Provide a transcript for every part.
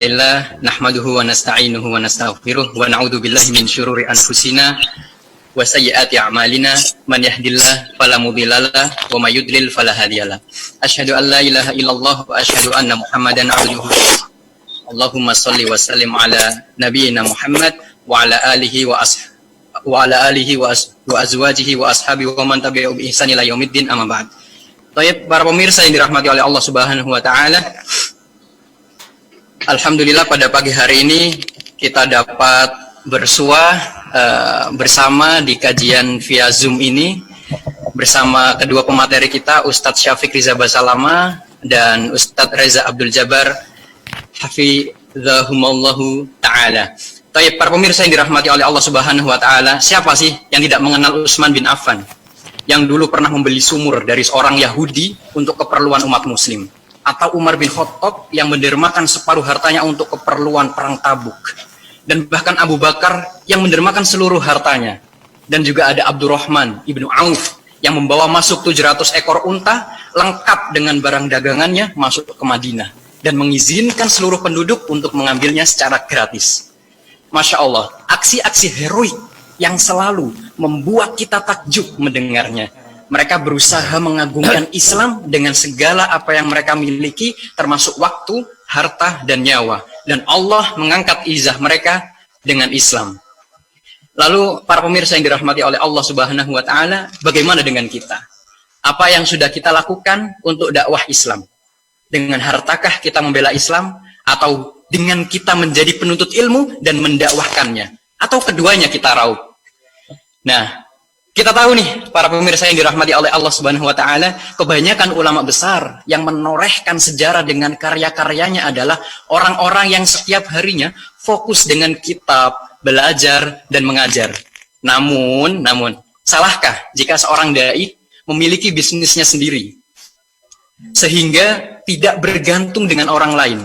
Alhamdulillah nahmaduhu wa nasta'inuhu wa nastaghfiruh wa na'udzu billahi min syururi anfusina wa sayyiati a'malina man yahdihillahu fala mudhillalah wa may yudlil fala hadiyalah. Asyhadu an la ilaha illallah wa asyhadu anna Muhammadan abduhu. Allahumma shalli wa sallim ala nabiyyina Muhammad wa ala alihi wa azwajihi wa ashabihi wa man tabi'ahum bi ihsan ila yaumiddin, amma ba'd. Baik, para pemirsa yang dirahmati oleh Allah Subhanahu wa taala. Alhamdulillah pada pagi hari ini kita dapat bersua bersama di kajian via Zoom ini bersama kedua pemateri kita, Ustadz Syafiq Riza Basalama dan Ustadz Reza Abdul Jabbar Hafizahumallahu ta'ala. Baik, para pemirsa yang dirahmati oleh Allah Subhanahu wa taala, siapa sih yang tidak mengenal Utsman bin Affan yang dulu pernah membeli sumur dari seorang Yahudi untuk keperluan umat muslim? Atau Umar bin Khattab yang mendermakan separuh hartanya untuk keperluan perang Tabuk, dan bahkan Abu Bakar yang mendermakan seluruh hartanya, dan juga ada Abdurrahman ibnu Auf yang membawa masuk 700 ekor unta lengkap dengan barang dagangannya masuk ke Madinah dan mengizinkan seluruh penduduk untuk mengambilnya secara gratis. Masya Allah, aksi-aksi heroik yang selalu membuat kita takjub mendengarnya. Mereka berusaha mengagungkan Islam dengan segala apa yang mereka miliki, termasuk waktu, harta, dan nyawa. Dan Allah mengangkat izah mereka dengan Islam. Lalu, para pemirsa yang dirahmati oleh Allah Subhanahu wa taala, bagaimana dengan kita? Apa yang sudah kita lakukan untuk dakwah Islam? Dengan hartakah kita membela Islam? Atau dengan kita menjadi penuntut ilmu dan mendakwahkannya? Atau keduanya kita raup? Nah, kita tahu nih, para pemirsa yang dirahmati oleh Allah Subhanahu wa taala, kebanyakan ulama besar yang menorehkan sejarah dengan karya-karyanya adalah orang-orang yang setiap harinya fokus dengan kitab, belajar dan mengajar. Namun, salahkah jika seorang dai memiliki bisnisnya sendiri sehingga tidak bergantung dengan orang lain,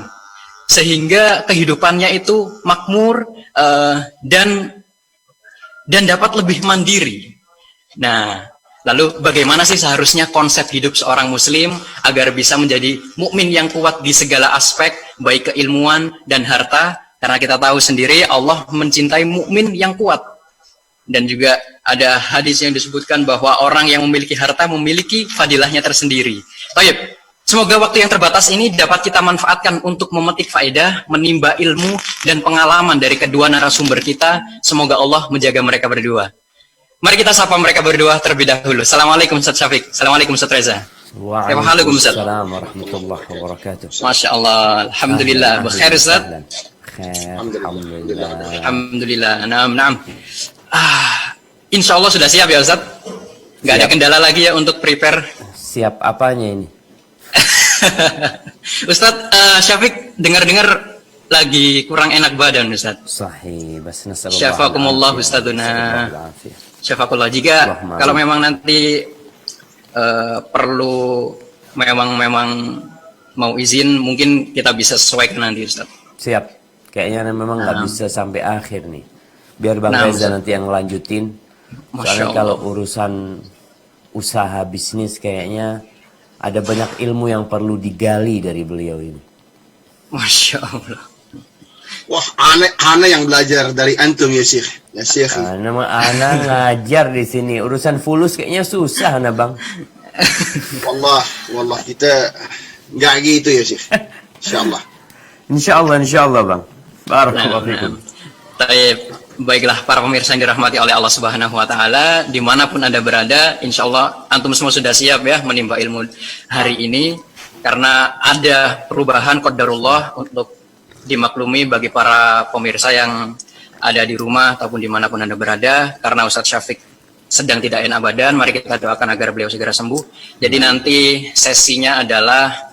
sehingga kehidupannya itu makmur dan dapat lebih mandiri? Nah, lalu bagaimana sih seharusnya konsep hidup seorang muslim agar bisa menjadi mukmin yang kuat di segala aspek, baik keilmuan dan harta? Karena kita tahu sendiri Allah mencintai mukmin yang kuat. Dan juga ada hadis yang disebutkan bahwa orang yang memiliki harta memiliki fadilahnya tersendiri. Baik, semoga waktu yang terbatas ini dapat kita manfaatkan untuk memetik faedah, menimba ilmu dan pengalaman dari kedua narasumber kita. Semoga Allah menjaga mereka berdua. Mari kita sapa mereka berdua terlebih dahulu. Assalamualaikum Ustaz Syafiq. Assalamualaikum Ustaz Reza. Waalaikumsalam warahmatullahi wabarakatuh. Masya Allah. Alhamdulillah. Bekhair Ustaz. Alhamdulillah. Naam. Insya Allah sudah siap ya Ustaz? Nggak ada kendala lagi ya untuk prepare? Siap apanya ini? Ustaz Syafiq, dengar-dengar lagi kurang enak badan Ustaz. Sahih. Syafakumullah Ustazuna. Syafakullah. Jika kalau memang nanti perlu memang mau izin, mungkin kita bisa sesuaikan nanti Ustaz. Siap. Kayaknya memang nggak bisa sampai akhir nih. Biar Bang Reza nanti yang lanjutin. Soalnya kalau urusan usaha bisnis kayaknya ada banyak ilmu yang perlu digali dari beliau ini. Masya Allah. Wah, ana yang belajar dari antum ya Syekh. Ya Syekh. Ana ngajar di sini. Urusan fulus kayaknya susah ana Bang. Wallah kita nggak gitu ya Syekh. Insyaallah Bang. Barakallahu fikum. Baiklah para pemirsa yang dirahmati oleh Allah Subhanahu wa taala, dimanapun Anda berada, insyaallah antum semua sudah siap ya menimba ilmu hari ini, karena ada perubahan qadarullah untuk dimaklumi bagi para pemirsa yang ada di rumah ataupun dimanapun Anda berada, karena Ustadz Syafiq sedang tidak enak badan. Mari kita doakan agar beliau segera sembuh. Jadi nanti sesinya adalah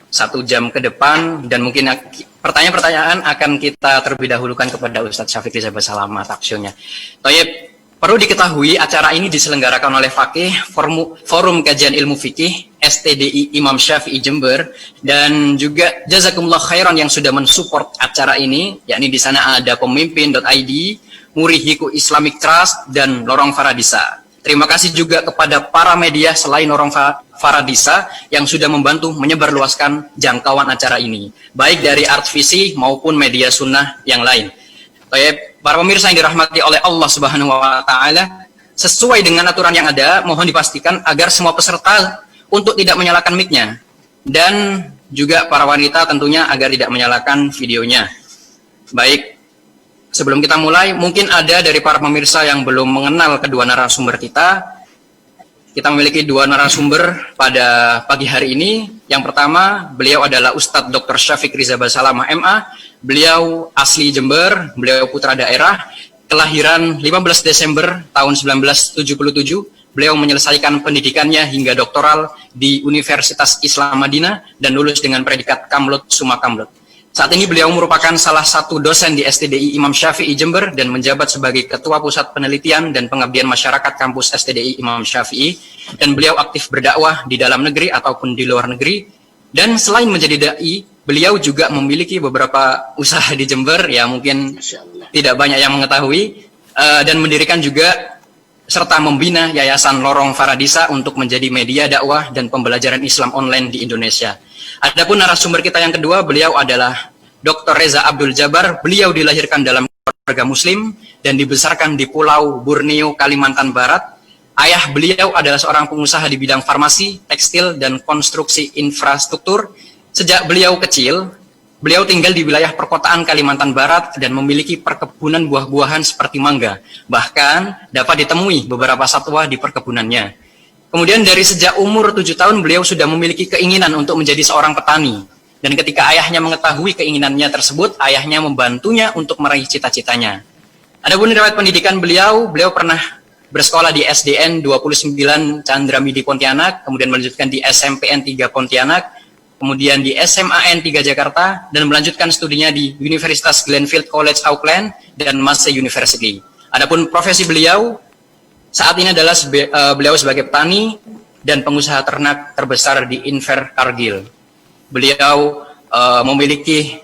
1 jam ke depan, dan mungkin pertanyaan-pertanyaan akan kita terlebih dahulukan kepada Ustadz Syafiq Riza Basalama taksionya. Tayyib, perlu diketahui acara ini diselenggarakan oleh Fakih, Forum Kajian Ilmu Fikih, STDI Imam Syafi'i Jember, dan juga jazakumullah khairan yang sudah mensupport acara ini, yakni di sana ada pemimpin.id, Murihiku Islamic Trust, dan Lorong Faradisa. Terima kasih juga kepada para media selain Lorong Faradisa yang sudah membantu menyebarluaskan jangkauan acara ini, baik dari Artvisi maupun media sunnah yang lain. Baik, para pemirsa yang dirahmati oleh Allah Subhanahu wa taala, sesuai dengan aturan yang ada, mohon dipastikan agar semua peserta untuk tidak menyalakan mic-nya, dan juga para wanita tentunya agar tidak menyalakan videonya. Baik, sebelum kita mulai, mungkin ada dari para pemirsa yang belum mengenal kedua narasumber kita. Kita memiliki dua narasumber pada pagi hari ini. Yang pertama, beliau adalah Ustadz Dr. Syafiq Riza Basalamah MA. Beliau asli Jember, beliau putra daerah, kelahiran 15 Desember tahun 1977. Beliau menyelesaikan pendidikannya hingga doktoral di Universitas Islam Madinah dan lulus dengan predikat Kamlut Summa Kamlut. Saat ini beliau merupakan salah satu dosen di STDI Imam Syafi'i Jember dan menjabat sebagai Ketua Pusat Penelitian dan Pengabdian Masyarakat Kampus STDI Imam Syafi'i, dan beliau aktif berdakwah di dalam negeri ataupun di luar negeri. Dan selain menjadi dai, beliau juga memiliki beberapa usaha di Jember ya mungkin tidak banyak yang mengetahui, dan mendirikan juga serta membina Yayasan Lorong Faradisa untuk menjadi media dakwah dan pembelajaran Islam online di Indonesia. Adapun narasumber kita yang kedua, beliau adalah Dr. Reza Abdul Jabar. Beliau dilahirkan dalam keluarga muslim dan dibesarkan di Pulau Borneo, Kalimantan Barat. Ayah beliau adalah seorang pengusaha di bidang farmasi, tekstil, dan konstruksi infrastruktur. Sejak beliau kecil, beliau tinggal di wilayah perkotaan Kalimantan Barat dan memiliki perkebunan buah-buahan seperti mangga. Bahkan dapat ditemui beberapa satwa di perkebunannya. Kemudian dari sejak umur 7 tahun beliau sudah memiliki keinginan untuk menjadi seorang petani. Dan ketika ayahnya mengetahui keinginannya tersebut, ayahnya membantunya untuk meraih cita-citanya. Adapun riwayat pendidikan beliau pernah bersekolah di SDN 29 Chandramidi Pontianak, kemudian melanjutkan di SMPN 3 Pontianak, kemudian di SMAN 3 Jakarta, dan melanjutkan studinya di Universitas Glenfield College Auckland dan Massey University. Adapun profesi beliau saat ini adalah beliau sebagai petani dan pengusaha ternak terbesar di Invercargill. Beliau memiliki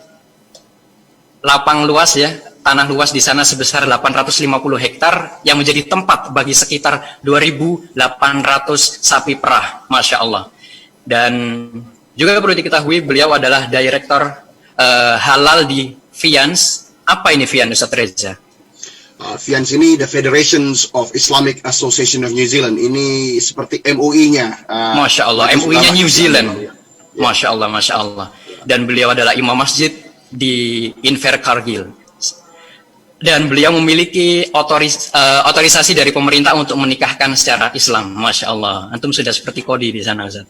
lapang luas ya, tanah luas di sana sebesar 850 hektar yang menjadi tempat bagi sekitar 2.800 sapi perah, Masya Allah. Dan juga perlu diketahui beliau adalah direktur halal di FIANS. Apa ini FIANS, Ustaz Reza? FIANS ini the Federations of Islamic Association of New Zealand. Ini seperti MUI-nya. Masya Allah, MUI-nya New Zealand. Masya Allah, Masya Allah. Dan beliau adalah imam masjid di Invercargill. Dan beliau memiliki otorisasi dari pemerintah untuk menikahkan secara Islam. Masya Allah. Antum sudah seperti Kodi di sana, Ustaz.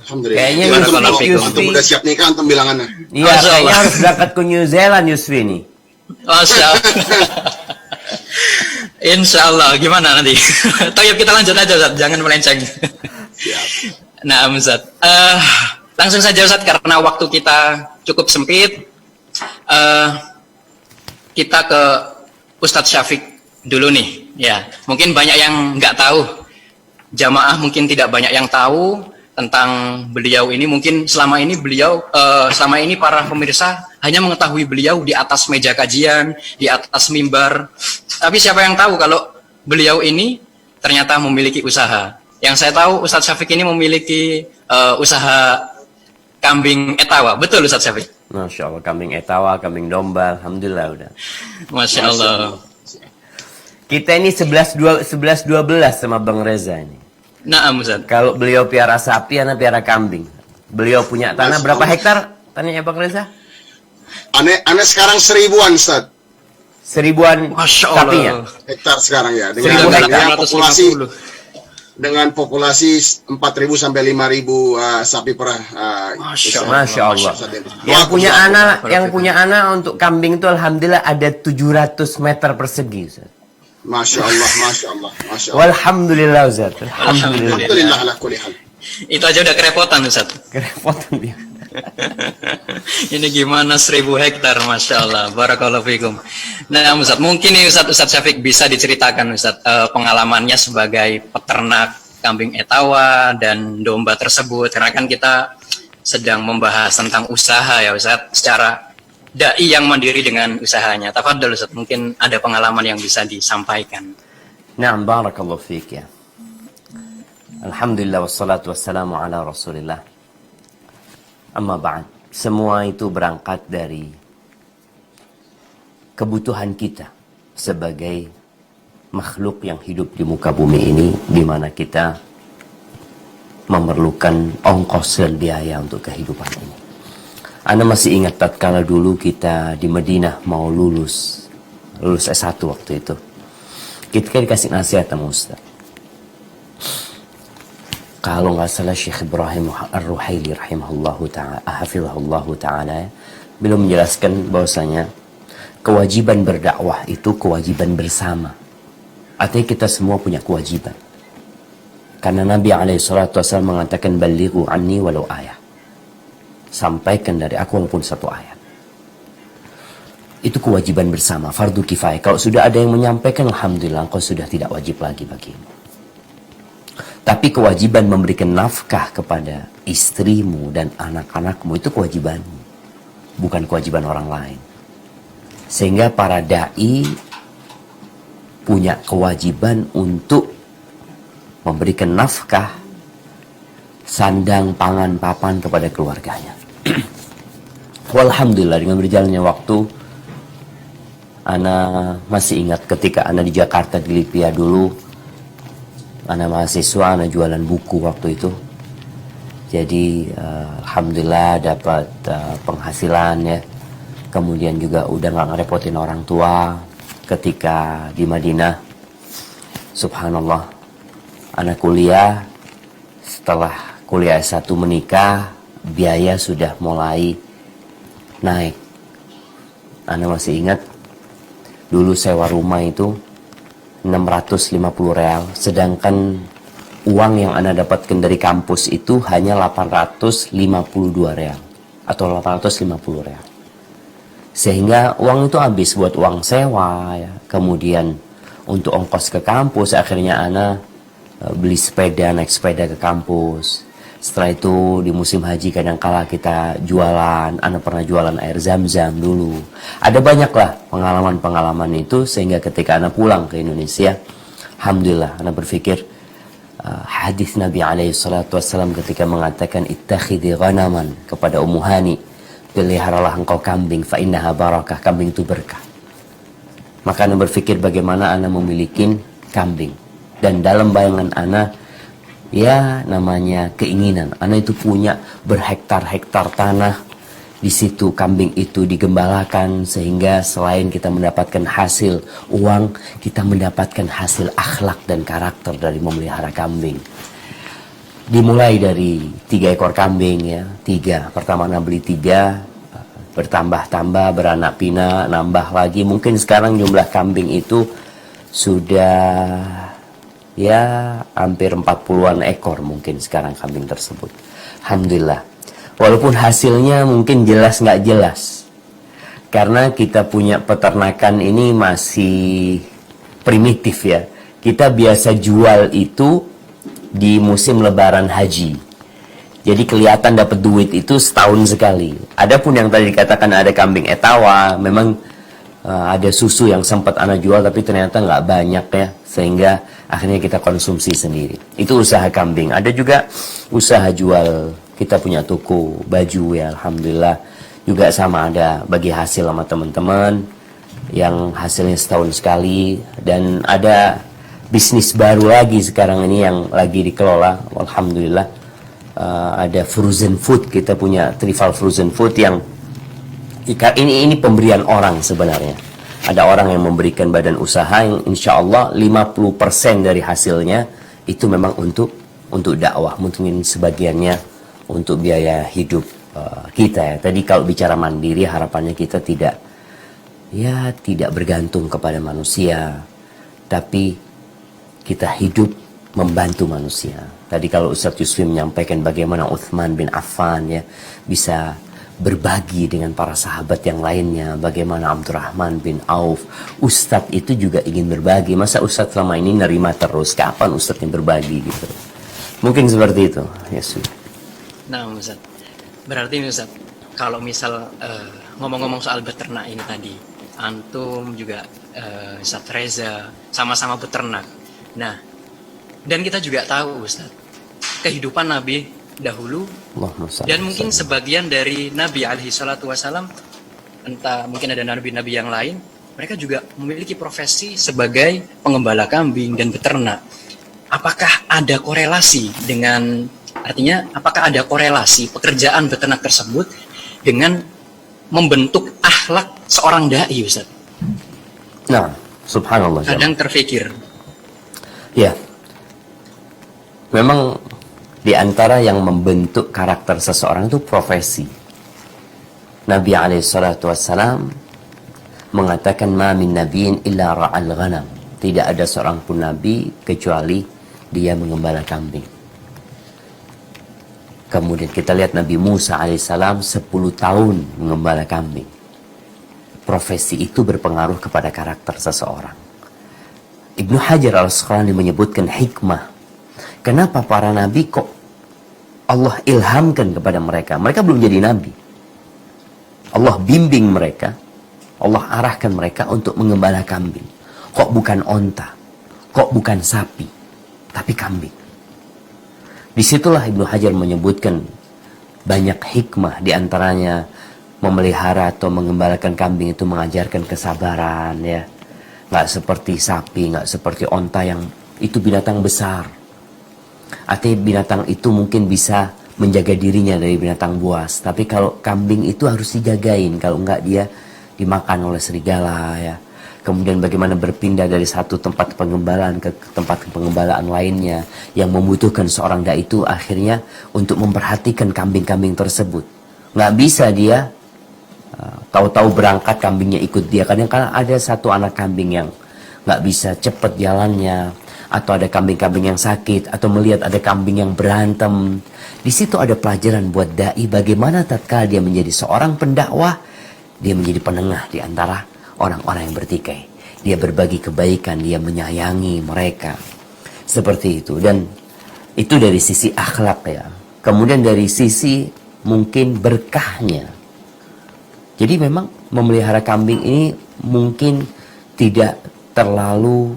Alhamdulillah. Kayaknya antum udah siap nikah, antum bilangannya. Iya, kayaknya harus berangkat ke New Zealand, Yusfi nih. Masya Allah. Insya Allah, gimana nanti? Toyib, kita lanjut aja, Ustaz. Jangan melenceng. Nah, Ustaz. Langsung saja, Ustaz, karena waktu kita cukup sempit. Kita ke Ustadz Syafiq dulu nih. Ya, mungkin banyak yang nggak tahu. Jamaah mungkin tidak banyak yang tahu tentang beliau ini. Mungkin selama ini para pemirsa hanya mengetahui beliau di atas meja kajian, di atas mimbar. Tapi siapa yang tahu kalau beliau ini ternyata memiliki usaha. Yang saya tahu Ustadz Syafiq ini memiliki usaha kambing etawa. Betul, Ustadz Syafiq? Masya Allah, kambing etawa, kambing domba, alhamdulillah udah. Masya Allah. Kita ini 11-12 sama Bang Reza ini. Nah, Ustaz. Kalau beliau piara sapi, anak piara kambing. Beliau punya tanah berapa hektar? Tanahnya Bang Reza? Aneh sekarang 1000-an, Ustaz. 1000-an sapinya? Hektar sekarang ya. Dengan populasi 4.000 sampai 5.000 sapi perah. Masya Allah. Yang punya anak untuk kambing itu alhamdulillah ada 700 meter persegi, Ustaz. Masya Allah, Masya Allah, Masya Allah. Walhamdulillah, Ustaz. Alhamdulillah ala kulli hal. Itu aja udah kerepotan, Ustaz. Kerepotan dia. Ini gimana 1000 hektar, Masya Allah. Barakallahu fikum. Nah, Ustaz, mungkin nih Ustaz Syafiq bisa diceritakan, Ustaz, pengalamannya sebagai peternak kambing etawa dan domba tersebut. Karena kan kita sedang membahas tentang usaha ya, Ustaz, secara dai yang mandiri dengan usahanya. Tafadhol, Ustaz, mungkin ada pengalaman yang bisa disampaikan. Nah, barakallahu fiik ya. Alhamdulillah wassalatu wassalamu ala Rasulillah. Amma ba'd. Semua itu berangkat dari kebutuhan kita sebagai makhluk yang hidup di muka bumi ini, di mana kita memerlukan ongkos dan biaya untuk kehidupan ini. Anda masih ingat tatkala dulu kita di Madinah mau lulus S1 waktu itu. Kita dikasih nasihat sama Ustaz. Kalau nggak salah Syekh Ibrahim Ar-Ruhaili rahimahullahu ta'ala, hafizahullahu ta'ala, beliau menjelaskan bahwasanya kewajiban berdakwah itu kewajiban bersama. Artinya kita semua punya kewajiban. Karena Nabi SAW mengatakan balighu anni walau ayah. Sampaikan dari aku walaupun satu ayat. Itu kewajiban bersama, fardu kifayah. Kalau sudah ada yang menyampaikan, alhamdulillah, engkau sudah tidak wajib lagi bagimu. Tapi kewajiban memberikan nafkah kepada istrimu dan anak-anakmu itu kewajibanmu, bukan kewajiban orang lain. Sehingga para da'i punya kewajiban untuk memberikan nafkah, sandang, pangan, papan kepada keluarganya. Walhamdulillah, dengan berjalannya waktu, Ana masih ingat ketika Ana di Jakarta di Lipia dulu, Ana mahasiswa, Ana jualan buku waktu itu. Jadi alhamdulillah dapat penghasilan ya. Kemudian juga udah nggak ngerepotin orang tua. Ketika di Madinah, subhanallah, Ana kuliah. Setelah kuliah S1 menikah, biaya sudah mulai naik. Ana masih ingat dulu sewa rumah itu 650 real, sedangkan uang yang Anda dapatkan dari kampus itu hanya 852 real atau 850 real. Sehingga uang itu habis buat uang sewa ya. Kemudian untuk ongkos ke kampus, akhirnya Ana beli sepeda, naik sepeda ke kampus. Setelah itu di musim haji kadangkala kita jualan. Ana pernah jualan air zam-zam dulu. Ada banyaklah pengalaman-pengalaman itu, sehingga ketika Ana pulang ke Indonesia, alhamdulillah Ana berpikir hadis Nabi SAW ketika mengatakan ittakhidhi ghanaman kepada Ummu Hani, peliharalah engkau kambing, fa innaha barakah, kambing itu berkah. Maka Ana berpikir bagaimana Ana memiliki kambing, dan dalam bayangan Ana, ya namanya keinginan, Ana itu punya berhektar-hektar tanah. Di situ kambing itu digembalakan, sehingga selain kita mendapatkan hasil uang, kita mendapatkan hasil akhlak dan karakter dari memelihara kambing. Dimulai dari 3 ekor kambing ya, 3. Pertama Ana beli 3, bertambah-tambah, beranak pinak, nambah lagi. Mungkin sekarang jumlah kambing itu sudah ya hampir 40-an ekor mungkin sekarang kambing tersebut. Alhamdulillah. Walaupun hasilnya mungkin jelas nggak jelas. Karena kita punya peternakan ini masih primitif ya. Kita biasa jual itu di musim lebaran haji. Jadi kelihatan dapat duit itu setahun sekali. Adapun yang tadi dikatakan ada kambing etawa, memang ada susu yang sempat Ana jual tapi ternyata nggak banyak ya, sehingga akhirnya kita konsumsi sendiri. Itu usaha kambing. Ada juga usaha jual, kita punya toko baju ya, alhamdulillah juga sama, ada bagi hasil sama teman-teman yang hasilnya setahun sekali. Dan ada bisnis baru lagi sekarang ini yang lagi dikelola, alhamdulillah. Ada frozen food, kita punya Trifal frozen food yang ini pemberian orang sebenarnya. Ada orang yang memberikan badan usaha yang insya Allah 50% dari hasilnya itu memang untuk dakwah, mungkin sebagiannya untuk biaya hidup kita ya. Tadi kalau bicara mandiri, harapannya kita tidak bergantung kepada manusia, tapi kita hidup membantu manusia. Tadi kalau Ustadz Yusfi menyampaikan bagaimana Uthman bin Affan ya bisa berbagi dengan para sahabat yang lainnya, bagaimana Abdurrahman bin Auf. Ustadz itu juga ingin berbagi. Masa Ustadz selama ini nerima terus? Kapan Ustadz yang berbagi gitu? Mungkin seperti itu. Ya sudah. Nah Ustaz, berarti Ustaz, kalau misal ngomong-ngomong soal beternak ini tadi, antum juga Ustaz Reza sama-sama beternak. Nah, dan kita juga tahu Ustaz, kehidupan Nabi dahulu, dan mungkin sebagian dari Nabi alaihi salatu wasalam, entah mungkin ada nabi-nabi yang lain, mereka juga memiliki profesi sebagai pengembala kambing dan peternak. Apakah ada korelasi dengan, artinya apakah ada korelasi pekerjaan beternak tersebut dengan membentuk akhlak seorang dai, Ustaz? Nah, subhanallah. Kadang terfikir. Ya, memang di antara yang membentuk karakter seseorang itu profesi. Nabi SAW mengatakan, "Ma min nabiyyin illa ra'al ghanam." Tidak ada seorang pun nabi kecuali dia mengembala kambing. Kemudian kita lihat Nabi Musa alaihissalam 10 tahun mengembala kambing. Profesi itu berpengaruh kepada karakter seseorang. Ibnu Hajar al-Asqalani menyebutkan hikmah. Kenapa para nabi kok Allah ilhamkan kepada mereka? Mereka belum jadi nabi. Allah bimbing mereka, Allah arahkan mereka untuk mengembala kambing. Kok bukan onta, kok bukan sapi, tapi kambing. Disitulah Ibnu Hajar menyebutkan banyak hikmah, diantaranya memelihara atau mengembalakan kambing itu mengajarkan kesabaran, ya. Nggak seperti sapi, nggak seperti onta yang itu binatang besar. Artinya binatang itu mungkin bisa menjaga dirinya dari binatang buas. Tapi kalau kambing itu harus dijagain. Kalau enggak dia dimakan oleh serigala, ya. Kemudian bagaimana berpindah dari satu tempat pengembalaan ke tempat pengembalaan lainnya. Yang membutuhkan seorang dai itu akhirnya untuk memperhatikan kambing-kambing tersebut. Nggak bisa dia tahu-tahu berangkat kambingnya ikut dia. Kadang-kadang ada satu anak kambing yang nggak bisa cepat jalannya. Atau ada kambing-kambing yang sakit, atau melihat ada kambing yang berantem. Di situ ada pelajaran buat dai bagaimana tatkala dia menjadi seorang pendakwah, dia menjadi penengah di antara orang-orang yang bertikai. Dia berbagi kebaikan, dia menyayangi mereka. Seperti itu. Dan itu dari sisi akhlak, ya. Kemudian dari sisi mungkin berkahnya. Jadi memang memelihara kambing ini mungkin tidak terlalu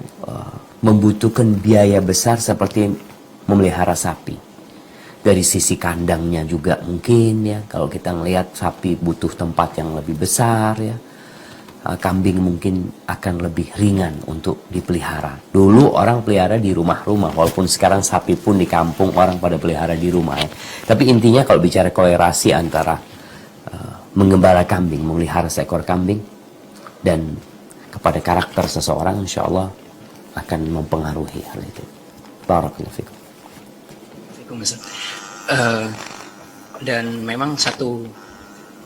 membutuhkan biaya besar seperti memelihara sapi. Dari sisi kandangnya juga mungkin, ya, kalau kita melihat sapi butuh tempat yang lebih besar, ya. Kambing mungkin akan lebih ringan untuk dipelihara. Dulu orang pelihara di rumah-rumah, walaupun sekarang sapi pun di kampung orang pada pelihara di rumah, ya. Tapi intinya kalau bicara kolerasi antara mengembala kambing, memelihara seekor kambing, dan kepada karakter seseorang, insya Allah akan mempengaruhi hal itu. Barakallahu fikum. Dan memang satu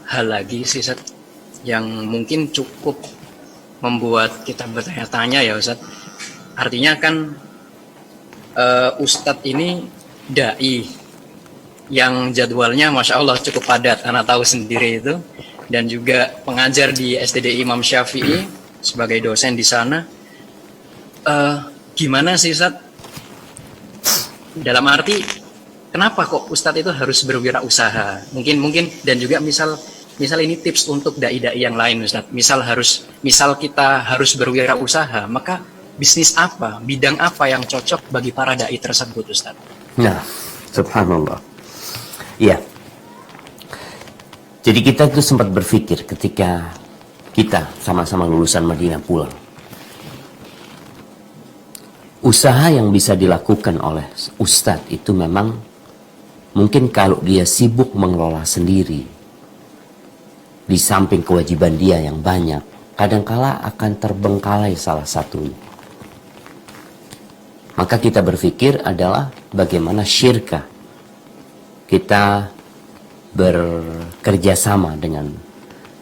hal lagi sih, Ustaz, yang mungkin cukup membuat kita bertanya-tanya, ya Ustaz. Artinya kan Ustadz ini dai yang jadwalnya Masya Allah cukup padat, anak tahu sendiri itu, dan juga pengajar di SDDI Imam Syafi'i sebagai dosen di sana. Gimana sih Ustadz? Dalam arti kenapa kok Ustadz itu harus berwirausaha? Mungkin dan juga misal ini tips untuk dai-dai yang lain, Ustadz. Misal kita harus berwirausaha, maka bisnis apa, bidang apa yang cocok bagi para dai tersebut, Ustadz? Nah, subhanallah. Iya. Jadi kita itu sempat berpikir ketika kita sama-sama lulusan Madinah pulang. Usaha yang bisa dilakukan oleh ustadz itu memang mungkin kalau dia sibuk mengelola sendiri, di samping kewajiban dia yang banyak, kadangkala akan terbengkalai salah satunya. Maka kita berpikir adalah bagaimana syirkah, kita bekerja sama dengan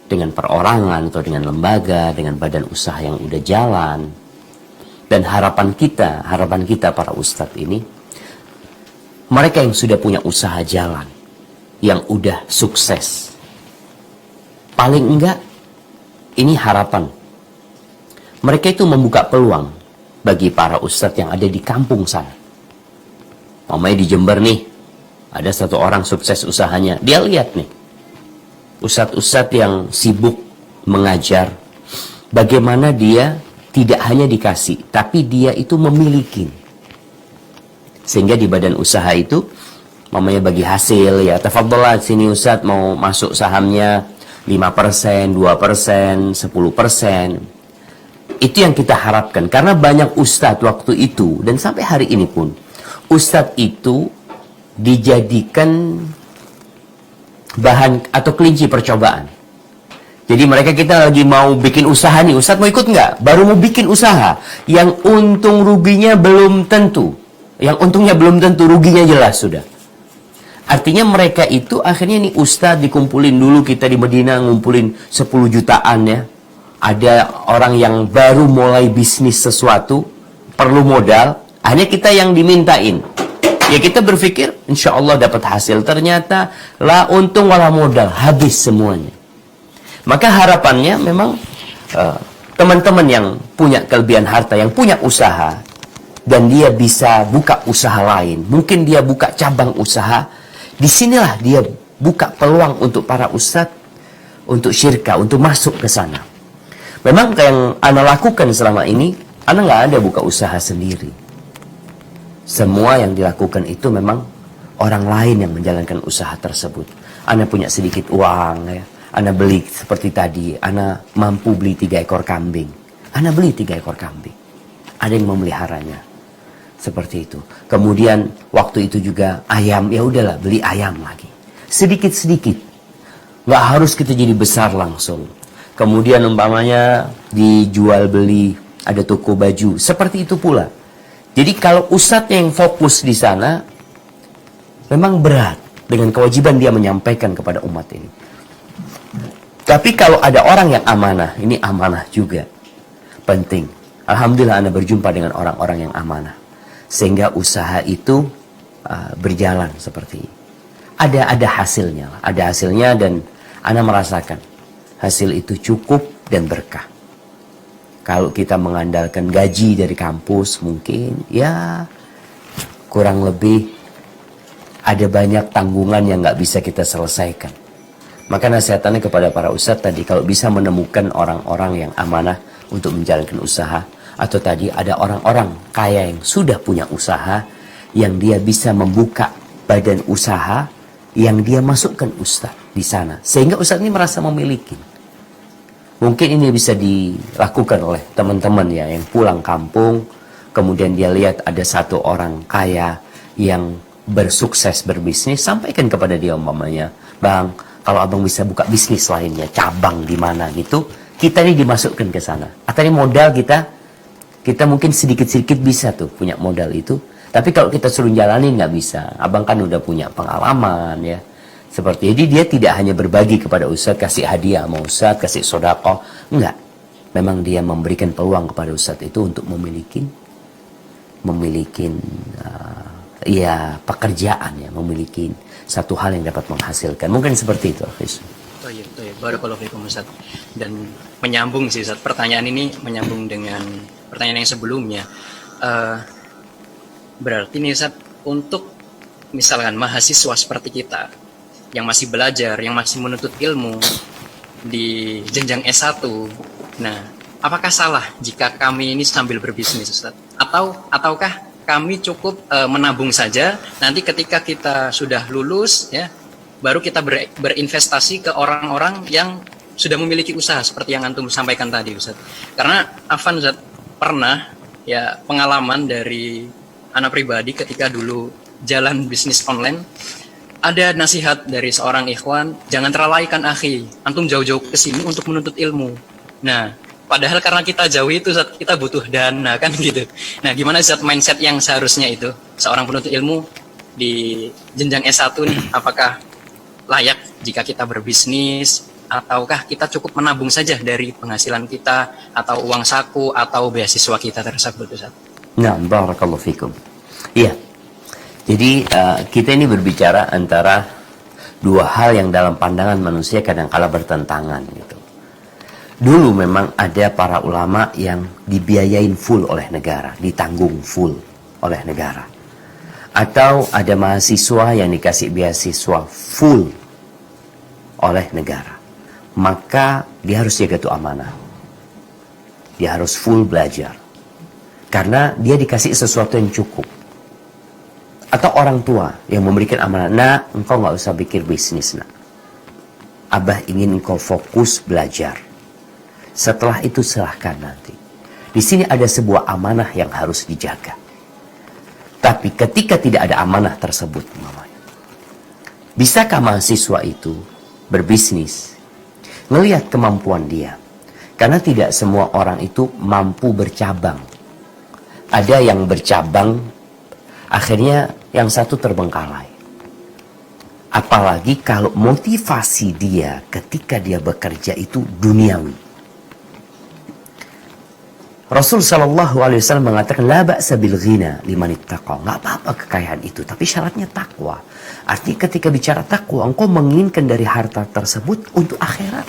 perorangan atau dengan lembaga, dengan badan usaha yang udah jalan. Dan harapan kita para ustadz ini, mereka yang sudah punya usaha jalan, yang udah sukses, paling enggak ini harapan. Mereka itu membuka peluang bagi para ustadz yang ada di kampung sana. Mamanya di Jember nih, ada satu orang sukses usahanya. Dia lihat nih, ustadz-ustadz yang sibuk mengajar, bagaimana dia tidak hanya dikasih, tapi dia itu memiliki. Sehingga di badan usaha itu, mamanya bagi hasil ya, tafadhalah sini Ustadz mau masuk sahamnya 5%, 2%, 10%. Itu yang kita harapkan, karena banyak ustadz waktu itu dan sampai hari ini pun ustadz itu dijadikan bahan atau kelinci percobaan. Jadi mereka, kita lagi mau bikin usaha nih, ustadz mau ikut nggak? Baru mau bikin usaha yang untung ruginya belum tentu, yang untungnya belum tentu, ruginya jelas sudah. Artinya mereka itu akhirnya nih ustadz dikumpulin dulu, kita di Medina ngumpulin 10 jutaan ya. Ada orang yang baru mulai bisnis sesuatu, perlu modal, hanya kita yang dimintain. Ya kita berpikir insya Allah dapat hasil, ternyata lah untung wala modal, habis semuanya. Maka harapannya memang teman-teman yang punya kelebihan harta, yang punya usaha, dan dia bisa buka usaha lain, mungkin dia buka cabang usaha, disinilah dia buka peluang untuk para ustadz, untuk syirka, untuk masuk ke sana. Memang yang Ana lakukan selama ini, Ana nggak ada buka usaha sendiri. Semua yang dilakukan itu memang orang lain yang menjalankan usaha tersebut. Ana punya sedikit uang ya, Ana beli seperti tadi, Ana mampu beli 3 ekor kambing. Ana beli 3 ekor kambing. Ada yang memeliharanya. Seperti itu. Kemudian waktu itu juga ayam, ya udahlah beli ayam lagi. Sedikit-sedikit. Nggak harus kita jadi besar langsung. Kemudian umpamanya dijual beli, ada toko baju. Seperti itu pula. Jadi kalau ustadz yang fokus di sana, memang berat dengan kewajiban dia menyampaikan kepada umat ini. Tapi kalau ada orang yang amanah, ini amanah juga. Penting. Alhamdulillah Anda berjumpa dengan orang-orang yang amanah. Sehingga usaha itu berjalan seperti ini. Ada hasilnya. Ada hasilnya dan Anda merasakan hasil itu cukup dan berkah. Kalau kita mengandalkan gaji dari kampus mungkin ya kurang lebih ada banyak tanggungan yang nggak bisa kita selesaikan. Maka nasihatannya kepada para ustadz tadi, kalau bisa menemukan orang-orang yang amanah untuk menjalankan usaha, atau tadi ada orang-orang kaya yang sudah punya usaha, yang dia bisa membuka badan usaha, yang dia masukkan ustadz di sana, sehingga ustadz ini merasa memiliki. Mungkin ini bisa dilakukan oleh teman-teman ya, yang pulang kampung, kemudian dia lihat ada satu orang kaya yang bersukses berbisnis, sampaikan kepada dia umpamanya, Bang, kalau abang bisa buka bisnis lainnya, cabang di mana gitu, kita ini dimasukkan ke sana. Atau ini modal kita mungkin sedikit-sedikit bisa tuh punya modal itu. Tapi kalau kita suruh jalanin nggak bisa. Abang kan udah punya pengalaman ya. Seperti jadi dia tidak hanya berbagi kepada ustadz, kasih hadiah sama ustadz, kasih sodako. Enggak. Memang dia memberikan peluang kepada ustadz itu untuk memiliki pekerjaan ya, memiliki satu hal yang dapat menghasilkan. Mungkin seperti itu, Hafiz. Barakallahu fikum Ustaz. Dan menyambung sih Ustaz, pertanyaan ini menyambung dengan pertanyaan yang sebelumnya. Berarti nih Ustaz, untuk misalkan mahasiswa seperti kita yang masih belajar, yang masih menuntut ilmu di jenjang S1, nah apakah salah jika kami ini sambil berbisnis Ustaz? Ataukah kami cukup menabung saja, nanti ketika kita sudah lulus ya, baru kita berinvestasi ke orang-orang yang sudah memiliki usaha seperti yang antum sampaikan tadi Ustaz. Karena Afan Ustaz pernah ya pengalaman dari anak pribadi ketika dulu jalan bisnis online, ada nasihat dari seorang ikhwan, jangan terlalaikan akhi, antum jauh-jauh ke sini untuk menuntut ilmu. Nah, padahal karena kita jauh itu Ustaz, kita butuh dana kan gitu. Nah, gimana Ustaz mindset yang seharusnya itu seorang penuntut ilmu di jenjang S1 nih, apakah layak jika kita berbisnis, ataukah kita cukup menabung saja dari penghasilan kita atau uang saku atau beasiswa kita tersebut Ustaz? Nah, barakallahu fikum. Iya. Jadi kita ini berbicara antara dua hal yang dalam pandangan manusia kadang-kala bertentangan gitu. Dulu memang ada para ulama yang dibiayain full oleh negara, ditanggung full oleh negara. Atau ada mahasiswa yang dikasih beasiswa full oleh negara. Maka dia harus jaga itu amanah. Dia harus full belajar. Karena dia dikasih sesuatu yang cukup. Atau orang tua yang memberikan amanah, nak, engkau nggak usah pikir bisnis, nak. Abah ingin engkau fokus belajar. Setelah itu silahkan nanti. Di sini ada sebuah amanah yang harus dijaga. Tapi ketika tidak ada amanah tersebut, bisakah mahasiswa itu berbisnis? Ngelihat kemampuan dia. Karena tidak semua orang itu mampu bercabang. Ada yang bercabang, akhirnya yang satu terbengkalai. Apalagi kalau motivasi dia ketika dia bekerja itu duniawi. Rasul Shallallahu Alaihi Wasallam mengatakan, la ba'sa bil ghina liman ittaqa. Nggak apa-apa kekayaan itu, tapi syaratnya takwa. Artinya ketika bicara takwa, engkau menginginkan dari harta tersebut untuk akhirat.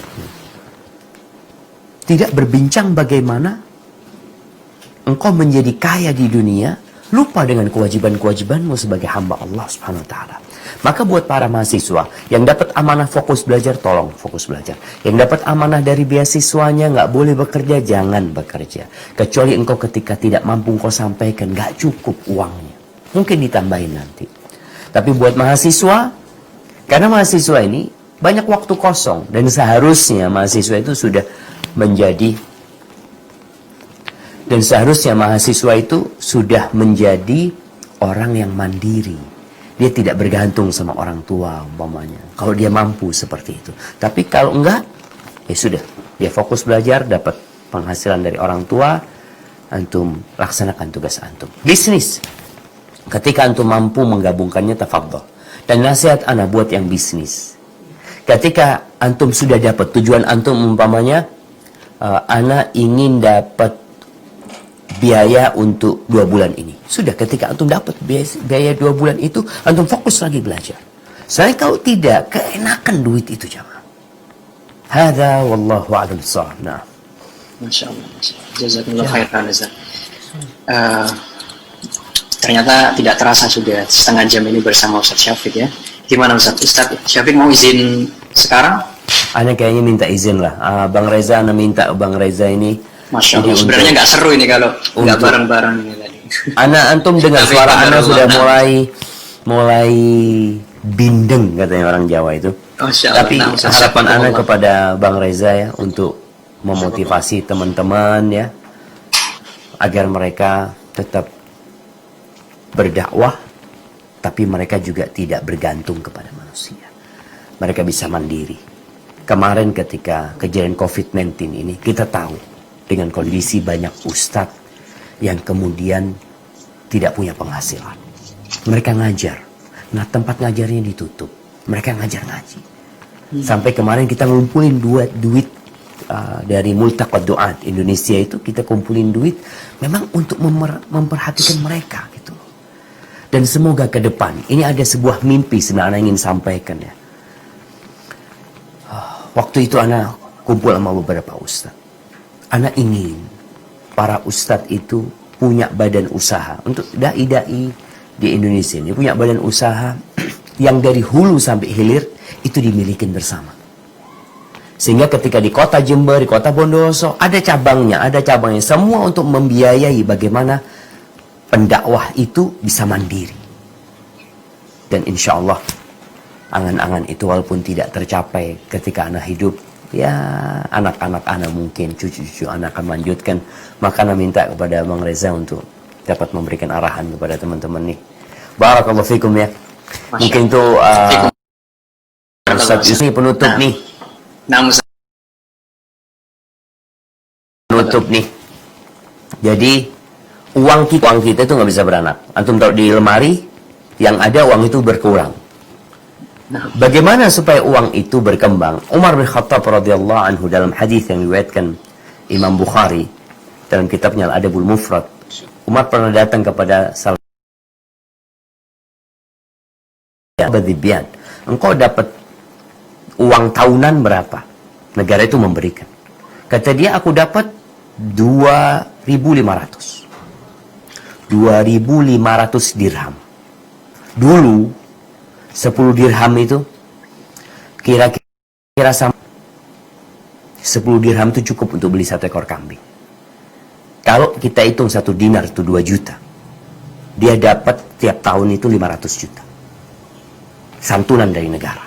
Tidak berbincang bagaimana engkau menjadi kaya di dunia, lupa dengan kewajiban-kewajibanmu sebagai hamba Allah Subhanahu Wa Taala. Maka buat para mahasiswa yang dapat amanah fokus belajar, tolong fokus belajar. Yang dapat amanah dari beasiswanya nggak boleh bekerja, jangan bekerja. Kecuali engkau ketika tidak mampu engkau sampaikan, nggak cukup uangnya. Mungkin ditambahin nanti. Tapi buat mahasiswa, karena mahasiswa ini banyak waktu kosong. Dan seharusnya mahasiswa itu sudah menjadi, dan seharusnya mahasiswa itu sudah menjadi orang yang mandiri. Dia tidak bergantung sama orang tua umpamanya. Kalau dia mampu seperti itu. Tapi kalau enggak, ya sudah. Dia fokus belajar, dapat penghasilan dari orang tua. Antum laksanakan tugas antum. Bisnis. Ketika antum mampu menggabungkannya, tafadhol. Dan nasihat ana buat yang bisnis. Ketika antum sudah dapat tujuan antum umpamanya, ana ingin dapat biaya untuk 2 bulan ini. Sudah, ketika antum dapat biaya 2 bulan itu, antum fokus lagi belajar. Saya kalau tidak, keenakan duit itu jamaah. Hadza wallahu a'lam bissawab. Nah. Masya Allah. Jazakumullah khairan, Ustaz. Ternyata tidak terasa sudah setengah jam ini bersama Ustaz Syafiq ya. Gimana Ustaz? Ustaz Syafiq mau izin sekarang? Ana kayaknya minta izin lah. Bang Reza, ana minta Bang Reza ini. Masya Allah, sebenarnya nggak seru ini kalau nggak bareng-bareng ini tadi. Anak antum dengan suara anak sudah mulai bindeng katanya orang Jawa itu. Tapi harapan anak kepada Bang Reza ya untuk memotivasi teman-teman ya agar mereka tetap berdakwah, tapi mereka juga tidak bergantung kepada manusia. Mereka bisa mandiri. Kemarin ketika kejadian COVID-19 ini kita tahu dengan kondisi banyak ustadz yang kemudian tidak punya penghasilan. Mereka ngajar. Nah, tempat ngajarnya ditutup. Mereka ngajar ngaji. Sampai kemarin kita ngumpulin duit dari Multaqat Duat Indonesia itu, kita kumpulin duit memang untuk memperhatikan mereka gitu. Dan semoga ke depan, ini ada sebuah mimpi sebenarnya ingin sampaikan ya. Waktu itu anak kumpul sama beberapa ustadz. Anak ingin para ustadz itu punya badan usaha. Untuk dai-dai di Indonesia ini punya badan usaha yang dari hulu sampai hilir itu dimiliki bersama. Sehingga ketika di kota Jember, di kota Bondowoso ada cabangnya. Semua untuk membiayai bagaimana pendakwah itu bisa mandiri. Dan insya Allah angan-angan itu walaupun tidak tercapai ketika anak hidup, ya anak-anak anak mungkin, cucu-cucu anak akan melanjutkan. Maka anak minta kepada Bang Reza untuk dapat memberikan arahan kepada teman-teman nih. Barakallahu fikum ya. Mungkin tuh Ustaz ini penutup nih. Penutup nih. Jadi uang kita itu nggak bisa beranak. Antum taruh di lemari, yang ada uang itu berkurang. Bagaimana supaya uang itu berkembang? Umar bin Khattab radhiyallahu anhu dalam hadis yang diriwayatkan Imam Bukhari dalam kitabnya Al-Adabul Mufrad, Umar pernah datang kepada salah Badibian, engkau dapat uang tahunan berapa? Negara itu memberikan. Kata dia, aku dapat 2.500 dirham. Dulu 10 dirham itu kira-kira sama 10 dirham itu cukup untuk beli 1 ekor kambing. Kalau kita hitung 1 dinar itu 2 juta. dia dapat tiap tahun itu 500 juta santunan dari negara.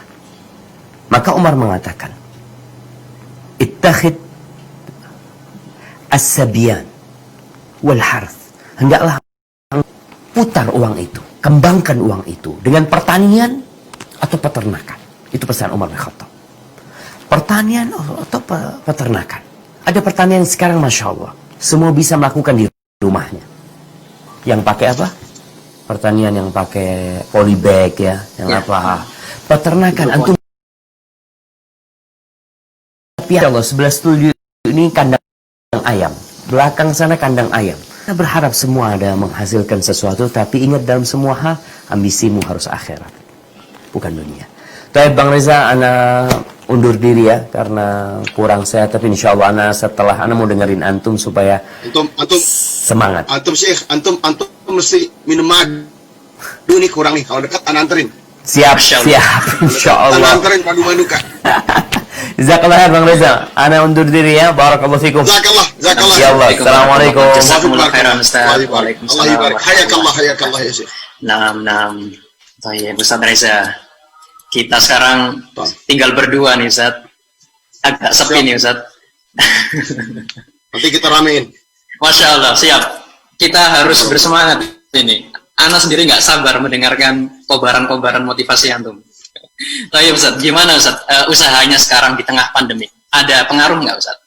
Maka Umar mengatakan, ittakhid as-sabyan wal harth, hendaklah putar uang itu, kembangkan uang itu dengan pertanian atau peternakan. Itu pesan Umar bin Khattab. Pertanian atau peternakan. Ada pertanian sekarang Masya Allah, semua bisa melakukan di rumahnya. Yang pakai apa? Pertanian yang pakai polybag ya, yang apa? Peternakan antum. Ya Allah, sebelah studio ini kandang ayam, belakang sana kandang ayam. Kita berharap semua ada menghasilkan sesuatu, tapi ingat dalam semua hal ambisimu harus akhirat, bukan dunia. Tapi Bang Reza, ana undur diri ya karena kurang sehat, tapi insya Allah ana setelah ana mau dengerin antum supaya antum semangat. Antum Syekh, antum mesti minum madu nih, kurang nih, kalau dekat ana anterin. Siap, insya Allah. Ana anterin madu-madu Kak. Jazakallah khair Bang Reza. Ana undur diri ya. Barakallahu fikum. Jazakallah. Ya Allah. Assalamualaikum. Jazakumullah khairan Ustaz. Waalaikumsalam. Hayakallah ya Syekh. Naam. Baik, Ustaz Reza. Kita sekarang tinggal berdua nih Ustaz. Agak sepi nih Ustaz. Nanti kita ramein. Masya Allah, siap. Kita harus bersemangat ini. Ana sendiri nggak sabar mendengarkan kobaran-kobaran motivasi antum. Tapi Ustaz, gimana Ustaz usahanya sekarang di tengah pandemi? Ada pengaruh nggak Ustaz?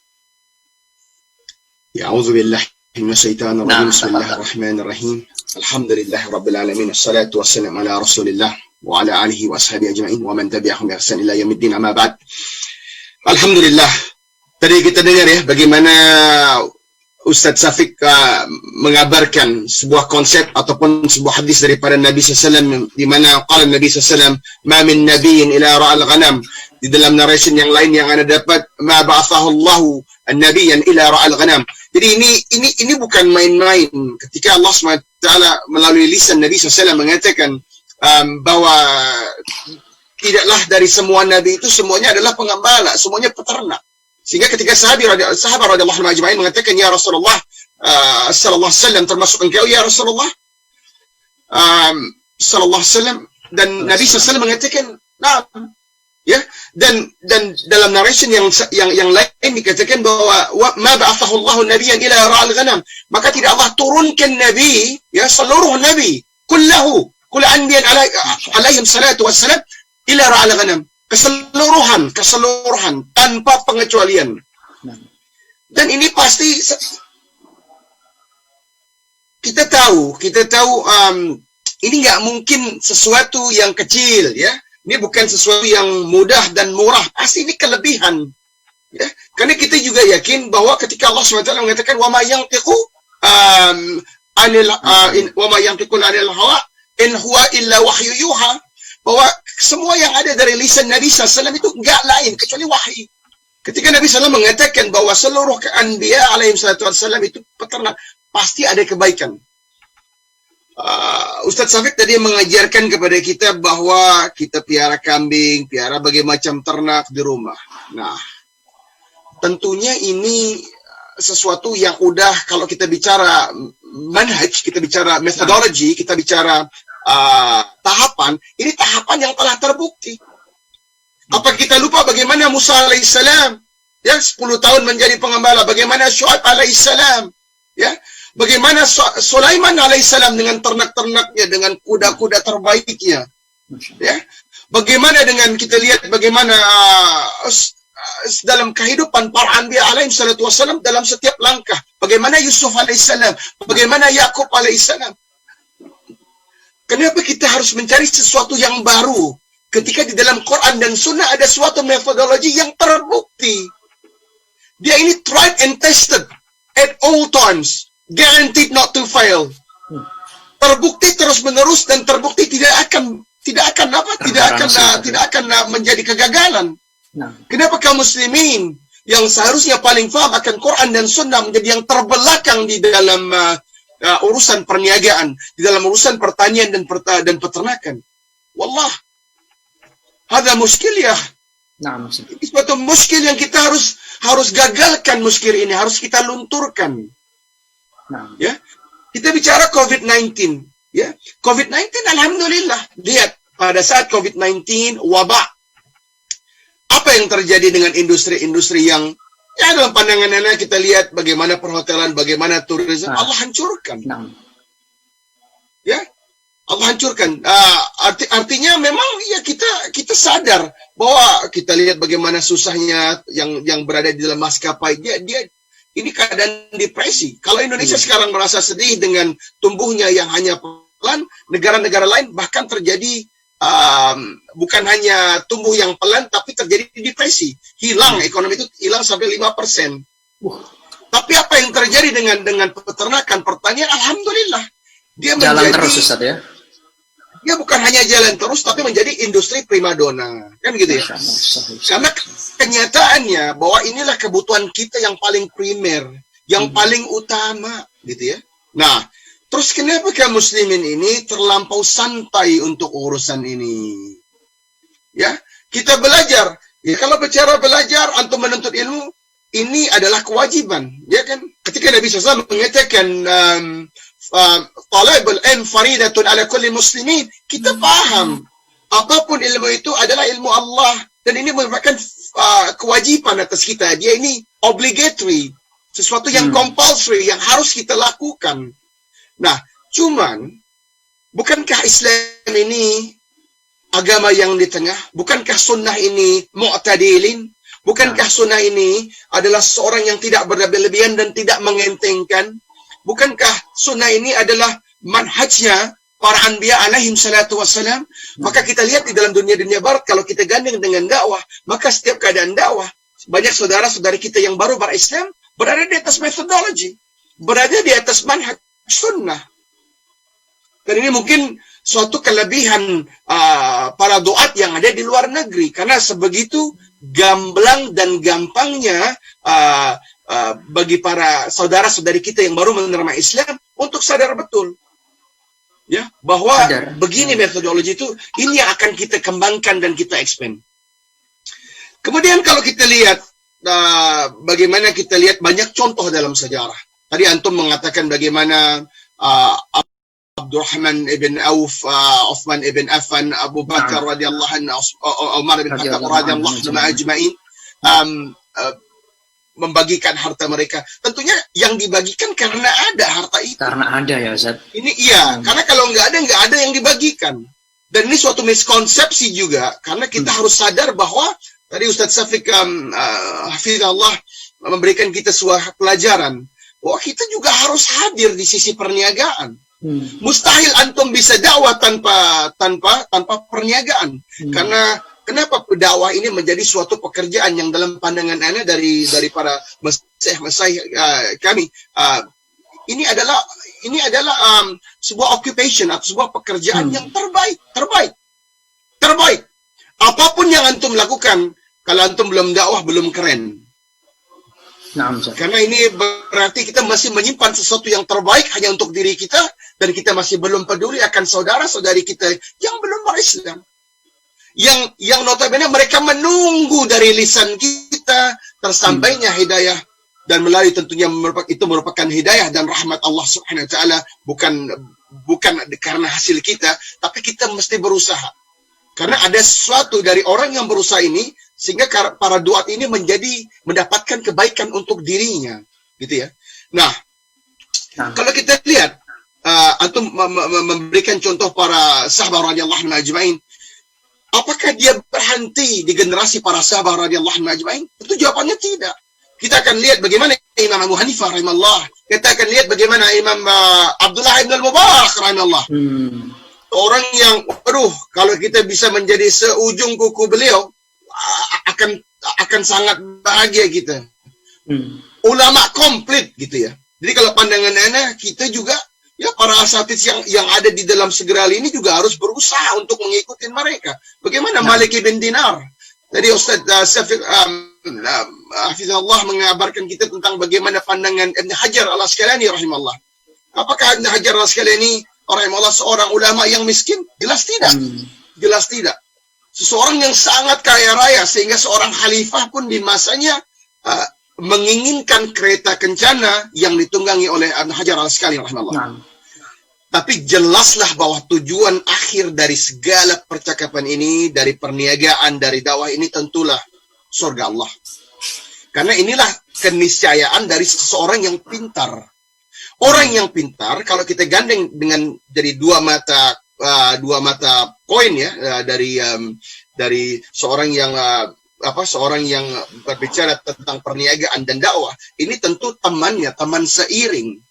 Ya, auzubillah minasyaitonir rajim. Bismillahirrahmanirrahim. Alhamdulillah rabbil alamin. Assalatu wassalamu ala Rasulillah wa ala alihi wa ashabihi ajma'in wa man tabi'ahum bi ihsan ila yaumiddin, amma ba'd. Alhamdulillah. Tadi kita dengar ya bagaimana Ustadz Syafiq mengabarkan sebuah konsep ataupun sebuah hadis daripada Nabi SAW, di mana qala Nabi SAW, ma min nabiyyin ila ra'al ghanam. Di dalam narration yang lain yang Anda dapat, ma ba'athahu Allahu an-nabiyyan ila ra'al ghanam. Jadi ini bukan main-main. Ketika Allah SWT melalui lisan Nabi SAW mengatakan bahwa tidaklah dari semua nabi itu semuanya adalah pengembala, semuanya peternak. Sehingga ketika sahabat radhiyallahu anhum ajma'in mengatakan, ya Rasulullah sallallahu alaihi wasallam, termasuk engkau ya Rasulullah sallallahu alaihi wasallam, dan Nabi sallallahu mengatakan nah, ya, dan dalam narration yang lain dikatakan bahwa ma ba'athahu Allahu nabiyyan ila ra'al ghanam, maka tidak Allah turunkan nabi, ya, seluruh nabi kullahu kul anbiya alaihim salatu wassalam ila ra'al ghanam, keseluruhan tanpa pengecualian. Dan ini pasti kita tahu ini nggak mungkin sesuatu yang kecil, ya. Ini bukan sesuatu yang mudah dan murah, pasti ini kelebihan, ya. Karena kita juga yakin bahwa ketika Allah SWT mengatakan wa ma yantiqu anil hawa in huwa illa wahyu yuha, bahwa semua yang ada dari lisan Nabi SAW itu enggak lain kecuali wahyu. Ketika Nabi SAW mengatakan bahwa seluruh anbiya alaihi salatu wassalam itu peternak, pasti ada kebaikan. Ustadz Syafiq tadi mengajarkan kepada kita bahwa kita piara kambing, piara berbagai macam ternak di rumah. Nah, tentunya ini sesuatu yang udah, kalau kita bicara manhaj, kita bicara methodology, kita bicara tahapan, ini tahapan yang telah terbukti. Apa kita lupa bagaimana Musa alaihissalam, ya, 10 tahun menjadi pengembala, bagaimana Syuaib alaihissalam, ya, bagaimana Sulaiman alaihissalam dengan ternak-ternaknya, dengan kuda-kuda terbaiknya, ya, bagaimana dengan kita lihat bagaimana dalam kehidupan para anbiya alaihi salatu wassalam dalam setiap langkah, bagaimana Yusuf alaihissalam, bagaimana Yakub alaihissalam. Kenapa kita harus mencari sesuatu yang baru ketika di dalam Quran dan Sunnah ada suatu metodologi yang terbukti? Dia ini tried and tested at all times, guaranteed not to fail. Terbukti terus menerus dan terbukti tidak akan menjadi kegagalan. Kenapa kaum muslimin yang seharusnya paling paham akan Quran dan Sunnah menjadi yang terbelakang di dalam urusan perniagaan, di dalam urusan pertanian dan peternakan? Wallah, ada muskil ya. Ini suatu muskil yang kita harus gagalkan. Muskil ini harus kita lunturkan. Ya, kita bicara COVID-19. Ya, COVID-19 alhamdulillah. Lihat, pada saat COVID-19 wabak, apa yang terjadi dengan industri-industri yang ya dalam pandangan Anda kita lihat bagaimana perhotelan, bagaimana turisme, Allah hancurkan. Ya, Allah hancurkan. Artinya memang ya kita sadar bahwa kita lihat bagaimana susahnya yang berada di dalam maskapai. Dia ini keadaan depresi. Kalau Indonesia sekarang merasa sedih dengan tumbuhnya yang hanya pelan, negara-negara lain bahkan terjadi bukan hanya tumbuh yang pelan, tapi terjadi depresi. Hilang, ekonomi itu hilang sampai 5%. Tapi apa yang terjadi dengan peternakan, pertanian, alhamdulillah. Dia jalan menjadi, terus Ustaz ya. Dia bukan hanya jalan terus, tapi menjadi industri primadona. Kan gitu ya. Karena kenyataannya bahwa inilah kebutuhan kita yang paling primer, yang paling utama, gitu ya. Nah, terus kenapa kaum muslimin ini terlampau santai untuk urusan ini? Ya, kita belajar. Ya, kalau bicara belajar, antum menuntut ilmu, ini adalah kewajiban. Ya kan? Ketika Nabi SAW mengatakan talabul ilm faridatun ala kulli muslimin, kita paham apapun ilmu itu adalah ilmu Allah, dan ini merupakan kewajiban atas kita. Dia ini obligatory, sesuatu yang compulsory, yang harus kita lakukan. Nah, cuman bukankah Islam ini agama yang di tengah? Bukankah sunnah ini mu'tadilin? Bukankah sunnah ini adalah seorang yang tidak berlebihan dan tidak mengentengkan? Bukankah sunnah ini adalah manhajnya para anbiya alaihim salatu wassalam? Maka kita lihat di dalam dunia-dunia barat, kalau kita gandeng dengan dakwah, maka setiap keadaan dakwah, banyak saudara-saudari kita yang baru berislam berada di atas metodologi, berada di atas manhaj sunnah. Dan ini mungkin suatu kelebihan para duat yang ada di luar negeri, karena sebegitu gamblang dan gampangnya bagi para saudara-saudari kita yang baru menerima Islam untuk sadar betul, ya, bahwa begini metodologi itu, ini yang akan kita kembangkan dan kita expand. Kemudian kalau kita lihat bagaimana kita lihat banyak contoh dalam sejarah. Tadi antum mengatakan bagaimana Abdurrahman ibn Auf, Uthman ibn Affan, Abu Bakar radhiyallahu anhu, Umar bin Khattab radhiyallahu anhu ajma'in membagikan harta mereka. Tentunya yang dibagikan karena ada harta itu. Karena ada ya Ustaz. Ini iya, karena kalau nggak ada yang dibagikan. Dan ini suatu miskonsepsi juga, karena kita harus sadar bahwa tadi Ustaz Syafiq hafizallah memberikan kita sebuah pelajaran bahwa kita juga harus hadir di sisi perniagaan. Mustahil antum bisa dakwah tanpa perniagaan. Karena kenapa dakwah ini menjadi suatu pekerjaan yang dalam pandangan Anda dari para masyayikh kami, ini adalah sebuah occupation atau sebuah pekerjaan yang terbaik. Apapun yang antum lakukan, kalau antum belum dakwah, belum keren. Karena ini berarti kita masih menyimpan sesuatu yang terbaik hanya untuk diri kita, dan kita masih belum peduli akan saudara-saudari kita yang belum berislam. Yang notabene mereka menunggu dari lisan kita tersampainya hidayah, dan melalui tentunya itu merupakan hidayah dan rahmat Allah Subhanahu wa taala, bukan karena hasil kita, tapi kita mesti berusaha. Karena ada sesuatu dari orang yang berusaha ini, sehingga para duat ini mendapatkan kebaikan untuk dirinya, gitu ya. Nah, kalau kita lihat antum memberikan contoh para sahabat radhiyallahu anhum ajma'in, apakah dia berhenti di generasi para sahabat radhiyallahu anhum ajma'in? Itu jawabannya tidak. Kita akan lihat bagaimana Imam Abu Hanifah rahimahullah. Kita akan lihat bagaimana Imam Abdullah ibn al-Mubarak rahimahullah. Orang yang, kalau kita bisa menjadi seujung kuku beliau, akan sangat bahagia kita. Ulama komplit gitu ya. Jadi kalau pandangan anak, kita juga, ya, para asatidz yang ada di dalam Segeral ini juga harus berusaha untuk mengikuti mereka. Bagaimana Malik ibn Dinar? Tadi Ustaz Syafiq hafizallah mengabarkan kita tentang bagaimana pandangan Ibn Hajar al-Asqalani rahimahullah. Apakah Ibn Hajar al-Asqalani rahimahullah seorang ulama yang miskin? Jelas tidak. Jelas tidak. Seseorang yang sangat kaya raya, sehingga seorang khalifah pun di masanya menginginkan kereta kencana yang ditunggangi oleh Ibn Hajar al-Asqalani rahimahullah. Tapi jelaslah bahwa tujuan akhir dari segala percakapan ini, dari perniagaan, dari dakwah ini tentulah surga Allah. Karena inilah keniscayaan dari seseorang yang pintar. Orang yang pintar, kalau kita gandeng dengan dari dua mata koin ya, dari seorang yang seorang yang berbicara tentang perniagaan dan dakwah, ini tentu temannya, teman seiring.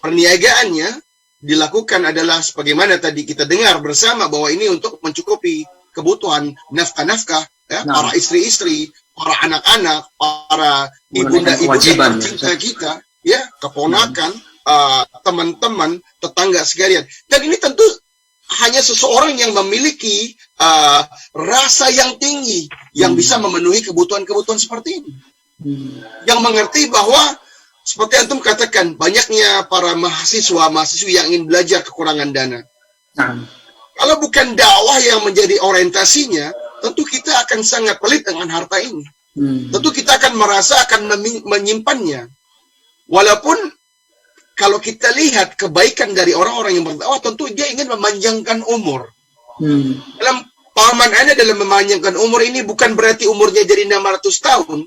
Perniagaannya dilakukan adalah sebagaimana tadi kita dengar bersama bahwa ini untuk mencukupi kebutuhan nafkah-nafkah ya, para istri-istri, para anak-anak, para ibunda-ibu yang cinta kita, ya, keponakan, teman-teman, tetangga sekalian. Dan ini tentu hanya seseorang yang memiliki rasa yang tinggi yang bisa memenuhi kebutuhan-kebutuhan seperti ini. Yang mengerti bahwa seperti antum katakan, banyaknya para mahasiswa-mahasiswi yang ingin belajar kekurangan dana. Kalau bukan dakwah yang menjadi orientasinya, tentu kita akan sangat pelit dengan harta ini. Tentu kita akan merasa akan menyimpannya. Walaupun kalau kita lihat kebaikan dari orang-orang yang berdakwah, tentu dia ingin memanjangkan umur. Dalam pahaman Anda dalam memanjangkan umur ini bukan berarti umurnya jadi 600 tahun.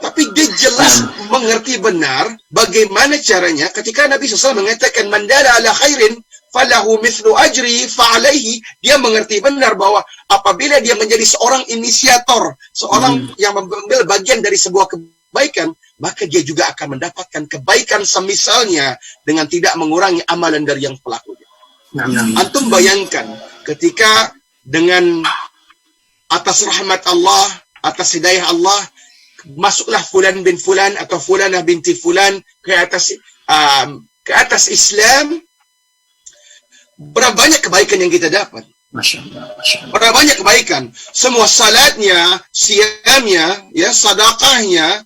Tapi dia jelas mengerti benar bagaimana caranya ketika Nabi SAW mengatakan mandala ala khairin falahu mithlu ajri fa'alaihi. Dia mengerti benar bahwa apabila dia menjadi seorang inisiator, seorang yang mengambil bagian dari sebuah kebaikan, maka dia juga akan mendapatkan kebaikan semisalnya dengan tidak mengurangi amalan dari yang pelakunya. Antum bayangkan ketika dengan atas rahmat Allah, atas hidayah Allah, masuklah fulan bin fulan atau fulanah binti fulan ke atas Islam, berapa banyak kebaikan yang kita dapat. Masya Allah. Berapa banyak kebaikan. Semua salatnya, siamnya, ya, sedekahnya,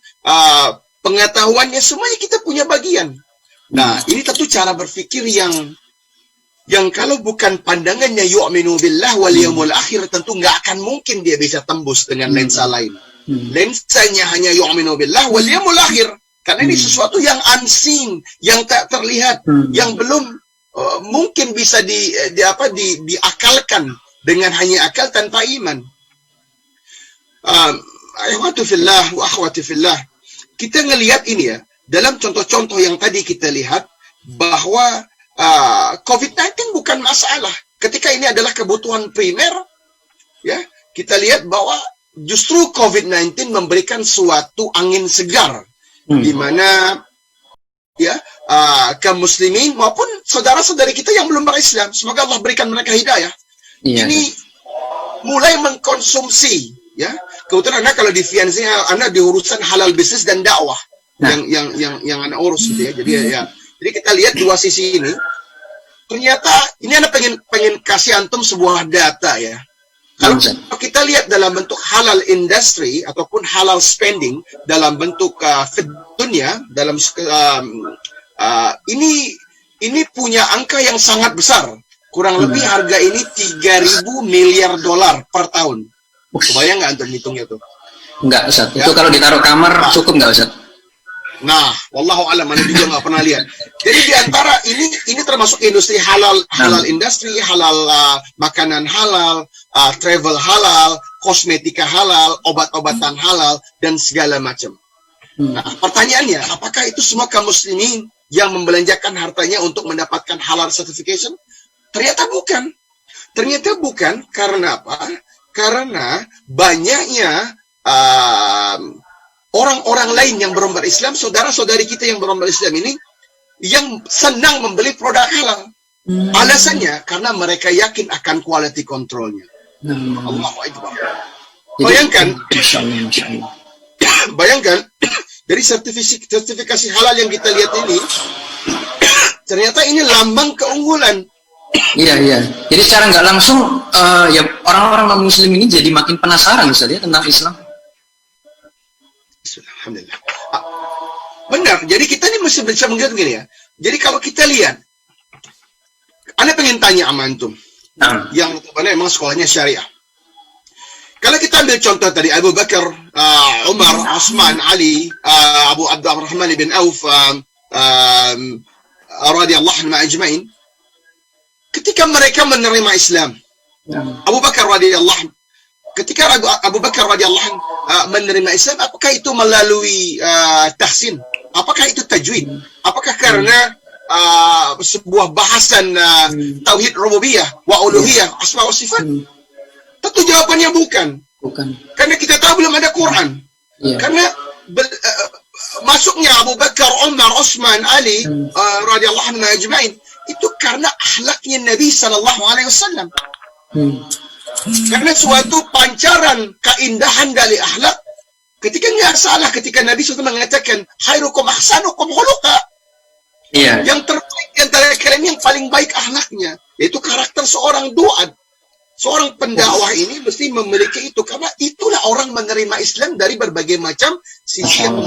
pengetahuannya, semuanya kita punya bagian. Nah, ini tentu cara berpikir yang kalau bukan pandangannya yu'minu billah wal yaumil akhir, tentu nggak akan mungkin dia bisa tembus dengan lensa lain. Lensanya hanya yu'minu billah wal yaumil akhir. Karena ini sesuatu yang unseen, yang tak terlihat, yang belum mungkin bisa diakalkan dengan hanya akal tanpa iman. Akhwatu fillah wa akhwati fillah. Kita ngelihat ini ya, dalam contoh-contoh yang tadi kita lihat bahwa COVID-19 bukan masalah. Ketika ini adalah kebutuhan primer, ya, kita lihat bahwa justru COVID-19 memberikan suatu angin segar di mana ya kaum muslimin maupun saudara-saudari kita yang belum berislam, semoga Allah berikan mereka hidayah. Ini mulai mengkonsumsi, ya. Kebetulan anak kalau di fiancé, anak di urusan halal bisnis dan dakwah yang anak urus gitu ya. Jadi kita lihat dua sisi ini. Ternyata ini anak pengen kasih antum sebuah data ya. Kalau kita lihat dalam bentuk halal industry ataupun halal spending dalam bentuk dunia, dalam ini punya angka yang sangat besar. Kurang lebih harga ini 3.000 miliar dolar per tahun. Kebayang nggak antum hitungnya tuh? Enggak, Ustaz. Ya? Itu kalau ditaruh kamar cukup nggak, Ustaz? Nah, wallahu alam, mana juga nggak pernah lihat. Jadi di antara ini termasuk industri halal industri, halal makanan halal, travel halal, kosmetika halal, obat-obatan halal, dan segala macam. Nah, pertanyaannya, apakah itu semua kaum muslimin yang membelanjakan hartanya untuk mendapatkan halal certification? Ternyata bukan. Ternyata bukan. Karena apa? Karena banyaknya orang-orang lain yang belum berislam, saudara-saudari kita yang belum berislam ini, yang senang membeli produk halal. Alasannya, karena mereka yakin akan quality controlnya. Allahu Akbar. Bayangkan, bayangkan, dari sertifikasi halal yang kita lihat ini, ternyata ini lambang keunggulan. Iya. Jadi secara nggak langsung, ya orang-orang non-muslim ini jadi makin penasaran, Ustaz, ya, tentang Islam. Alhamdulillah. Benar, jadi kita ini mesti bisa melihat begini ya. Jadi kalau kita lihat, Anda pengen tanya sama antum, yang memang sekolahnya syariah. Kalau kita ambil contoh tadi, Abu Bakar, Umar, Utsman, Ali, Abu Abdurrahman bin Auf, radhiyallahu anhum ajma'in, ketika mereka menerima Islam, Abu Bakar radhiyallahu ketika Abu Bakar radhiyallahu menerima Islam, apakah itu melalui tahsin? Apakah itu tajwid? Apakah karena sebuah bahasan tauhid rububiyah wa uluhiyah, asma wa sifat? Tentu jawabannya bukan. Karena kita tahu belum ada Quran. Karena masuknya Abu Bakar, Umar, Utsman, Ali radhiyallahu anhum ajma'in itu karena akhlaknya Nabi sallallahu alaihi wasallam. Karena suatu pancaran keindahan dari akhlak, ketika nggak salah ketika Nabi SAW mengatakan khairukum ahsanukum khuluqa. Yang terbaik antara kalian yang paling baik akhlaknya, yaitu karakter seorang duat. Seorang pendakwah ini mesti memiliki itu, karena itulah orang menerima Islam dari berbagai macam sisi yang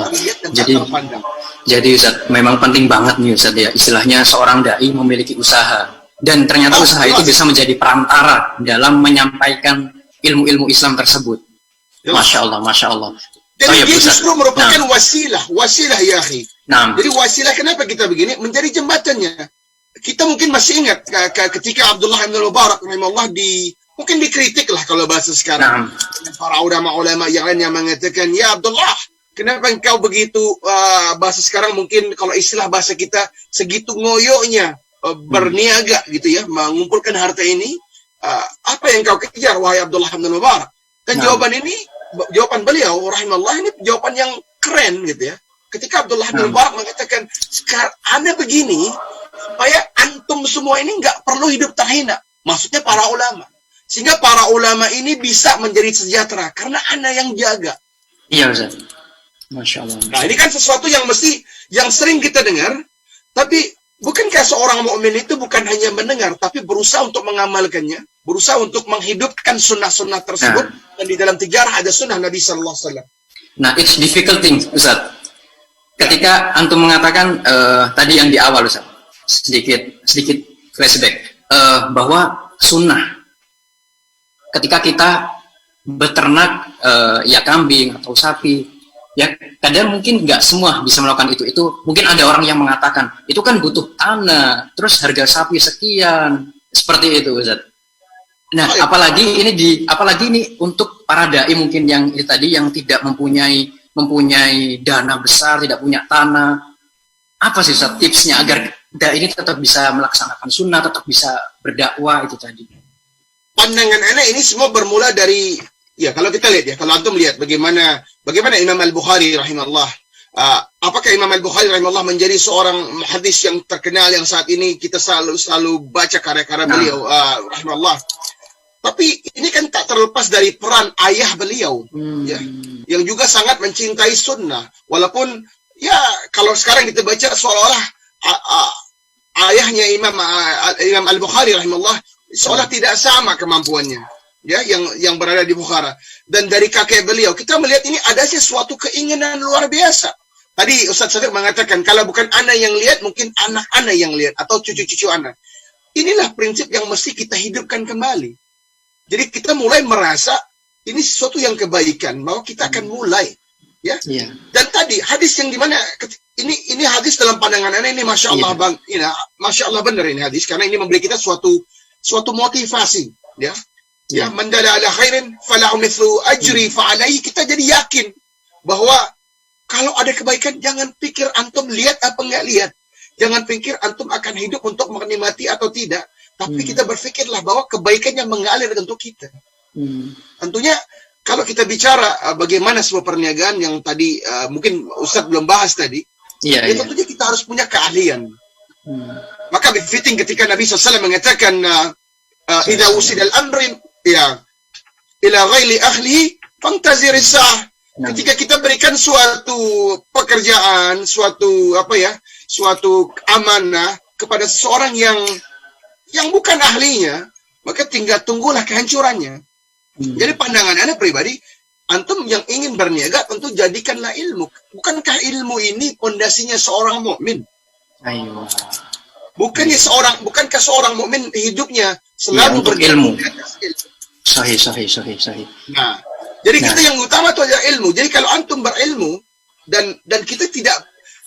dilihat dan tak terpandang. Jadi Ustaz, memang penting banget nih Ustaz ya, istilahnya seorang dai memiliki usaha, dan ternyata usaha itu bisa menjadi perantara dalam menyampaikan ilmu-ilmu Islam tersebut. Masya Allah, Masya Allah. Jadi dia justru merupakan wasilah ya akhi. Jadi wasilah, kenapa kita begini? Menjadi jembatannya. Kita mungkin masih ingat ketika Abdullah bin Mubarak rahimahullah mungkin dikritik lah kalau bahasa sekarang. Para ulama-ulama yang lain yang mengatakan, ya Abdullah, kenapa engkau begitu, bahasa sekarang mungkin kalau istilah bahasa kita, segitu ngoyoknya berniaga gitu ya, mengumpulkan harta ini, apa yang engkau kejar wahai Abdullah bin Mubarak? Dan jawaban beliau rahimahullah ini jawaban yang keren gitu ya. Ketika Abdullah bin Mubarak mengatakan, sekarang Anda begini supaya antum semua ini nggak perlu hidup terhina. Maksudnya para ulama. Sehingga para ulama ini bisa menjadi sejahtera karena Anda yang jaga. Iya Ustaz. Masya Allah. Nah, ini kan sesuatu yang sering kita dengar, tapi bukankah seorang mukmin itu bukan hanya mendengar, tapi berusaha untuk mengamalkannya, berusaha untuk menghidupkan sunnah-sunnah tersebut, dan di dalam sejarah ada sunnah Nabi Sallallahu Alaihi Wasallam. Nah, it's difficult thing, Ustaz. Ketika antum mengatakan tadi yang di awal Ustaz, sedikit flashback, bahwa sunnah ketika kita beternak ya kambing atau sapi, ya kadang mungkin nggak semua bisa melakukan itu mungkin ada orang yang mengatakan itu kan butuh tanah, terus harga sapi sekian, seperti itu Ustaz. Nah, apalagi ini untuk para dai mungkin yang itu tadi yang tidak mempunyai dana besar, tidak punya tanah. Apa sih Ustaz tipsnya agar dai ini tetap bisa melaksanakan sunnah, tetap bisa berdakwah itu tadi? Pandangan anak ini semua bermula dari, ya kalau kita lihat ya, kalau antum lihat bagaimana Imam Al-Bukhari rahimahullah, apakah Imam Al-Bukhari rahimahullah menjadi seorang hadis yang terkenal yang saat ini kita selalu baca karya-karya beliau rahimahullah. Tapi ini kan tak terlepas dari peran ayah beliau, ya, yang juga sangat mencintai sunnah. Walaupun ya kalau sekarang kita baca seolah-olah ayahnya Imam Al-Bukhari rahimahullah seolah tidak sama kemampuannya, ya, yang berada di Bukhara. Dan dari kakek beliau kita melihat ini ada sesuatu keinginan luar biasa. Tadi Ustaz Sadiq mengatakan kalau bukan anak yang lihat, mungkin anak-anak yang lihat atau cucu-cucu anak. Inilah prinsip yang mesti kita hidupkan kembali. Jadi kita mulai merasa ini sesuatu yang kebaikan, bahwa kita akan mulai, ya. Dan tadi hadis yang dimana ini hadis dalam pandangan anak ini, masya Allah bang, ini masya Allah benar ini hadis, karena ini memberi kita suatu motivasi, ya. Ya, man dalla ala khairin falahu mithlu ajri fa'alaihi. Kita jadi yakin bahwa kalau ada kebaikan, jangan pikir antum lihat apa enggak lihat. Jangan pikir antum akan hidup untuk menikmati atau tidak. Tapi kita berpikirlah bahwa kebaikannya mengalir untuk kita. Tentunya kalau kita bicara bagaimana sebuah perniagaan yang tadi mungkin Ustaz belum bahas tadi, tentunya kita harus punya keahlian. Maka befitting ketika Nabi SAW mengatakan idza usida al-amri ya ila ghairi ahlihi fantazir as-sa'ah. Ketika kita berikan suatu pekerjaan, suatu amanah kepada seseorang yang bukan ahlinya, maka tinggal tunggulah kehancurannya. Jadi pandangan Anda pribadi, antum yang ingin berniaga tentu jadikanlah ilmu. Bukankah ilmu ini pondasinya seorang mukmin? Bukankah seorang mukmin hidupnya selalu berilmu? Sahih. Nah, jadi kita yang utama itu adalah ilmu. Jadi kalau antum berilmu dan kita tidak,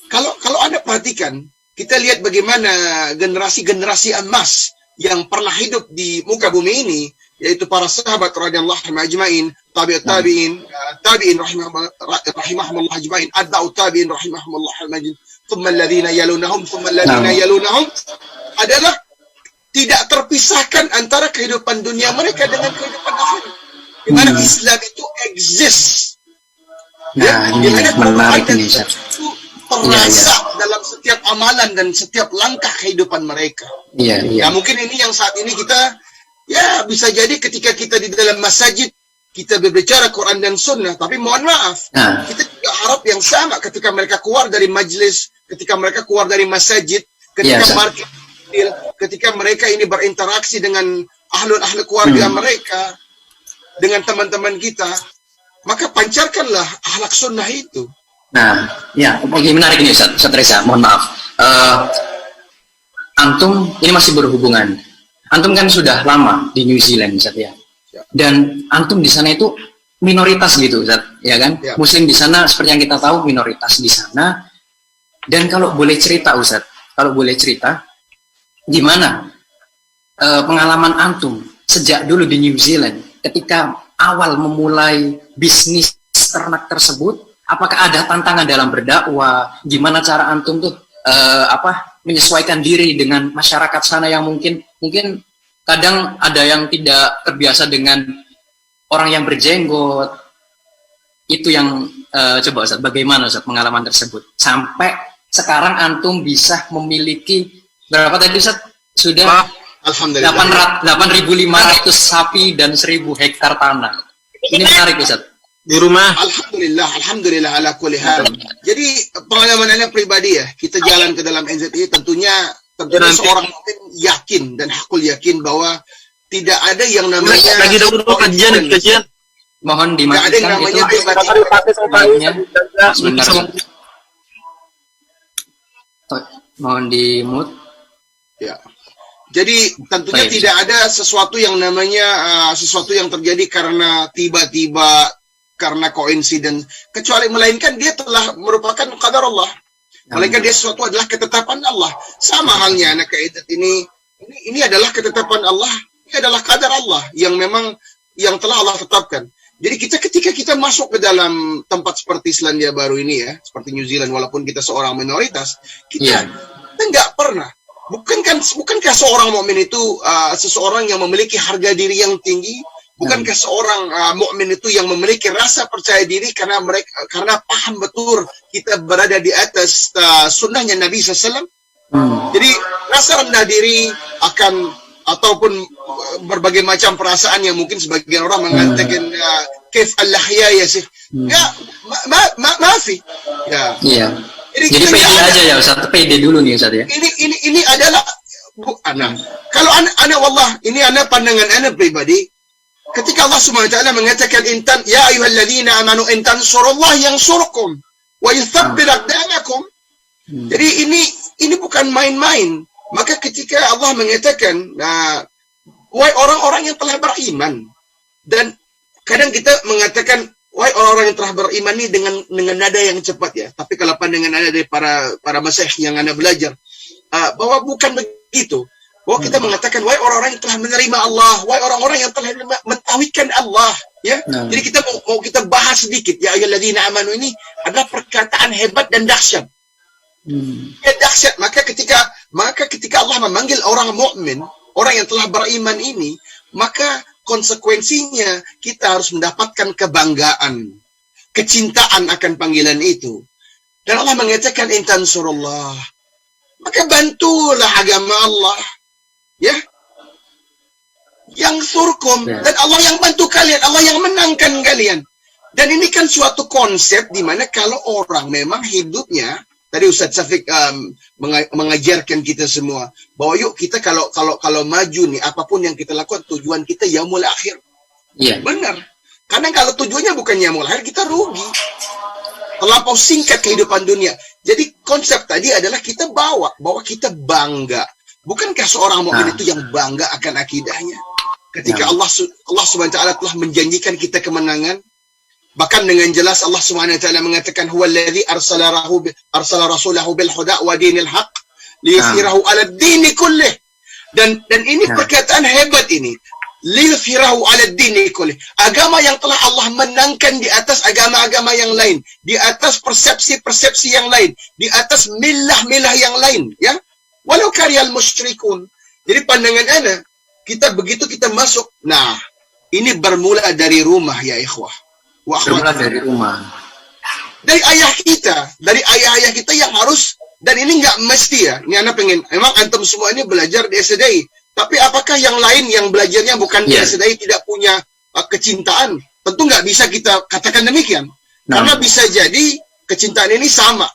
kalau Anda perhatikan, kita lihat bagaimana generasi emas yang pernah hidup di muka bumi ini, yaitu para sahabat radhiyallahu anhum ajmain, tabi'in rahimahumullah ajmain, atba'ut tabi'in rahimahumullah ajmain, thumma alladhina yalunahum, adalah tidak terpisahkan antara kehidupan dunia mereka dengan kehidupan akhirat. Di mana Islam itu exist. Ini menarik nih, Ustaz. Terasa dalam setiap amalan dan setiap langkah kehidupan mereka. Nah, mungkin ini yang saat ini kita, ya bisa jadi ketika kita di dalam masjid, kita berbicara Quran dan Sunnah, tapi mohon maaf, kita juga harap yang sama ketika mereka keluar dari majlis, ketika mereka keluar dari masjid, ketika ketika mereka ini berinteraksi dengan ahlu keluarga mereka, dengan teman-teman kita, maka pancarkanlah akhlak sunnah itu. Nah, oke, menarik ini Ustaz Reza, mohon maaf. Antum ini masih berhubungan. Antum kan sudah lama di New Zealand, Ustaz ya. Dan antum di sana itu minoritas gitu, Ustaz, ya kan? Ya. Muslim di sana seperti yang kita tahu minoritas di sana. Dan kalau boleh cerita, Ustaz, gimana pengalaman antum sejak dulu di New Zealand ketika awal memulai bisnis ternak tersebut? Apakah ada tantangan dalam berdakwah? Gimana cara antum tuh menyesuaikan diri dengan masyarakat sana yang mungkin kadang ada yang tidak terbiasa dengan orang yang berjenggot. Itu yang coba Ustaz, bagaimana Ustaz pengalaman tersebut sampai sekarang antum bisa memiliki berapa tadi Ustaz? Sudah Alhamdulillah 8.500 sapi dan 1.000 hektar tanah. Ini menarik Ustaz. Di rumah. Alhamdulillah ala kulli hal. Jadi pengalaman pribadi ya, kita jalan ke dalam NZI tentunya seorang mukmin yakin dan hakul yakin bahwa tidak ada yang namanya lagi dulu kajian. Mohon dimatikan tidak ada yang namanya itu. Mohon di-mute. Ya. Jadi tentunya tidak ada sesuatu yang namanya sesuatu yang terjadi karena tiba-tiba, karena koinsiden, kecuali melainkan dia telah merupakan qadar Allah. Melainkan dia sesuatu adalah ketetapan Allah. Sama halnya anak kaidat ini adalah ketetapan Allah, ini adalah qadar Allah yang memang yang telah Allah tetapkan. Jadi ketika kita masuk ke dalam tempat seperti Selandia Baru ini ya, seperti New Zealand, walaupun kita seorang minoritas, kita nggak pernah. Bukankah seorang mukmin itu seseorang yang memiliki harga diri yang tinggi? Bukankah seorang mukmin itu yang memiliki rasa percaya diri karena paham betul kita berada di atas sunnahnya Nabi SAW? Jadi rasa rendah diri ataupun berbagai macam perasaan yang mungkin sebagian orang mengatakan kaif al-lahya ya sih. Ya, maafi. Ya. Iya. Jadi pede aja ya Ustaz, pede dulu nih Ustaz ya. Ini adalah kalau wallah ini pandangan ana pribadi. Ketika Allah Subhanahu wa taala mengatakan ya ayyuhalladzina amanu in tansurullah yansurkum wa yuthabbit aqdamakum. Jadi ini bukan main-main. Maka ketika Allah mengatakan wahai orang-orang yang telah beriman, dan kadang kita mengatakan wahai orang-orang yang telah beriman ini dengan nada yang cepat ya. Tapi kalau pandangan ada dari para masyayikh yang Anda belajar bahwa bukan begitu. Bahwa kita mengatakan wahai orang-orang yang telah menerima Allah, wahai orang-orang yang telah mentauhidkan Allah, ya. Jadi kita mau kita bahas sedikit ya ayyuhalladzina amanu ini adalah perkataan hebat dan dahsyat. Ya dahsyat. Maka ketika Allah memanggil orang mukmin, orang yang telah beriman ini, maka konsekuensinya kita harus mendapatkan kebanggaan, kecintaan akan panggilan itu. Dan Allah mengatakan intan surullah, maka bantulah agama Allah. Ya, yang surkum, dan Allah yang bantu kalian, Allah yang menangkan kalian. Dan ini kan suatu konsep di mana kalau orang memang hidupnya, tadi Ustaz Syafiq mengajarkan kita semua bahwa yuk kita kalau maju nih, apapun yang kita lakukan tujuan kita yaumul akhir. Iya. Benar. Karena kalau tujuannya bukan yaumul akhir, kita rugi. Terlampau singkat kehidupan dunia. Jadi konsep tadi adalah kita bahwa kita bangga. Bukankah seorang mukmin itu yang bangga akan akidahnya? Ketika Allah Subhanahu wa taala telah menjanjikan kita kemenangan, bahkan dengan jelas Allah Subhanahu wa taala mengatakan huwallazi arsala rasulahu bil huda wa dinil haqq liyuzhirahu 'ala ad-din kullih. Dan ini perkataan hebat ini. Liyuthhirahu 'ala ad-dini kullih. Agama yang telah Allah menangkan di atas agama-agama yang lain, di atas persepsi-persepsi yang lain, di atas milah-milah yang lain, ya. Walau karyal musyrikun. Jadi pandangan ana, begitu kita masuk, nah, ini bermula dari rumah ya ikhwah. Bermula dari rumah. Dari ayah-ayah kita yang harus, dan ini nggak mesti ya. Ini anak pengen, emang antum semua ini belajar di SDI. Tapi apakah yang lain yang belajarnya bukan di SDI tidak punya kecintaan? Tentu nggak bisa kita katakan demikian. Karena bisa jadi kecintaan ini sama.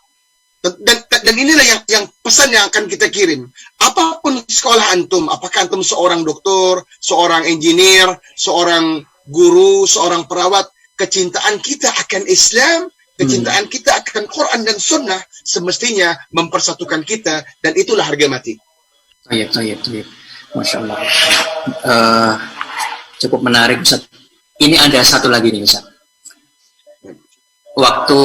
Dan inilah yang pesan yang akan kita kirim. Apapun sekolah antum, apakah antum seorang doktor, seorang engineer, seorang guru, seorang perawat, kecintaan kita akan Islam, kecintaan kita akan Quran dan Sunnah semestinya mempersatukan kita, dan itulah harga mati. Tayyib. Masya Allah. Cukup menarik, Ustaz. Ini ada satu lagi nih, Ustaz. Waktu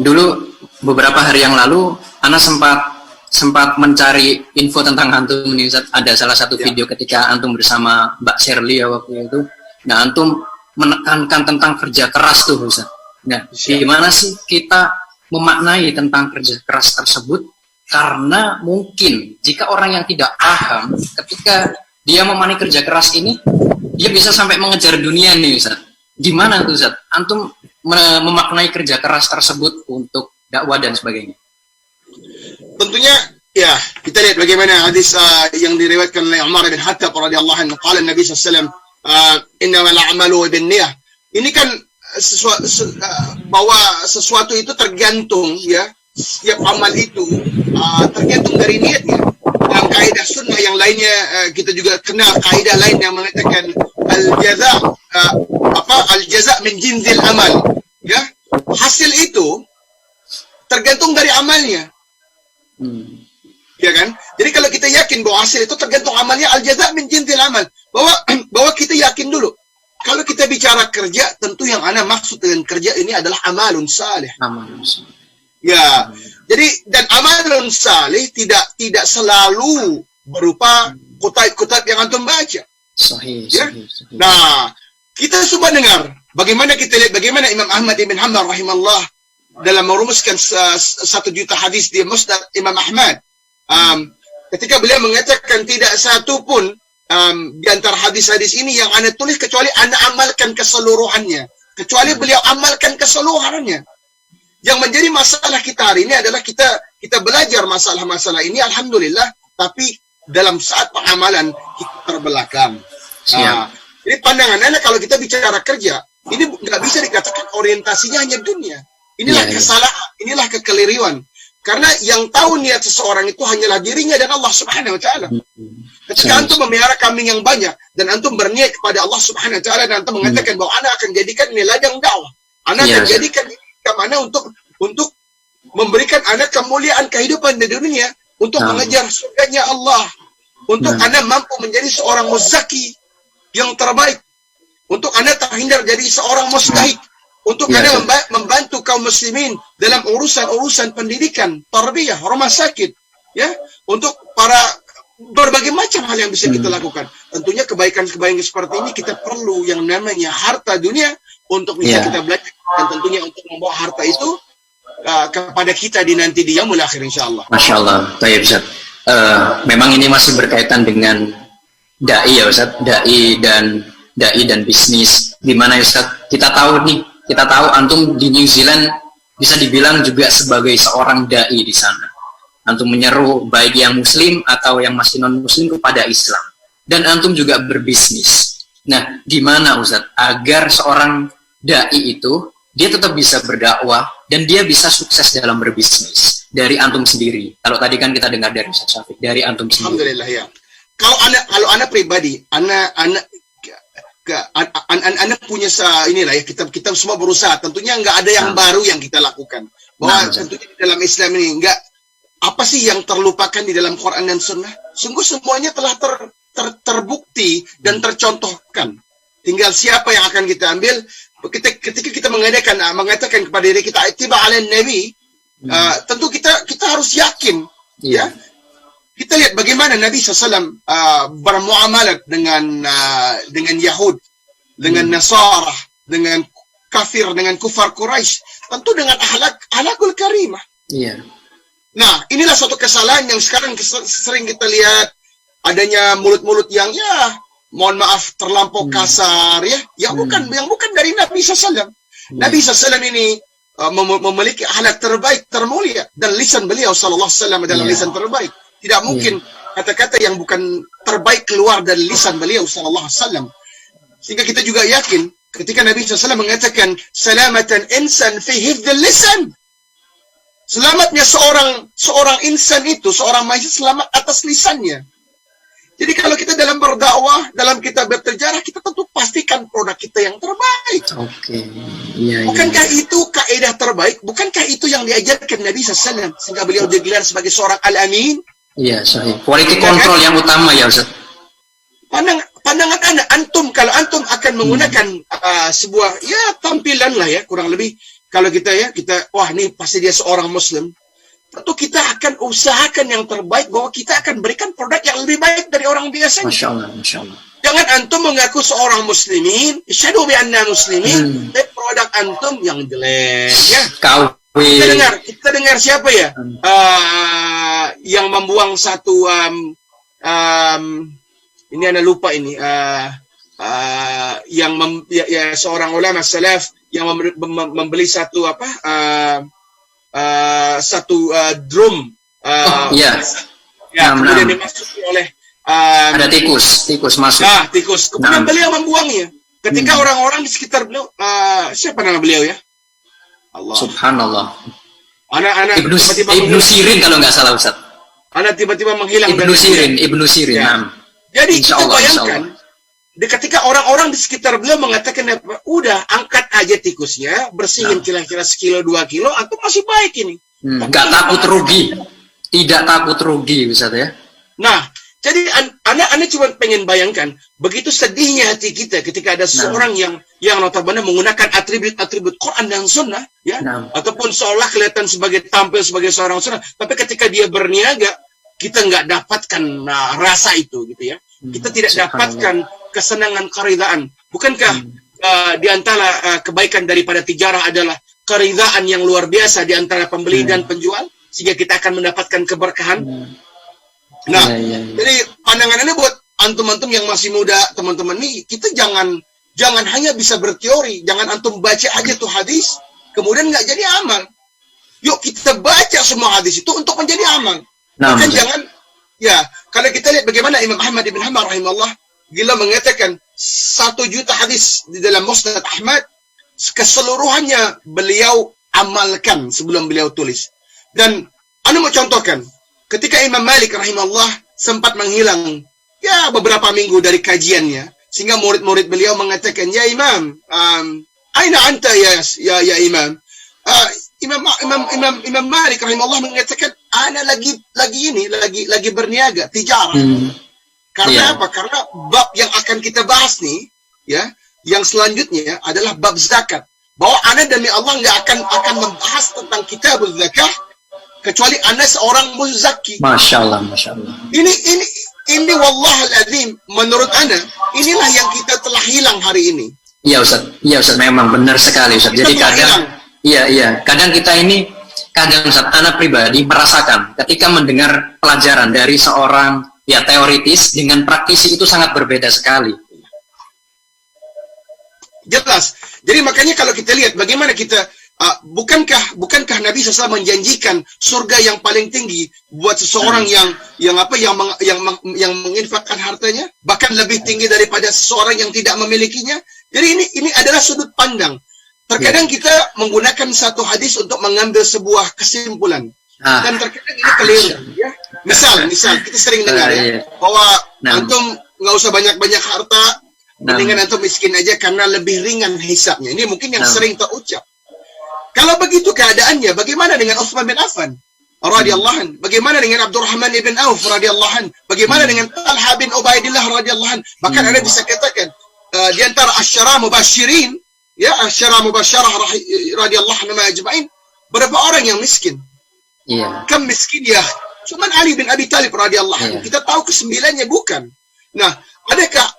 dulu beberapa hari yang lalu, Ana sempat mencari info tentang antum nih, Ustaz. Ada salah satu video ketika antum bersama Mbak Shirley ya waktu itu. Nah, antum menekankan tentang kerja keras tuh, Ustaz. Nah, gimana sih kita memaknai tentang kerja keras tersebut? Karena mungkin jika orang yang tidak paham, ketika dia memaknai kerja keras ini, dia bisa sampai mengejar dunia nih, Ustaz. Gimana tuh, Ustaz? Antum memaknai kerja keras tersebut untuk dakwah dan sebagainya? Tentunya, ya, kita lihat bagaimana hadis yang diriwayatkan oleh Umar bin Khattab radhiyallahu anhu, qala Nabi sallallahu alaihi wasallam, innamal a'malu binniyah. Ini kan bahwa sesuatu itu tergantung, ya. Setiap amal itu tergantung dari niatnya. Dalam kaidah sunnah yang lainnya kita juga kenal kaidah lain yang mengatakan al-jaza min jinsil amal, ya. Hasil itu tergantung dari amalnya. Ya kan? Jadi kalau kita yakin bahwa hasil itu tergantung amalnya, al-jaza min jinsil amal, bahwa kita yakin dulu. Kalau kita bicara kerja, tentu yang ana maksud dengan kerja ini adalah amalun salih. Amalun salih. Ya, jadi dan amalun salih tidak selalu berupa kutub yang antum baca. Sahih. Nah, kita coba dengar bagaimana Imam Ahmad bin Hanbal rahimahullah dalam merumuskan 1 juta hadis di Musnad Imam Ahmad. Ketika beliau mengatakan tidak satu pun di antara hadis-hadis ini yang anda tulis kecuali anda amalkan keseluruhannya. Kecuali beliau amalkan keseluruhannya. Yang menjadi masalah kita hari ini adalah kita belajar masalah-masalah ini, alhamdulillah, tapi dalam saat pengamalan kita terbelakang. Jadi pandangan anda kalau kita bicara kerja, ini nggak bisa dikatakan orientasinya hanya dunia. Inilah kesalahan, inilah kekeliruan. Karena yang tahu niat seseorang itu hanyalah dirinya dan Allah Subhanahu wa Ta'ala. Ketika antum memelihara kambing yang banyak dan antum berniat kepada Allah Subhanahu wa Ta'ala dan antum mengatakan bahwa anak akan jadikan ini ladang dakwah, anak akan jadikan mana untuk memberikan anak kemuliaan kehidupan di dunia, untuk mengejar surganya Allah, untuk anak mampu menjadi seorang muzaki yang terbaik, untuk anak terhindar dari seorang mustahik, untuk anak membantu kaum muslimin dalam urusan-urusan pendidikan, tarbiyah, rumah sakit, ya, untuk para berbagai macam hal yang bisa kita lakukan. Tentunya kebaikan-kebaikan seperti ini kita perlu yang namanya harta dunia untuk bisa kita belajar, dan tentunya untuk membawa harta itu kepada kita nanti di yaumul akhir insyaallah. Masya Allah, tayyib Ustaz. Memang ini masih berkaitan dengan dai ya Ustaz, dai dan bisnis. Gimana Ustaz? Kita tahu antum di New Zealand bisa dibilang juga sebagai seorang dai di sana. Antum menyeru baik yang muslim atau yang masih non muslim kepada Islam, dan antum juga berbisnis. Nah, gimana Ustaz agar seorang dai itu dia tetap bisa berdakwah dan dia bisa sukses dalam berbisnis dari antum sendiri? Kalau tadi kan kita dengar dari Ustaz Syafiq, dari antum sendiri. Alhamdulillah ya. Kalau anak pribadi, anak punya inilah ya, kita semua berusaha. Tentunya nggak ada yang baru yang kita lakukan. Bahwa tentunya di dalam Islam ini nggak apa sih yang terlupakan di dalam Quran dan Sunnah. Sungguh semuanya telah terbukti dan tercontohkan. Tinggal siapa yang akan kita ambil. Ketika kita mengatakan kepada diri kita ittiba' ala Nabi, tentu kita harus yakin, ya. Kita lihat bagaimana Nabi SAW bermuamalat dengan Yahud, dengan Nasara, dengan kafir, dengan kufar Quraisy, tentu dengan akhlakul karimah. Iya. Nah, inilah suatu kesalahan yang sekarang sering kita lihat, adanya mulut-mulut yang mohon maaf terlampau kasar yang bukan dari Nabi SAW. Nabi SAW ini memiliki akhlak terbaik, termulia, dan lisan beliau sallallahu alaihi wasallam adalah lisan terbaik. Tidak mungkin kata-kata yang bukan terbaik keluar dari lisan beliau sallallahu alaihi wasallam. Sehingga kita juga yakin ketika Nabi SAW mengatakan salamatan insan fi hifdzil lisan. Selamatnya seorang insan itu, seorang manusia selamat atas lisannya. Jadi kalau kita dalam berdakwah, dalam kita bersejarah, kita tentu pastikan produk kita yang terbaik. Oke. Iya. Bukankah itu kaidah terbaik? Bukankah itu yang diajarkan Nabi SAW sehingga beliau digelar sebagai seorang al-amin? Iya, sahih. Quality control yang utama ya, Ustaz. Pandangan Anda, kalau antum akan menggunakan sebuah tampilan lah ya, kurang lebih kalau kita wah ini pasti dia seorang muslim. Tentu kita akan usahakan yang terbaik bahwa kita akan berikan produk yang lebih baik dari orang biasanya. Masya Allah, Masya Allah. Jangan antum mengaku seorang muslimin, isyhadu bi anna muslimin, tapi produk antum yang jelek ya. Kita dengar siapa ya? Yang membuang satu ini Anda lupa ini seorang ulama salaf yang membeli satu drum kemudian dimasuki oleh ada tikus masuk. Tikus. Kemudian beliau membuangnya. Ketika orang-orang di sekitar beliau, siapa nama beliau ya? Allah. Subhanallah. Anak Ibnu Sirin kalau nggak salah, Ustaz. Anak tiba-tiba menghilang Ibnu Sirin. Ya. Jadi kita bayangkan, ketika orang-orang di sekitar beliau mengatakan, udah angkat aja tikusnya, bersihin kira-kira 1-2 kilo, atau masih baik ini. Nggak takut rugi. Tidak takut rugi, Ustaz ya. Nah, jadi anak cuma pengen bayangkan begitu sedihnya hati kita ketika ada seorang yang notabene menggunakan atribut Quran dan Sunnah, ya, ataupun seolah kelihatan tampil sebagai seorang Sunnah, tapi ketika dia berniaga kita nggak dapatkan rasa itu, gitu ya. Kita tidak dapatkan kesenangan keridaan. Bukankah di antara kebaikan daripada tijarah adalah keridaan yang luar biasa di antara pembeli dan penjual, sehingga kita akan mendapatkan keberkahan. Nah, jadi pandangan ini buat antum-antum yang masih muda, teman-teman nih, kita jangan hanya bisa berteori, jangan antum baca aja tuh hadis, kemudian nggak jadi amal. Yuk kita baca semua hadis itu untuk menjadi amal. Bahkan jangan, kalau kita lihat bagaimana Imam Ahmad ibn Hanbal rahimahullah, gila mengatakan 1 juta hadis di dalam Musnad Ahmad, keseluruhannya beliau amalkan sebelum beliau tulis. Dan anda mau contohkan, ketika Imam Malik rahimahullah sempat menghilang beberapa minggu dari kajiannya, sehingga murid-murid beliau mengatakan, ya Imam, aina anta ya Imam? Imam Malik rahimahullah mengatakan, ana lagi berniaga, tijarah. Karena apa? Karena bab yang akan kita bahas nih, ya, yang selanjutnya adalah bab zakat. Bahwa ana demi Allah nggak akan membahas tentang kitabul zakah kecuali anda seorang muzaki. Masya Allah, Masya Allah. Ini wallahal azim, menurut anda, inilah yang kita telah hilang hari ini. Iya Ustaz, memang benar sekali Ustaz. Jadi kadang kita ini, Ustaz, anak pribadi merasakan ketika mendengar pelajaran dari seorang teoritis dengan praktisi itu sangat berbeda sekali. Jelas. Jadi makanya kalau kita lihat bagaimana kita bukankah Nabi SAW menjanjikan surga yang paling tinggi buat seseorang yang menginfakkan hartanya, bahkan lebih tinggi daripada seseorang yang tidak memilikinya. Jadi ini adalah sudut pandang. Terkadang kita menggunakan satu hadis untuk mengambil sebuah kesimpulan, dan terkadang ini keliru. Ya. Misal kita sering dengar bahwa antum nggak usah banyak harta, mendingan antum miskin aja karena lebih ringan hisabnya. Ini mungkin yang sering terucap. Kalau begitu keadaannya, bagaimana dengan Utsman bin Affan radhiyallahu anhu? Bagaimana dengan Abdurrahman ibn Auf radhiyallahu anhu? Bagaimana dengan Talha bin Ubaidillah radhiyallahu anhu? Bahkan Anda bisa katakan di antara asyara mubasyirin, asyara mubasyarah radhiyallahu anhu ajma'in, berapa orang yang miskin? Kam miskin ya Cuman Ali bin Abi Thalib radhiyallahu anhu. Kita tahu kesembilannya bukan. Nah,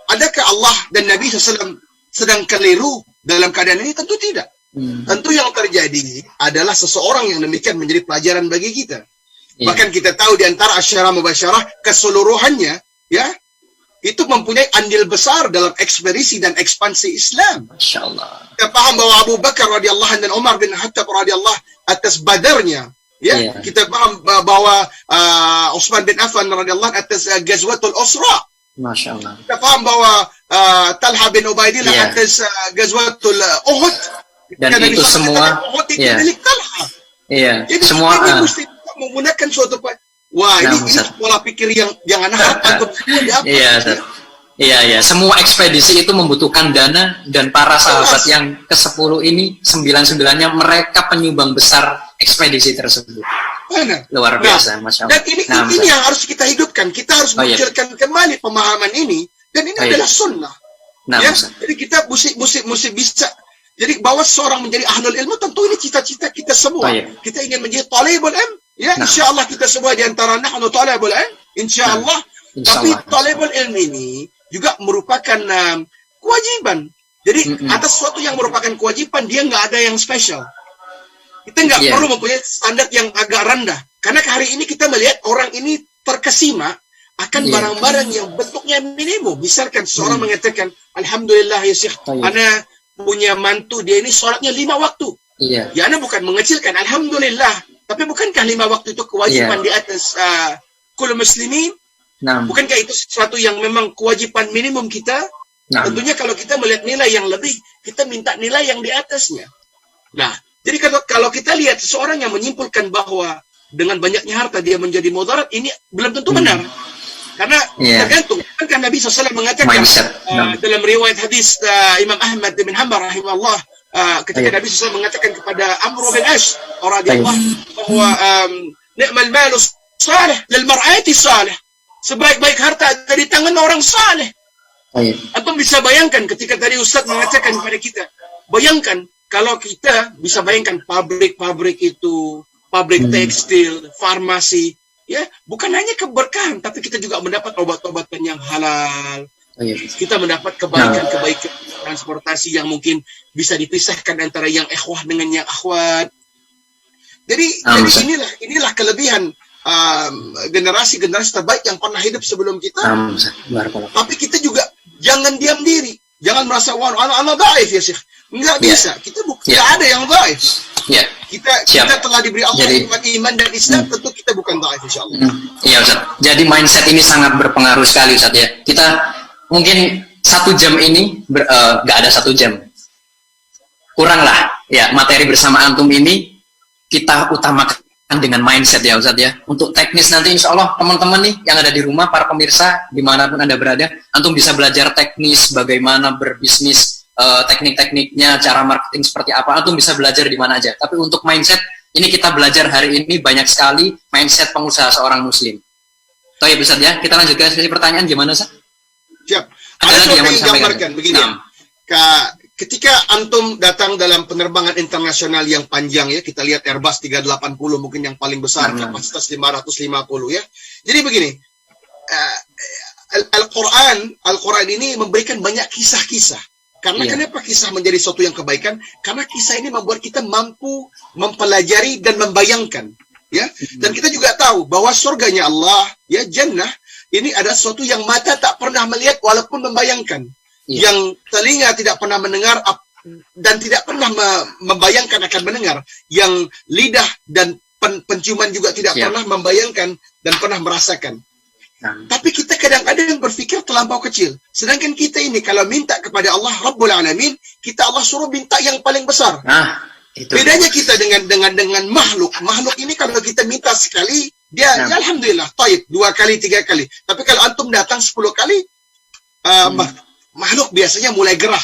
adakah Allah dan Nabi SAW sedang keliru dalam keadaan ini? Tentu tidak. Tentu yang terjadi adalah seseorang yang demikian menjadi pelajaran bagi kita. Bahkan kita tahu di antara asyara mubasyarah keseluruhannya, ya, itu mempunyai andil besar dalam ekspedisi dan ekspansi Islam. Masya Allah. Kita paham bahwa Abu Bakar radhiyallahu anhu dan Umar bin Khattab radhiyallahu atas Badarnya. Ya, kita paham bahwa Utsman bin Affan radhiyallahu atas Ghazwatul Usra. Masya Allah. Kita paham bahwa Talha bin Ubaidillah atas Ghazwatul Uhud. Dan itu semua Uhud itu milik Talha. Jadi semua ini mesti menggunakan suatu ini pola pikir yang jangan harap Iya, semua ekspedisi itu membutuhkan dana, dan para sahabat yang ke-10 ini 9-9-nya mereka penyumbang besar ekspedisi tersebut. Benar. Luar biasa, Masya Allah. Dan ini yang harus kita hidupkan. Kita harus munculkan kembali pemahaman ini, dan ini adalah sunnah. Jadi kita mesti bisa. Jadi bahwa seorang menjadi ahlul ilmu, tentu ini cita-cita kita semua. Kita ingin menjadi talibul ilm. Ya, insyaallah kita semua di antara nahnu talibul ilm, insyaallah. Tapi talibul ilm ini juga merupakan kewajiban. Jadi atas sesuatu yang merupakan kewajiban, dia nggak ada yang spesial. Kita nggak perlu mempunyai standar yang agak rendah. Karena hari ini kita melihat orang ini terkesima akan barang-barang yang bentuknya minimum. Misalkan seorang mengatakan, Alhamdulillah ya Syekh, ana punya mantu, dia ini sholatnya 5 waktu. Ya, ana bukan mengecilkan, Alhamdulillah. Tapi bukankah 5 waktu itu kewajiban di atas kul muslimin? Bukankah itu sesuatu yang memang kewajiban minimum kita? Tentunya kalau kita melihat nilai yang lebih, kita minta nilai yang di atasnya. Nah, jadi kalau kita lihat seseorang yang menyimpulkan bahwa dengan banyaknya harta dia menjadi mudarat, ini belum tentu benar. Karena tergantung. Kan Nabi SAW mengatakan dalam riwayat hadis Imam Ahmad bin Hanbal rahimahullah, ketika Nabi SAW mengatakan kepada Amr bin Ash radhiyallahu bahwa ni'mal malu salih lil mar'ati salih. Sebaik-baik harta ada di tangan orang saleh. Antum bisa bayangkan ketika tadi Ustaz mengatakan kepada kita, bayangkan kalau kita bisa bayangkan pabrik-pabrik itu, pabrik tekstil, farmasi, ya, bukan hanya keberkahan, tapi kita juga mendapat obat-obatan yang halal. Kita mendapat kebaikan-kebaikan transportasi yang mungkin bisa dipisahkan antara yang ikhwah dengan yang akhwat. Jadi inilah kelebihan generasi-generasi terbaik yang pernah hidup sebelum kita. Tapi kita juga jangan diam diri, jangan merasa wah anak dhaif ya Syekh. Enggak bisa. Kita tidak ada yang dhaif. Kita telah diberi Allah iman dan Islam, tentu kita bukan dhaif insyaallah. Iya Ustaz. Jadi mindset ini sangat berpengaruh sekali Ustaz ya. Kita mungkin 1 jam ini nggak ada 1 jam. Kurang lah ya, materi bersama antum ini kita utamakan dengan mindset ya Ustaz ya. Untuk teknis nanti insya Allah teman-teman nih yang ada di rumah, para pemirsa dimanapun Anda berada, antum bisa belajar teknis bagaimana berbisnis, teknik-tekniknya, cara marketing seperti apa, antum bisa belajar di mana aja. Tapi untuk mindset ini kita belajar hari ini banyak sekali mindset pengusaha seorang muslim. Toh ya Ustaz ya, kita lanjut ke sesi pertanyaan gimana Ustaz? Siap. Ada lagi yang mau disampaikan begini. Ketika antum datang dalam penerbangan internasional yang panjang ya, kita lihat Airbus 380 mungkin yang paling besar, kapasitas 550 ya. Jadi begini, Al-Quran ini memberikan banyak kisah-kisah. Karena kenapa kisah menjadi suatu yang kebaikan? Karena kisah ini membuat kita mampu mempelajari dan membayangkan. Ya, dan kita juga tahu bahwa surganya Allah, ya jannah, ini ada sesuatu yang mata tak pernah melihat walaupun membayangkan. Yang telinga tidak pernah mendengar dan tidak pernah membayangkan akan mendengar, yang lidah dan penciuman juga tidak pernah membayangkan dan pernah merasakan. Tapi kita kadang-kadang berpikir terlampau kecil. Sedangkan kita ini kalau minta kepada Allah Rabbul Alamin, kita Allah suruh minta yang paling besar. Bedanya kita dengan makhluk. Makhluk ini kalau kita minta sekali, dia ya alhamdulillah, taib 2 kali 3 kali. Tapi kalau antum datang 10 kali, makhluk biasanya mulai gerah.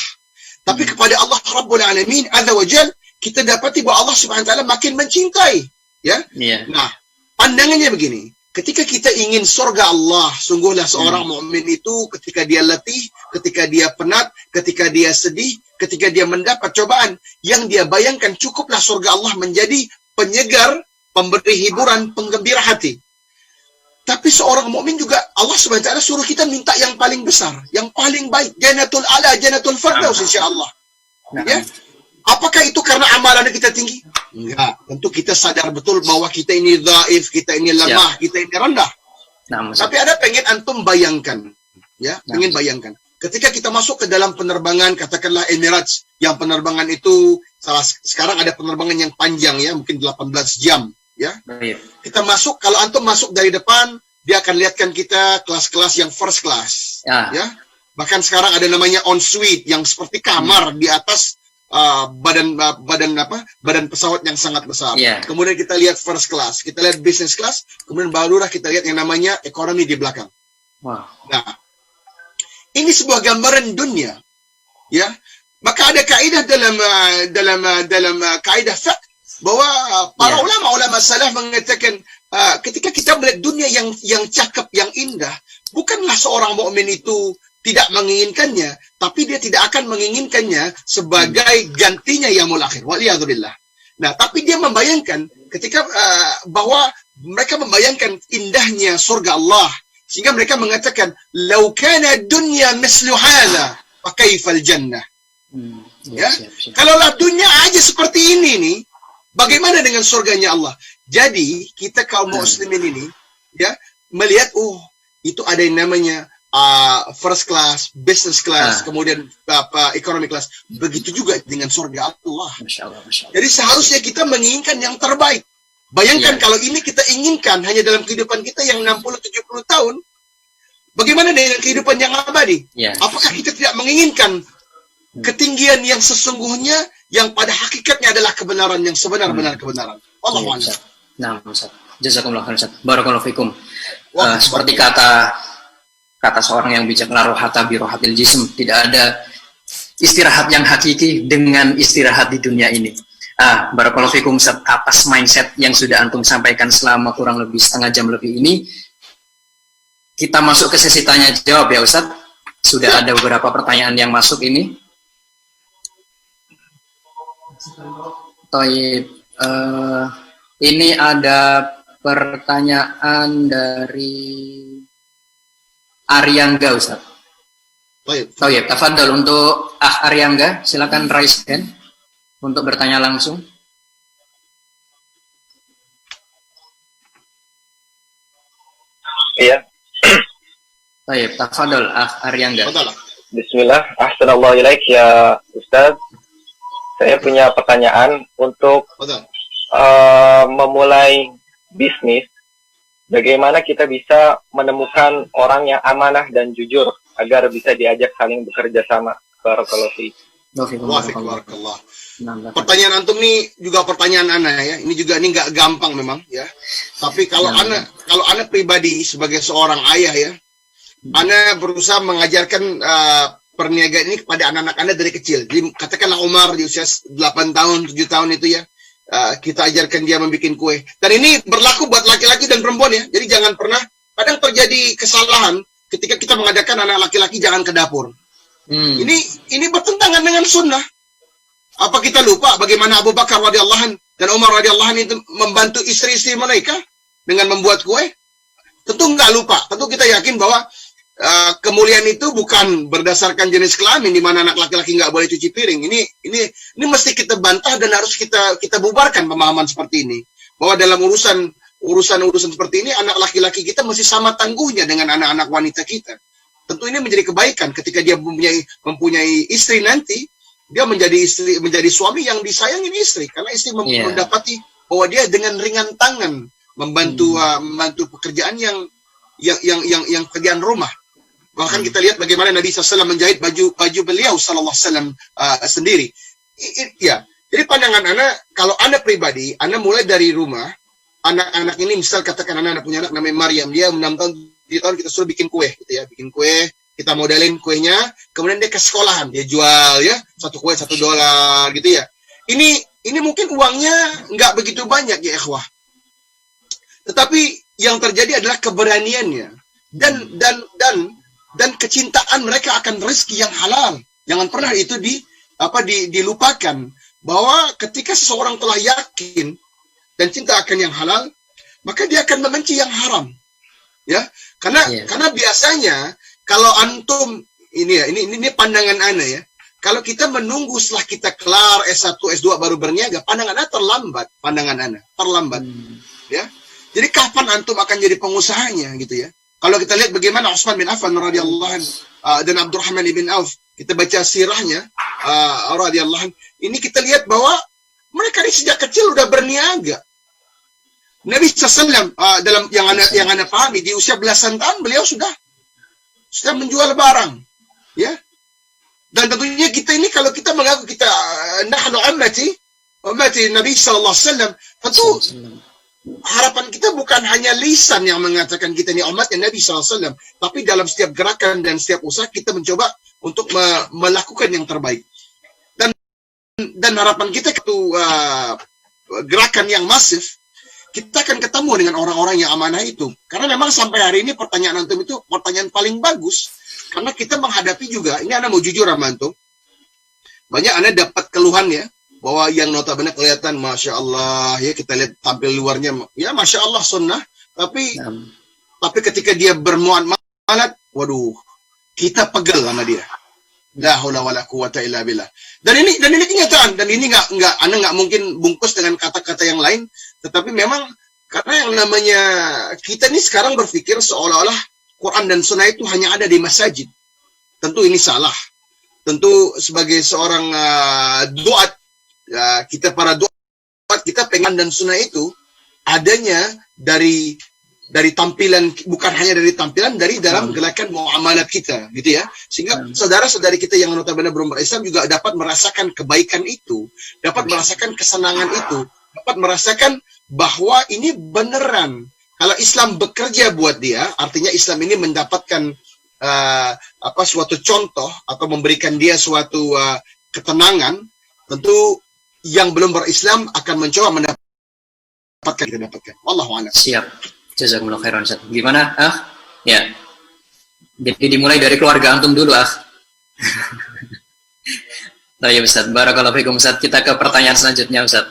Tapi kepada Allah Rabbul Alamin Azza wa Jal, kita dapati bahwa Allah Subhanahu wa taala makin mencintai, ya. Nah, pandangannya begini. Ketika kita ingin surga Allah, sungguhlah seorang mukmin itu ketika dia letih, ketika dia penat, ketika dia sedih, ketika dia mendapat cobaan, yang dia bayangkan cukuplah surga Allah menjadi penyegar, pemberi hiburan, penggembira hati. Tapi seorang mukmin juga Allah Subhanahu wa taala suruh kita minta yang paling besar, yang paling baik, jannatul ala, jannatul firdaus insyaallah. Ya. Apakah itu karena amalan kita tinggi? Enggak. Tentu kita sadar betul bahwa kita ini dhaif, kita ini lemah, kita ini rendah. Tapi ada pengen antum bayangkan, ya, pengen bayangkan. Ketika kita masuk ke dalam penerbangan, katakanlah Emirates, yang penerbangan itu sekarang ada penerbangan yang panjang ya, mungkin 18 jam. Ya, kita masuk, kalau antum masuk dari depan, dia akan lihatkan kita kelas-kelas yang first class, ya. Bahkan sekarang ada namanya on suite yang seperti kamar di atas badan pesawat yang sangat besar. Kemudian kita lihat first class, kita lihat business class, kemudian barulah kita lihat yang namanya ekonomi di belakang. Nah, ini sebuah gambaran dunia, ya. Maka ada kaidah dalam kaidah fiqh bahwa para ulama salaf mengatakan ketika kita melihat dunia yang cakep, yang indah, bukanlah seorang mukmin itu tidak menginginkannya, tapi dia tidak akan menginginkannya sebagai gantinya yaumul akhir. Waliyadzubillah. Nah, tapi dia membayangkan ketika bahwa mereka membayangkan indahnya surga Allah, sehingga mereka mengatakan, "Lau kana dunya mislu hadza, fa kaifal jannah?" Ya, kalaulah dunia aja seperti ini nih, bagaimana dengan surganya Allah? Jadi, kita kaum muslimin ini, ya, melihat, itu ada yang namanya first class, business class, kemudian economy class. Begitu juga dengan surga Allah. Masya Allah. Jadi, seharusnya kita menginginkan yang terbaik. Bayangkan kalau ini kita inginkan hanya dalam kehidupan kita yang 60-70 tahun, bagaimana dengan kehidupan yang abadi? Apakah kita tidak menginginkan ketinggian yang sesungguhnya, yang pada hakikatnya adalah kebenaran yang sebenar-benar kebenaran? Wallahu a'lam. Nah, Ustaz. Jazakumullah khairan, Ustaz. Barakallahu fikum. Seperti kata seorang yang bijak, la rohata bi rohatil jism, tidak ada istirahat yang hakiki dengan istirahat di dunia ini. Barakallahu fikum, Ustaz, atas mindset yang sudah antum sampaikan selama kurang lebih setengah jam lebih ini. Kita masuk ke sesi tanya jawab ya, Ustaz. Sudah ada beberapa pertanyaan yang masuk ini. Ini ada pertanyaan dari Aryangga, Ustaz. Baik, tafadhol untuk Aryangga, silakan raise hand untuk bertanya langsung. Iya. Baik, tafadhol Aryangga. Bismillah, ahsanallahu ilaik ya Ustaz. Saya punya pertanyaan untuk memulai bisnis. Bagaimana kita bisa menemukan orang yang amanah dan jujur agar bisa diajak saling bekerja sama? Barakallahu fiik. Barakallah. Pertanyaan antum ini juga pertanyaan ana ya. Ini juga nggak gampang memang ya. Tapi kalau ana pribadi sebagai seorang ayah ya, ana berusaha mengajarkan perniagaan ini kepada anak-anak Anda dari kecil. Jadi katakanlah Umar di usia 8 tahun, 7 tahun itu ya, kita ajarkan dia membuat kue. Dan ini berlaku buat laki-laki dan perempuan ya. Jadi jangan pernah, kadang terjadi kesalahan ketika kita mengadakan anak laki-laki jangan ke dapur. Ini bertentangan dengan sunnah. Apa kita lupa bagaimana Abu Bakar radhiyallahu anhu dan Umar radhiyallahu anhu itu membantu istri-istri mereka dengan membuat kue? Tentu nggak lupa. Tentu kita yakin bahwa kemuliaan itu bukan berdasarkan jenis kelamin di mana anak laki-laki nggak boleh cuci piring. Ini mesti kita bantah dan harus kita bubarkan pemahaman seperti ini. Bahwa dalam urusan seperti ini anak laki-laki kita mesti sama tangguhnya dengan anak-anak wanita kita. Tentu ini menjadi kebaikan ketika dia mempunyai istri nanti, dia menjadi suami yang disayangin istri karena istri mendapati bahwa dia dengan ringan tangan membantu pekerjaan yang pekerjaan rumah. Bahkan kita lihat bagaimana Nabi SAW menjahit baju beliau SAW sendiri. Ya, jadi pandangan anak, kalau anak pribadi, anak mulai dari rumah, anak-anak ini misal katakan anak punya anak namanya Maryam, dia 6 tahun, 7 tahun kita suruh bikin kue, gitu ya, bikin kue, kita modelin kuenya, kemudian dia ke sekolahan, dia jual ya, satu kue $1 gitu ya. Ini mungkin uangnya nggak begitu banyak ya ikhwah. Tetapi yang terjadi adalah keberaniannya dan kecintaan mereka akan rezeki yang halal. Jangan pernah itu dilupakan bahwa ketika seseorang telah yakin dan cinta akan yang halal, maka dia akan membenci yang haram. Ya, karena biasanya kalau antum ini pandangan ana ya. Kalau kita menunggu setelah kita kelar S1, S2 baru berniaga, pandangan ana terlambat, Ya. Jadi kapan antum akan jadi pengusahanya gitu ya? Kalau kita lihat bagaimana Utsman bin Affan radhiyallahu anhu dan Abdurrahman bin Auf, kita baca sirahnya radhiyallahu anhu, ini kita lihat bahwa mereka ini sejak kecil udah berniaga. Nabi SAW dalam yang anda pahami, di usia belasan tahun beliau sudah menjual barang, ya. Dan tentunya kita ini kalau kita mengaku kita nahnu ummati Nabi sallallahu alaihi wasallam, tentu harapan kita bukan hanya lisan yang mengatakan kita ini umatnya Nabi sallallahu alaihi wasallam, tapi dalam setiap gerakan dan setiap usaha kita mencoba untuk melakukan yang terbaik. Dan harapan kita itu gerakan yang masif, kita akan ketemu dengan orang-orang yang amanah itu. Karena memang sampai hari ini pertanyaan antum itu pertanyaan paling bagus. Karena kita menghadapi juga, ini Anda mau jujur sama antum, banyak Anda dapat keluhan ya, bahwa yang notabene kelihatan Masya Allah, ya kita lihat tampil luarnya, ya Masya Allah sunnah, tapi ketika dia bermuamalat, waduh, kita pegel sama dia. La haula wala quwata illa billah. Dan ini kenyataan, dan ini Anda nggak mungkin bungkus dengan kata-kata yang lain, tetapi memang karena yang namanya kita ini sekarang berpikir seolah-olah Quran dan Sunnah itu hanya ada di masjid. Tentu ini salah. Tentu sebagai seorang duat, kita para duat, kita pengen dan Sunnah itu adanya dari tampilan, bukan hanya dari tampilan, dari dalam gerakan muamalat kita, gitu ya. Sehingga saudara-saudari kita yang notabene belum berislam juga dapat merasakan kebaikan itu, dapat merasakan kesenangan itu, dapat merasakan bahwa ini beneran. Kalau Islam bekerja buat dia, artinya Islam ini mendapatkan suatu contoh atau memberikan dia suatu ketenangan. Tentu yang belum berislam akan mencoba mendapatkan kita dapatkan. Wallahu a'lam. Siap. Jazakumullah khairan, Ustaz. Gimana, Ya. Jadi dimulai dari keluarga antum dulu, Baik, Ustaz. Barakallahu fikum, Ustaz. Kita ke pertanyaan selanjutnya, Ustaz.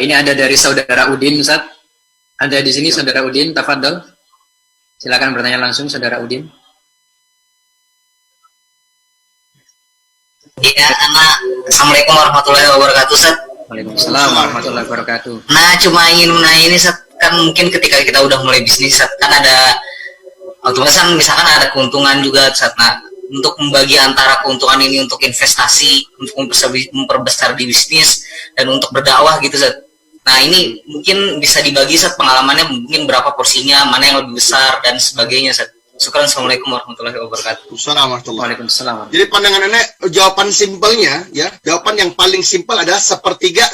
Ini ada dari saudara Udin, Ustaz. Ada di sini saudara Udin, tafadhol. Silakan bertanya langsung, saudara Udin. Iya, Assalamualaikum warahmatullahi wabarakatuh, Ustaz. Waalaikumsalam warahmatullahi wabarakatuh. Nah, cuma ingin menanya ini, Ustaz, kan mungkin ketika kita udah mulai bisnis, Ustaz, kan ada otomatis kan misalkan ada keuntungan juga, Ustaz. Nah, untuk membagi antara keuntungan ini untuk investasi, untuk memperbesar di bisnis, dan untuk berdakwah gitu, Ustaz. Nah, ini mungkin bisa dibagi, Ustaz, pengalamannya mungkin berapa porsinya, mana yang lebih besar, dan sebagainya, Ustaz. Syukran. Assalamualaikum warahmatullahi wabarakatuh. Waalaikumsalam. Jadi pandangan Anda, jawaban simpelnya, ya, jawaban yang paling simpel adalah sepertiga.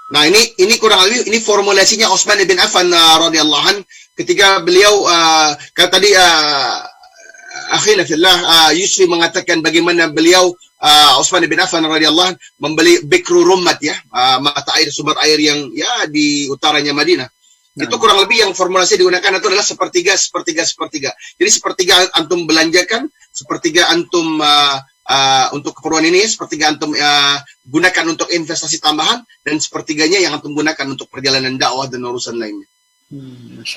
Nah, ini kurang lebih, ini formulasinya Utsman bin Affan radhiyallahu anhu ketika beliau, kata tadi, akhirnya fillah, Yusri mengatakan bagaimana beliau, Utsman bin Affan radhiyallahu anhu membeli Bikru Rummat, ya, mata air, sumber air yang ya di utaranya Madinah. Itu kurang lebih yang formulasi digunakan itu adalah sepertiga. Jadi sepertiga antum belanjakan, sepertiga antum untuk keperluan ini, sepertiga antum gunakan untuk investasi tambahan, dan sepertiganya yang antum gunakan untuk perjalanan dakwah dan urusan lainnya.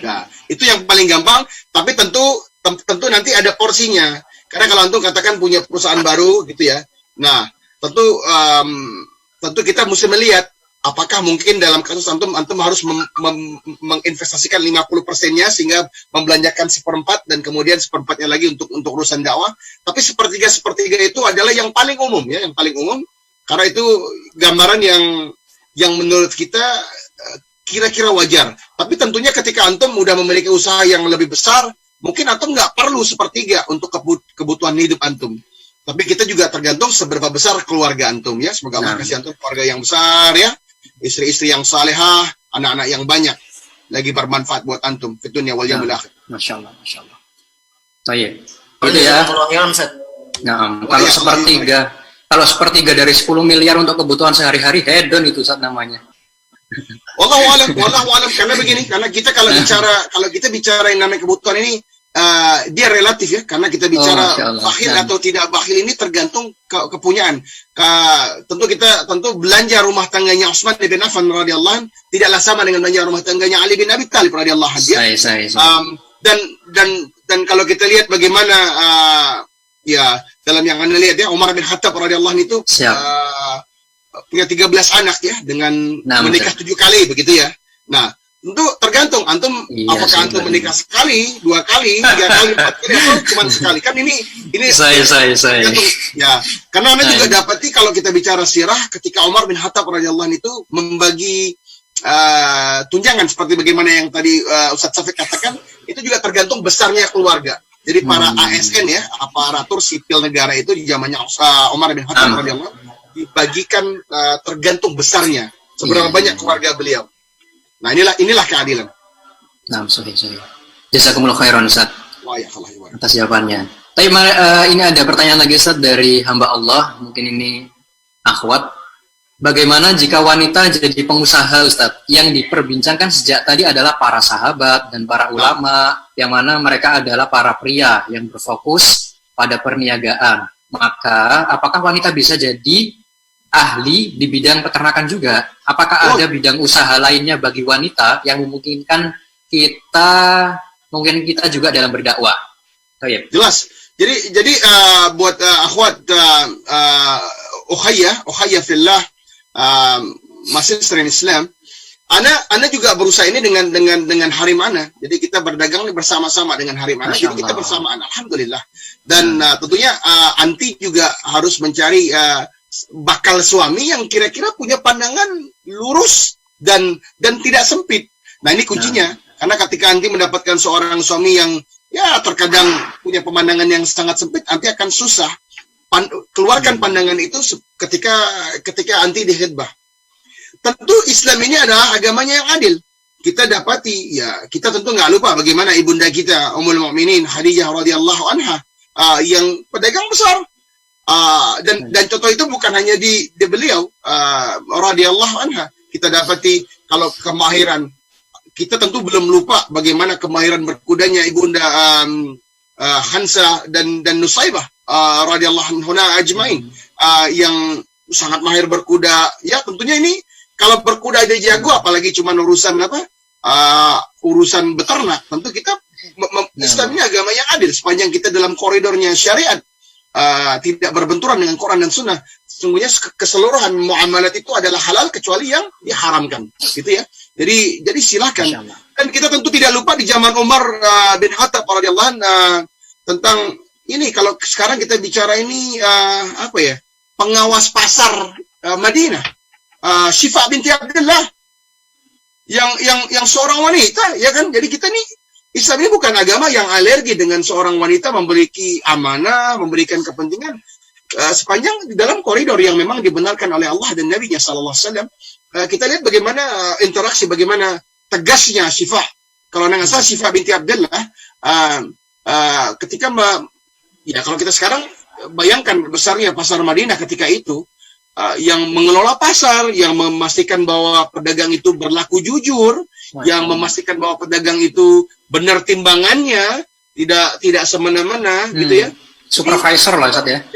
Nah, itu yang paling gampang, tapi tentu nanti ada porsinya. Karena kalau antum katakan punya perusahaan baru gitu ya. Nah, tentu kita mesti melihat apakah mungkin dalam kasus antum harus menginvestasikan 50%-nya sehingga membelanjakan 1/4 dan kemudian 1/4-nya lagi untuk urusan dakwah. Tapi sepertiga itu adalah yang paling umum, ya, yang paling umum. Karena itu gambaran yang menurut kita kira-kira wajar. Tapi tentunya ketika antum udah memiliki usaha yang lebih besar, mungkin antum nggak perlu sepertiga untuk kebutuhan hidup antum. Tapi kita juga tergantung seberapa besar keluarga antum, ya. Semoga Allah kasih antum keluarga yang besar, ya. Istri-istri yang salehah, anak-anak yang banyak, lagi bermanfaat buat antum di dunia wal yaumil akhir. Masya Allah. Baik. Itu ya. Nah, kalau sepertiga dari 10 miliar untuk kebutuhan sehari-hari, hedon itu saat namanya. Wallahu alam. Karena begini, karena kita kalau kita bicara yang namanya kebutuhan ini, dia relatif ya, karena kita Oh, bicara Masya Allah. bakhil Nah. atau tidak bakhil ini tergantung kepunyaan. Tentu belanja rumah tangganya Utsman bin Affan radhiyallahu anh tidaklah sama dengan belanja rumah tangganya Ali bin Abi Thalib radhiyallahu anh. Saya. Dan kalau kita lihat bagaimana ya dalam yang Anda lihat ya, Umar bin Khattab radhiyallahu anh itu Siap. punya 13 anak ya, dengan Nah, menikah 7 kali begitu ya. Nah, tentu tergantung antum Iya, apakah sih, antum benar. menikah sekali, 2 kali, 3 kali, 4 kali atau cuma sekali. Kan ini Saya. tergantung ya. Karena Anda juga Saya. dapati kalau kita bicara sirah, ketika Umar bin Khattab radhiyallahu anh itu membagi tunjangan seperti bagaimana yang tadi Ustadz Syafiq katakan, itu juga tergantung besarnya keluarga. Jadi para ASN ya, aparatur sipil negara itu di zamannya Umar bin Khattab radhiyallahu anh dibagikan tergantung besarnya seberapa Iya. banyak keluarga beliau. Nah, inilah keadilan. Nah, sahih. Jazakumullah khairan Ustaz Wah, ya Allah, ya. atas jawabannya. Tapi ini ada pertanyaan lagi Ustaz dari hamba Allah, mungkin ini akhwat. Bagaimana jika wanita jadi pengusaha Ustaz? Yang diperbincangkan sejak tadi adalah para sahabat dan para ulama, yang mana mereka adalah para pria yang berfokus pada perniagaan. Maka apakah wanita bisa jadi ahli di bidang peternakan juga? Apakah ada bidang usaha lainnya bagi wanita yang memungkinkan kita juga dalam berdakwah? Baik. Jelas. Jadi buat akhwat ukhayya fillah, masih sering Islam, Ana juga berusaha ini dengan harim Ana. Jadi kita berdagang ini bersama-sama dengan harim Ana. Jadi kita bersamaan, alhamdulillah. Dan tentunya anti juga harus mencari bakal suami yang kira-kira punya pandangan lurus dan tidak sempit. Nah, ini kuncinya. Karena ketika anti mendapatkan seorang suami yang ya terkadang punya pemandangan yang sangat sempit, anti akan susah keluarkan pandangan itu ketika anti dihitbah. Tentu Islam ini adalah agamanya yang adil. Kita dapati ya, kita tentu nggak lupa bagaimana ibunda kita Ummul Mukminin Khadijah radhiyallahu anha yang pedagang besar. Dan contoh itu bukan hanya di beliau radhiyallahu anha. Kita dapati kalau kemahiran, kita tentu belum lupa bagaimana kemahiran berkudanya ibunda Hansa dan Nusaibah radhiyallahu anhuna ajmain, yang sangat mahir berkuda. Ya tentunya ini kalau berkuda aja jago, apalagi cuma urusan urusan beternak. Tentu kita Islam ini agama yang adil. Sepanjang kita dalam koridornya syariat, tidak berbenturan dengan Quran dan Sunnah, sesungguhnya keseluruhan muamalat itu adalah halal kecuali yang diharamkan, gitu ya. Jadi silakan. Dan kita tentu tidak lupa di zaman Umar bin Khattab radhiyallahu anhu tentang ini. Kalau sekarang kita bicara ini pengawas pasar Madinah, Syifa binti Abdullah, yang seorang wanita, ya kan. Jadi kita nih, Islam ini bukan agama yang alergi dengan seorang wanita memiliki amanah, memberikan kepentingan sepanjang di dalam koridor yang memang dibenarkan oleh Allah dan Nabi-Nya sallallahu alaihi wasallam. Kita lihat bagaimana interaksi, bagaimana tegasnya Syifa. Kalau nggak salah Syifa binti Abdullah ketika kalau kita sekarang bayangkan besarnya pasar Madinah ketika itu, yang mengelola pasar, yang memastikan bahwa pedagang itu berlaku jujur, yang memastikan bahwa pedagang itu benar timbangannya, tidak semena-mena, gitu ya. Supervisor lah Ustaz ya.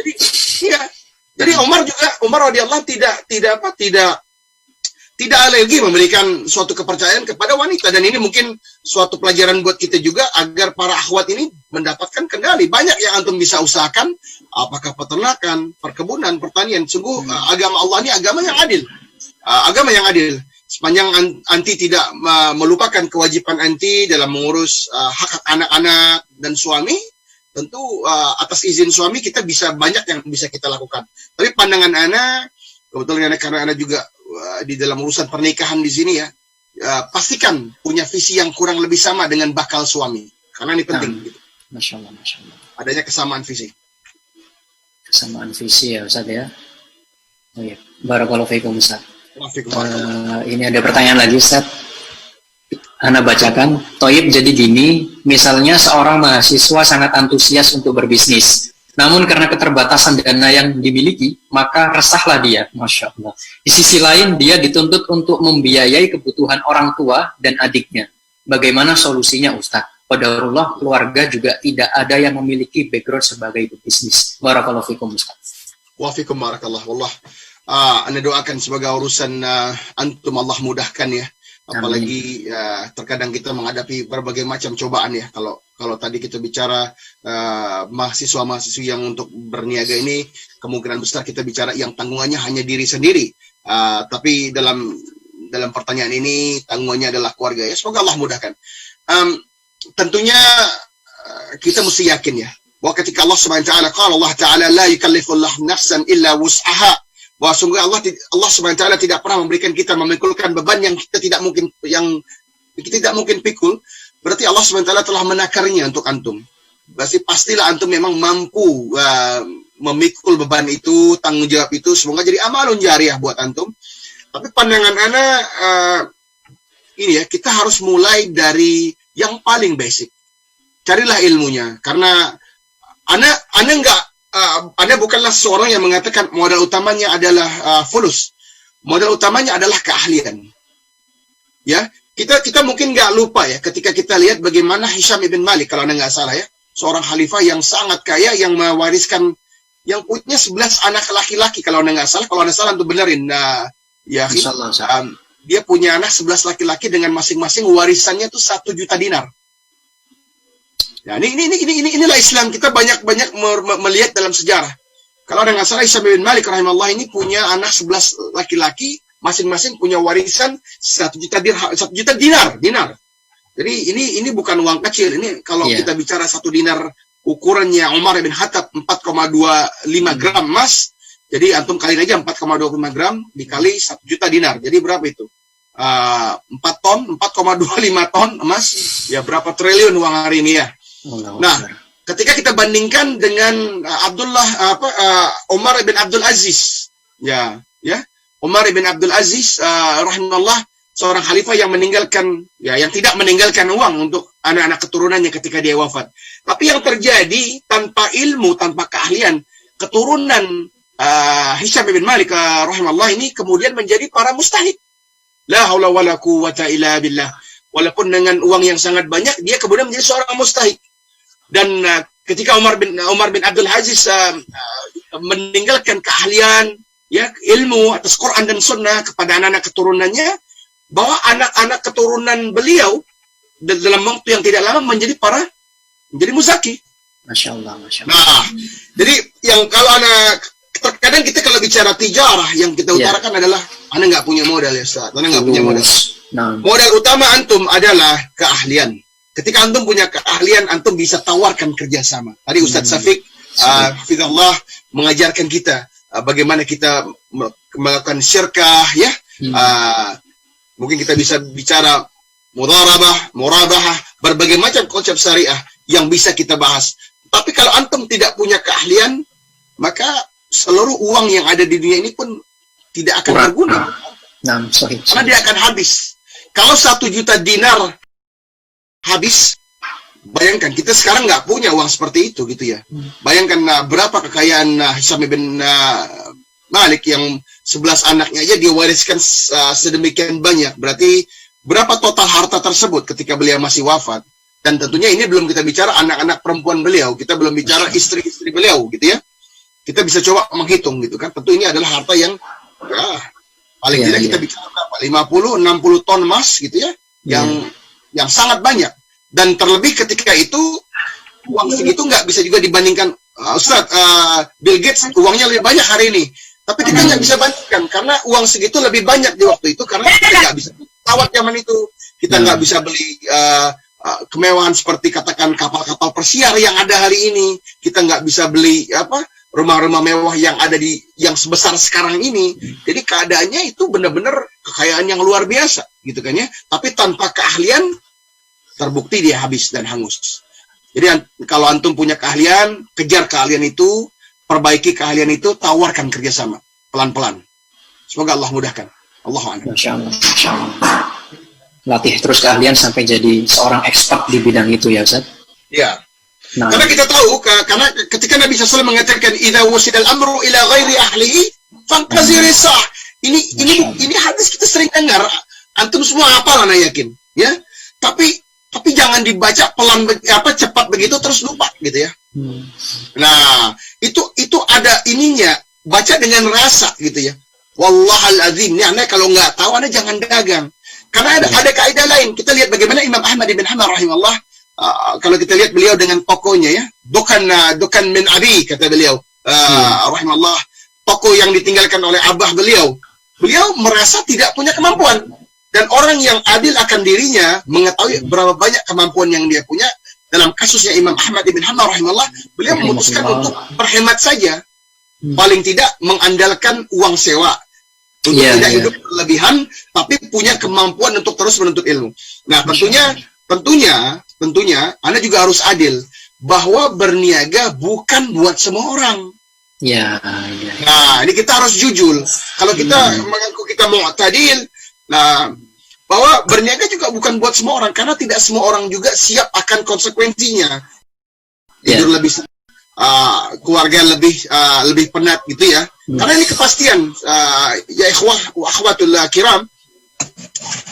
Jadi Umar radhiyallahu tidak alergi memberikan suatu kepercayaan kepada wanita. Dan ini mungkin suatu pelajaran buat kita juga agar para akhwat ini mendapatkan kendali. Banyak yang antum bisa usahakan, apakah peternakan, perkebunan, pertanian. Sungguh agama Allah ini agama yang adil. Agama yang adil. Sepanjang anti tidak melupakan kewajiban anti dalam mengurus hak anak-anak dan suami, tentu atas izin suami kita bisa banyak yang bisa kita lakukan. Tapi pandangan anak, kebetulan karena anak juga di dalam urusan pernikahan di sini ya, pastikan punya visi yang kurang lebih sama dengan bakal suami, karena ini penting. Gitu. Masya Allah. Adanya kesamaan visi. Kesamaan visi ya Ustaz ya. Baik. Barakallahu fiikum Ustaz. Ini ada pertanyaan lagi Ustaz. Ana bacakan. Toib, jadi gini, misalnya seorang mahasiswa sangat antusias untuk berbisnis, namun karena keterbatasan dana yang dimiliki, maka resahlah dia. Masya Allah. Di sisi lain, dia dituntut untuk membiayai kebutuhan orang tua dan adiknya. Bagaimana solusinya Ustaz? qadarullah keluarga juga tidak ada yang memiliki background sebagai bisnis. Barakallahu fikum Ustaz. Wafikum barakallah. Wallah. Anda doakan semoga urusan antum Allah mudahkan ya. Apalagi terkadang kita menghadapi berbagai macam cobaan ya. Kalau tadi kita bicara mahasiswa-mahasiswi yang untuk berniaga ini, kemungkinan besar kita bicara yang tanggungannya hanya diri sendiri. Tapi dalam pertanyaan ini tanggungannya adalah keluarga ya. Semoga Allah mudahkan. Tentunya kita mesti yakin ya bahwa ketika Allah Subhanahu wa taala qala Allah taala la yukallifullahu nafsan illa wus'aha, bahwa sungguh Allah Subhanahu wa taala tidak pernah memberikan kita memikulkan beban yang kita tidak mungkin pikul. Berarti Allah Subhanahu wa taala telah menakarnya untuk antum. Berarti pastilah antum memang mampu memikul beban itu, tanggung jawab itu, semoga jadi amalun jariah buat antum. Tapi pandangan ana ini ya, kita harus mulai dari yang paling basic. Carilah ilmunya, karena Anda bukanlah seorang yang mengatakan modal utamanya adalah fulus. Modal utamanya adalah keahlian. Ya, kita mungkin nggak lupa ya ketika kita lihat bagaimana Hisham ibn Malik, kalau Anda nggak salah ya, seorang khalifah yang sangat kaya yang mewariskan, yang punya 11 anak laki-laki kalau Anda nggak salah. Kalau Anda salah untuk benerin. Ya, dia punya anak 11 laki-laki dengan masing-masing warisannya tuh 1 juta dinar. Ya, inilah Islam. Kita banyak melihat dalam sejarah. Kalau ada nggak salah, Hisham bin Malik rahimahullah ini punya anak 11 laki-laki, masing-masing punya warisan 1 juta dinar. Jadi ini bukan uang kecil. Ini kalau kita bicara 1 dinar ukurannya Umar bin Khattab 4,25 gram emas. Jadi antum kaliin aja 4,25 gram dikali 1 juta dinar. Jadi berapa itu? 4,25 ton emas. Ya berapa triliun uang hari ini ya. Nah, ketika kita bandingkan dengan Umar bin Abdul Aziz, Umar bin Abdul Aziz rahimahullah, seorang khalifah yang meninggalkan, yang tidak meninggalkan uang untuk anak-anak keturunannya ketika dia wafat. Tapi yang terjadi tanpa ilmu, tanpa keahlian, keturunan Hisham bin Malik rahimahullah ini kemudian menjadi para mustahid. La haula wala quwwata illa billah. Walaupun dengan uang yang sangat banyak, dia kemudian menjadi seorang mustahid. Dan ketika Umar bin Abdul Aziz meninggalkan keahlian, ilmu atas Quran dan Sunnah kepada anak-anak keturunannya, bahwa anak-anak keturunan beliau dalam waktu yang tidak lama menjadi muzaki. Masya Allah. Nah, jadi yang kalau terkadang kita kalau bicara tijarah, yang kita utarakan adalah Anda nggak punya modal ya Ustaz, Anda nggak punya modal. Modal utama antum adalah keahlian. Ketika antum punya keahlian, antum bisa tawarkan kerjasama. Tadi Ustaz Syafiq, hafizallah, mengajarkan kita bagaimana kita melakukan syirkah, ya. Mungkin kita bisa bicara murabahah, berbagai macam konsep syariah yang bisa kita bahas. Tapi kalau antum tidak punya keahlian, maka seluruh uang yang ada di dunia ini pun tidak akan berguna. Karena dia akan habis. Kalau 1 juta dinar habis, bayangkan kita sekarang nggak punya uang seperti itu gitu ya. Bayangkan berapa kekayaan Hisham bin Malik yang 11 anaknya aja dia wariskan sedemikian banyak. Berarti berapa total harta tersebut ketika beliau masih wafat? Dan tentunya ini belum kita bicara anak-anak perempuan beliau, kita belum bicara istri-istri beliau gitu ya. Kita bisa coba menghitung gitu kan. Tentu ini adalah harta yang paling tidak kita bicara berapa? 50-60 ton emas gitu ya. Yang sangat banyak. Dan terlebih ketika itu uang segitu nggak bisa juga dibandingkan Ustaz, Bill Gates uangnya lebih banyak hari ini. Tapi kita nggak bisa bandingkan karena uang segitu lebih banyak di waktu itu karena kita nggak bisa pesawat zaman itu. Kita nggak bisa beli kemewahan seperti katakan kapal-kapal persiar yang ada hari ini. Kita nggak bisa beli rumah-rumah mewah yang ada yang sebesar sekarang ini. Jadi keadaannya itu benar-benar kekayaan yang luar biasa gitu kan ya. Tapi tanpa keahlian terbukti dia habis dan hangus. Jadi kalau antum punya keahlian, kejar keahlian itu, perbaiki keahlian itu, tawarkan kerjasama pelan-pelan. Semoga Allah mudahkan. Allahu a'lam. Masya Allah. Latih terus keahlian sampai jadi seorang expert di bidang itu ya Ustaz. Ya. Nah. Karena kita tahu, karena ketika Nabi SAW mengatakan idza wusidal amru ila ghairi ahlihi fantazir sah. Ini hadis kita sering dengar. Antum semua hafal ana yakin, ya. Tapi tapi jangan dibaca pelan cepat begitu terus lupa gitu ya. Nah, itu ada ininya, baca dengan rasa gitu ya. Wallahal azim, ini Anda kalau nggak tahu Anda jangan dagang. Karena ada kaidah lain. Kita lihat bagaimana Imam Ahmad bin Hanbal rahimahullah, kalau kita lihat beliau dengan tokonya ya, dukan min abi kata beliau, rahimahullah, toko yang ditinggalkan oleh abah beliau. Beliau merasa tidak punya kemampuan, dan orang yang adil akan dirinya mengetahui berapa banyak kemampuan yang dia punya. Dalam kasusnya Imam Ahmad bin Hanbal rahimahullah, beliau memutuskan untuk berhemat saja, paling tidak mengandalkan uang sewa untuk tidak hidup berlebihan, tapi punya kemampuan untuk terus menuntut ilmu. Nah, tentunya Anda juga harus adil bahwa berniaga bukan buat semua orang. Nah, ini kita harus jujur. Kalau kita mengaku kita mu'tadil, nah, bahwa berniaga juga bukan buat semua orang, karena tidak semua orang juga siap akan konsekuensinya. Tidur lebih keluarga lebih penat gitu ya. Karena ini kepastian, ya ikhwah wa akhwatul kiram,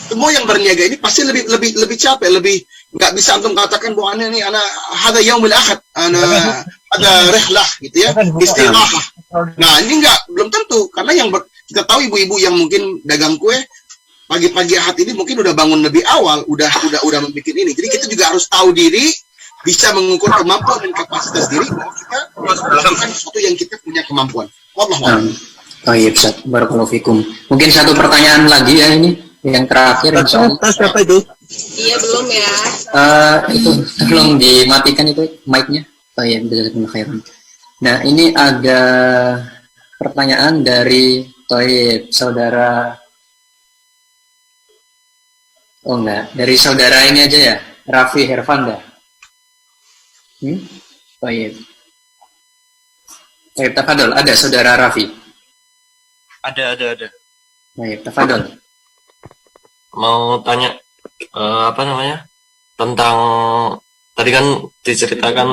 semua yang berniaga ini pasti lebih capek, lebih nggak bisa antum katakan bahwa ana hada yaumul ahad, ada rehlah gitu ya, istirahah. Nah, ini belum tentu, karena kita tahu ibu-ibu yang mungkin dagang kue pagi-pagi ahad ini mungkin udah bangun lebih awal, udah membuat ini. Jadi kita juga harus tahu diri, bisa mengukur kemampuan dan kapasitas diri bahwa kita melakukan sesuatu yang kita punya kemampuan. Wallahu a'lam. Baik, Ustaz. Barakallahu fikum. Mungkin satu pertanyaan lagi ya ini, yang terakhir insyaallah. Siapa itu? Iya, belum ya. Itu tolong dimatikan itu mic-nya. Baik, jazakumullah khairan. Nah, ini ada pertanyaan dari saudara. Oh enggak, dari saudara ini aja ya, Raffi Hervanda. Baik. Baik, tafadhol. Ada saudara Raffi? Ada. Baik, tafadhol. Mau tanya tentang tadi kan diceritakan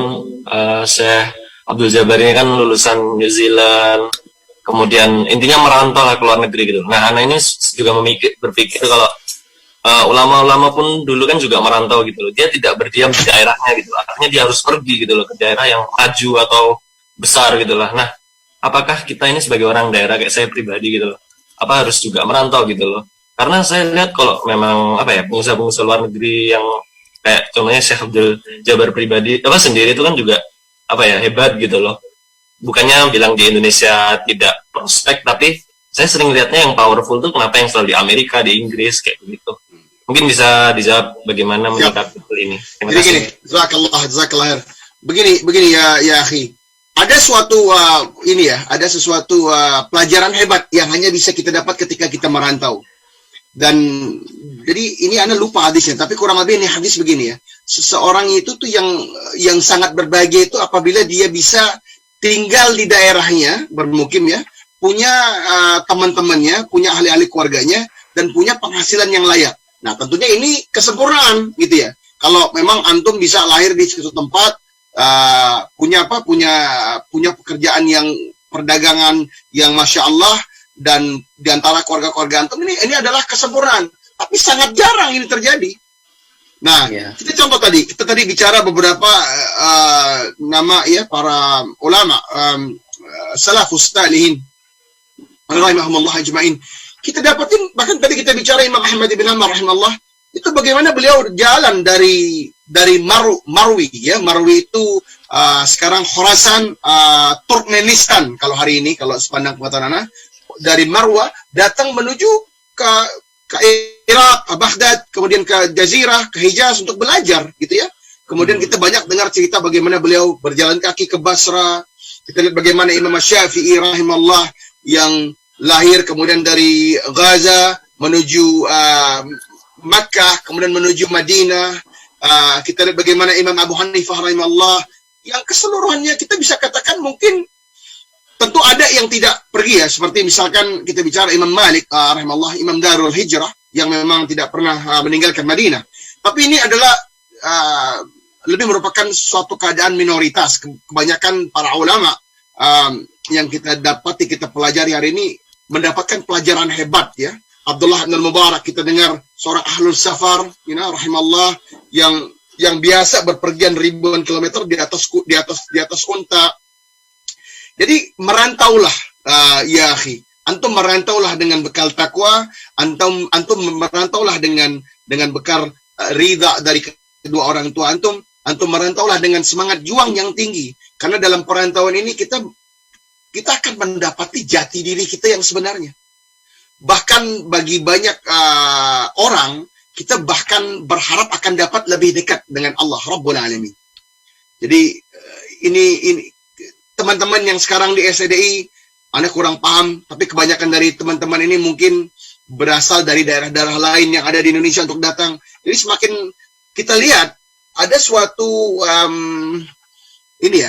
Syekh Abdul Jabar ini kan lulusan New Zealand, kemudian intinya merantau lah ke luar negeri gitu. Nah, anak ini juga berpikir kalau ulama-ulama pun dulu kan juga merantau gitu loh. Dia tidak berdiam di daerahnya gitu. Artinya dia harus pergi gitu loh ke daerah yang maju atau besar gitu lah. Nah, apakah kita ini sebagai orang daerah kayak saya pribadi gitu loh, apa harus juga merantau gitu loh? Karena saya lihat kalau memang pengusaha-pengusaha luar negeri yang kayak contohnya Syekh Abdul Jabar pribadi sendiri itu kan juga hebat gitu loh. Bukannya bilang di Indonesia tidak prospek, tapi saya sering lihatnya yang powerful tuh kenapa yang selalu di Amerika, di Inggris kayak begitu. Mungkin bisa dijawab bagaimana menyikapi hal ini. Terima kasih. Jadi gini, jazakallah. Begini ya akhi. Ada sesuatu pelajaran hebat yang hanya bisa kita dapat ketika kita merantau. Dan jadi ini Anda lupa hadisnya, tapi kurang lebih ini hadis begini ya. Seseorang itu tuh yang sangat berbahagia itu apabila dia bisa tinggal di daerahnya, bermukim ya, punya teman-temannya, punya ahli-ahli keluarganya, dan punya penghasilan yang layak. Nah, tentunya ini kesempurnaan gitu ya. Kalau memang antum bisa lahir di suatu tempat, punya pekerjaan yang perdagangan yang masya Allah, dan diantara keluarga-keluarga antum ini adalah kesempurnaan. Tapi sangat jarang ini terjadi. Nah, kita contoh kita tadi bicara beberapa nama ya para ulama salafus salihin rahimahumullah ajma'in. Kita dapatin, bahkan tadi kita bicara Imam Ahmad bin Hanbal rahimahullah, itu bagaimana beliau jalan dari Marwi ya. Marwi itu sekarang Khorasan, Turkmenistan kalau hari ini, kalau sepandang pengetahuan anak, dari Marwa datang menuju ke Irak, Baghdad, kemudian ke Jazirah, ke Hijaz untuk belajar gitu ya. Kemudian kita banyak dengar cerita bagaimana beliau berjalan kaki ke Basra. Kita lihat bagaimana Imam Syafi'i rahimahullah yang lahir kemudian dari Gaza menuju Makkah, kemudian menuju Madinah. Kita lihat bagaimana Imam Abu Hanifah rahimahullah yang keseluruhannya kita bisa katakan mungkin tentu ada yang tidak pergi ya, seperti misalkan kita bicara Imam Malik rahimahullah, Imam Darul Hijrah yang memang tidak pernah meninggalkan Madinah. Tapi ini adalah lebih merupakan suatu keadaan minoritas. Kebanyakan para ulama yang kita dapati, kita pelajari hari ini mendapatkan pelajaran hebat ya. Abdullah bin Mubarak kita dengar seorang ahlul safar, rahimahullah, yang biasa berpergian ribuan kilometer di atas unta. Jadi merantaulah, ya akhi. Antum merantaulah dengan bekal takwa, antum merantaulah dengan bekal ridha dari kedua orang tua antum merantaulah dengan semangat juang yang tinggi. Karena dalam perantauan ini kita akan mendapati jati diri kita yang sebenarnya. Bahkan bagi banyak orang, kita bahkan berharap akan dapat lebih dekat dengan Allah Rabbul Alamin. Jadi ini teman-teman yang sekarang di SDI, Anda kurang paham, tapi kebanyakan dari teman-teman ini mungkin berasal dari daerah-daerah lain yang ada di Indonesia untuk datang. Jadi semakin kita lihat ada suatu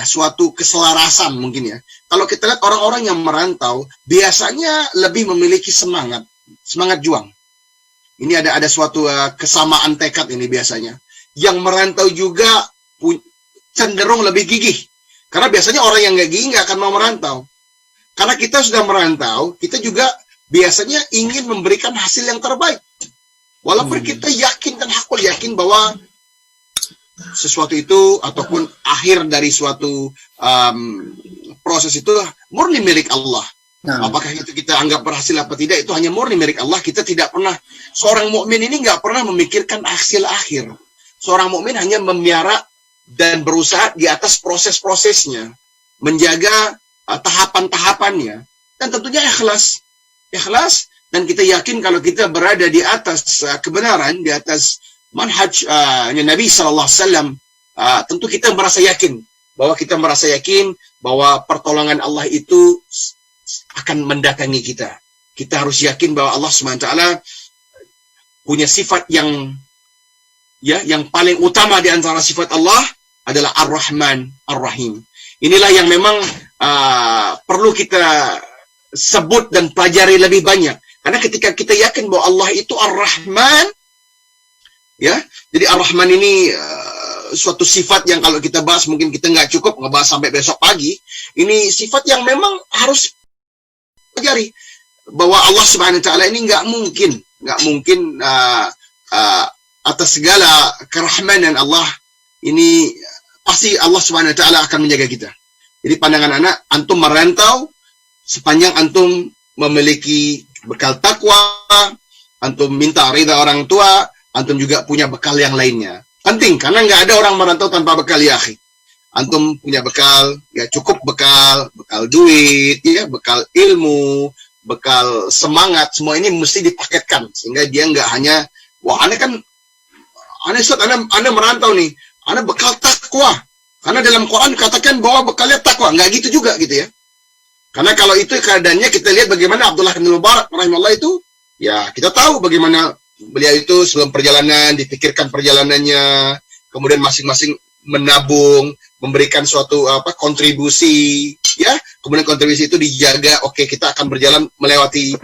suatu keselarasan mungkin ya. Kalau kita lihat orang-orang yang merantau biasanya lebih memiliki semangat juang. Ini ada suatu kesamaan tekad ini biasanya. Yang merantau juga cenderung lebih gigih. Karena biasanya orang yang nggak gigih nggak akan mau merantau. Karena kita sudah merantau, kita juga biasanya ingin memberikan hasil yang terbaik. Walaupun kita yakin dan hakul yakin bahwa sesuatu itu ataupun akhir dari suatu proses itu murni milik Allah. Apakah itu kita anggap berhasil apa tidak, itu hanya murni milik Allah. Kita tidak pernah, seorang mukmin ini nggak pernah memikirkan hasil akhir. Seorang mukmin hanya memiara dan berusaha di atas proses-prosesnya, menjaga tahapan-tahapannya, dan tentunya ikhlas, dan kita yakin kalau kita berada di atas kebenaran, di atas manhaj Nabi Sallallahu Alaihi Wasallam, tentu kita merasa yakin bahwa pertolongan Allah itu akan mendatangi kita. Kita harus yakin bahwa Allah SWT punya sifat yang paling utama di antara sifat Allah adalah Ar-Rahman Ar-Rahim. Inilah yang memang perlu kita sebut dan pelajari lebih banyak. Karena ketika kita yakin bahwa Allah itu Ar-Rahman, ya, jadi Ar-Rahman ini suatu sifat yang kalau kita bahas mungkin kita nggak cukup ngebahas sampai besok pagi. Ini sifat yang memang harus pelajari bahwa Allah Subhanahu Wa Taala ini nggak mungkin atas segala kerahmanan Allah ini pasti Allah Subhanahu Wa Taala akan menjaga kita. Jadi pandangan anak, antum merantau sepanjang antum memiliki bekal takwa, antum minta ridha orang tua, antum juga punya bekal yang lainnya. Penting, karena nggak ada orang merantau tanpa bekal, ya akhi. Antum punya bekal, ya cukup bekal duit, ya, bekal ilmu, bekal semangat, semua ini mesti dipaketkan. Sehingga dia nggak hanya, wah aneh merantau nih, aneh bekal takwa. Karena dalam Quran dikatakan bahwa bekalnya takwa, nggak gitu juga gitu ya. Karena kalau itu keadaannya kita lihat bagaimana Abdullah bin Mubarak rahimahullah itu, ya kita tahu bagaimana beliau itu sebelum perjalanan dipikirkan perjalanannya, kemudian masing-masing menabung, memberikan suatu kontribusi, ya, kemudian kontribusi itu dijaga. Oke, kita akan berjalan melewati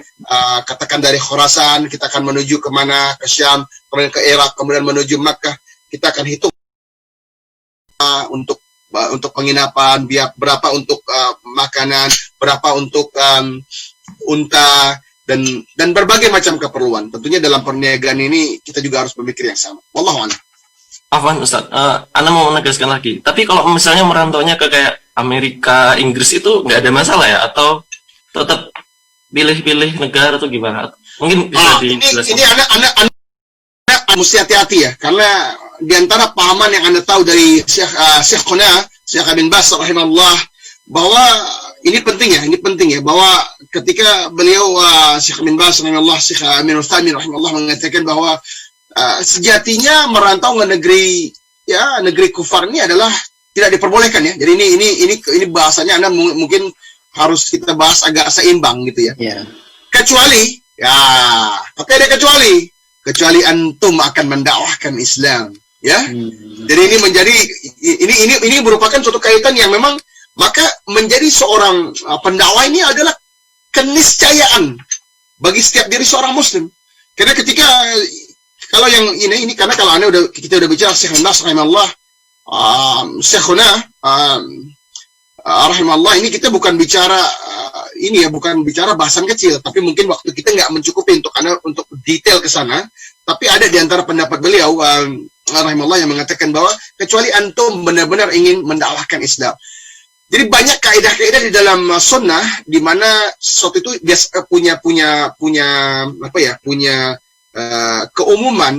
katakan dari Khurasan, kita akan menuju kemana, ke Syam, kemudian ke Irak, kemudian menuju Makkah. Kita akan hitung untuk penginapan, berapa untuk makanan, berapa untuk unta, dan berbagai macam keperluan. Tentunya dalam perniagaan ini kita juga harus berpikir yang sama. Wallahu a'lam. Afwan Ustaz, Anda mau menegaskan lagi. Tapi kalau misalnya merantaunya ke kayak Amerika, Inggris itu nggak ada masalah ya? Atau tetap pilih-pilih negara atau gimana? Mungkin bisa dijelaskan. Ini anak mesti hati-hati ya, karena di antara pahaman yang Anda tahu dari Syekh bin Baz rahimahullah, bahwa ini penting ya, bahwa ketika beliau Syekh bin Baz rahimahullah, Syekh Amin Utsaimin rahimahullah mengatakan bahwa sejatinya merantau ke negeri kufar ini adalah tidak diperbolehkan ya. Jadi ini bahasanya Anda mungkin harus kita bahas agak seimbang gitu ya. Yeah. Kecuali tapi ada kecuali antum akan mendakwahkan Islam, ya. Jadi ini merupakan suatu kaitan yang memang, maka menjadi seorang pendakwah ini adalah keniscayaan bagi setiap diri seorang muslim. Karena ketika kalau yang ini karena kalau kita udah bicara Syekh Nas rahimahullah, Syekhuna rahimahullah, ini kita bukan bicara bukan bicara bahasan kecil, tapi mungkin waktu kita nggak mencukupi untuk detail ke sana. Tapi ada di antara pendapat beliau, rahimahullah yang mengatakan bahwa kecuali antum benar-benar ingin mendakwahkan Islam. Jadi banyak kaidah-kaidah di dalam sunnah di mana sesuatu itu biasa punya keumuman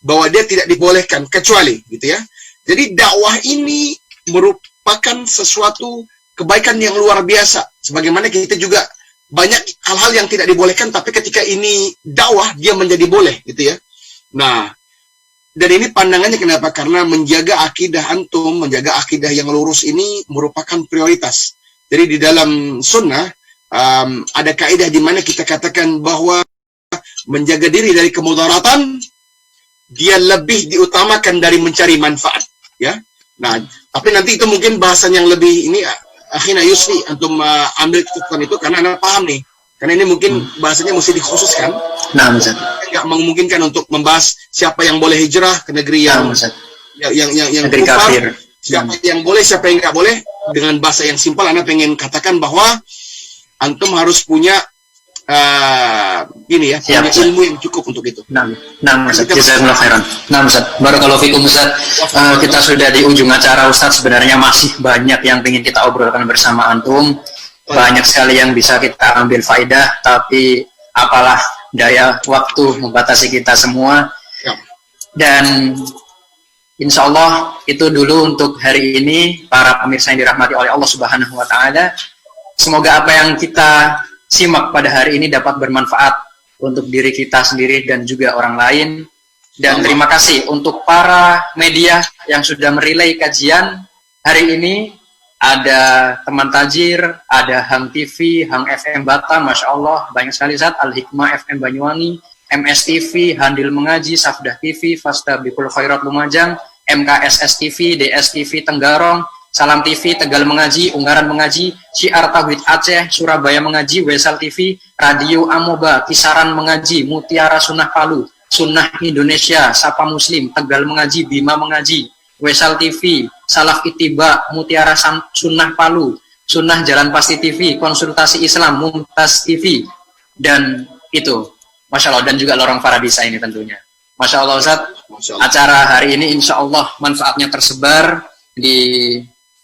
bahwa dia tidak dibolehkan kecuali gitu ya. Jadi dakwah ini merupakan sesuatu kebaikan yang luar biasa. Sebagaimana kita juga banyak hal-hal yang tidak dibolehkan, tapi ketika ini dakwah dia menjadi boleh gitu ya. Nah, dan ini pandangannya kenapa? Karena menjaga akidah antum, menjaga akidah yang lurus ini merupakan prioritas. Jadi di dalam sunnah ada kaidah di mana kita katakan bahwa menjaga diri dari kemudaratan dia lebih diutamakan dari mencari manfaat, ya. Nah, tapi nanti itu mungkin bahasan yang lebih ini akhirnya Yusri antum ambil keputusan itu karena Anda paham nih. Karena ini mungkin bahasanya mesti dikhususkan. Nah, Ustaz. Nggak memungkinkan untuk membahas siapa yang boleh hijrah ke negeri yang negeri kafir. Siapa yang boleh, siapa yang nggak boleh. Dengan bahasa yang simpel, Anda pengen katakan bahwa antum harus punya punya ilmu yang cukup untuk itu. Nah, Ustaz, jazakumullah khairan. Nah, Ustaz, barakallahu fikum Ustaz. Kita sudah di ujung acara Ustaz, sebenarnya masih banyak yang ingin kita obrolkan bersama antum. Banyak sekali yang bisa kita ambil faedah, tapi apalah daya waktu membatasi kita semua. Dan insya Allah itu dulu untuk hari ini, para pemirsa yang dirahmati oleh Allah Subhanahu wa Ta'ala. Semoga apa yang kita simak pada hari ini dapat bermanfaat untuk diri kita sendiri dan juga orang lain. Dan terima kasih untuk para media yang sudah merelay kajian hari ini. Ada Teman Tajir, ada Hang TV, Hang FM Batam, Masya Allah, banyak sekali Zat, Al-Hikmah FM Banyuwangi, MS TV, Handil Mengaji, Safdah TV, Fastabikul Khairat Lumajang, MKSS TV, DS TV Tenggarong, Salam TV, Tegal Mengaji, Unggaran Mengaji, Syiar Tauhid Aceh, Surabaya Mengaji, Wesal TV, Radio Amoba, Kisaran Mengaji, Mutiara Sunnah Palu, Sunnah Indonesia, Sapa Muslim, Tegal Mengaji, Bima Mengaji, Wesal TV, Salaf Itiba, Mutiara Sunnah Palu, Sunnah Jalan Pasti TV, Konsultasi Islam, Mumtaz TV, dan itu, Masya Allah, dan juga Lorong Faradisa ini tentunya. Masya Allah Ustaz, acara hari ini insya Allah manfaatnya tersebar di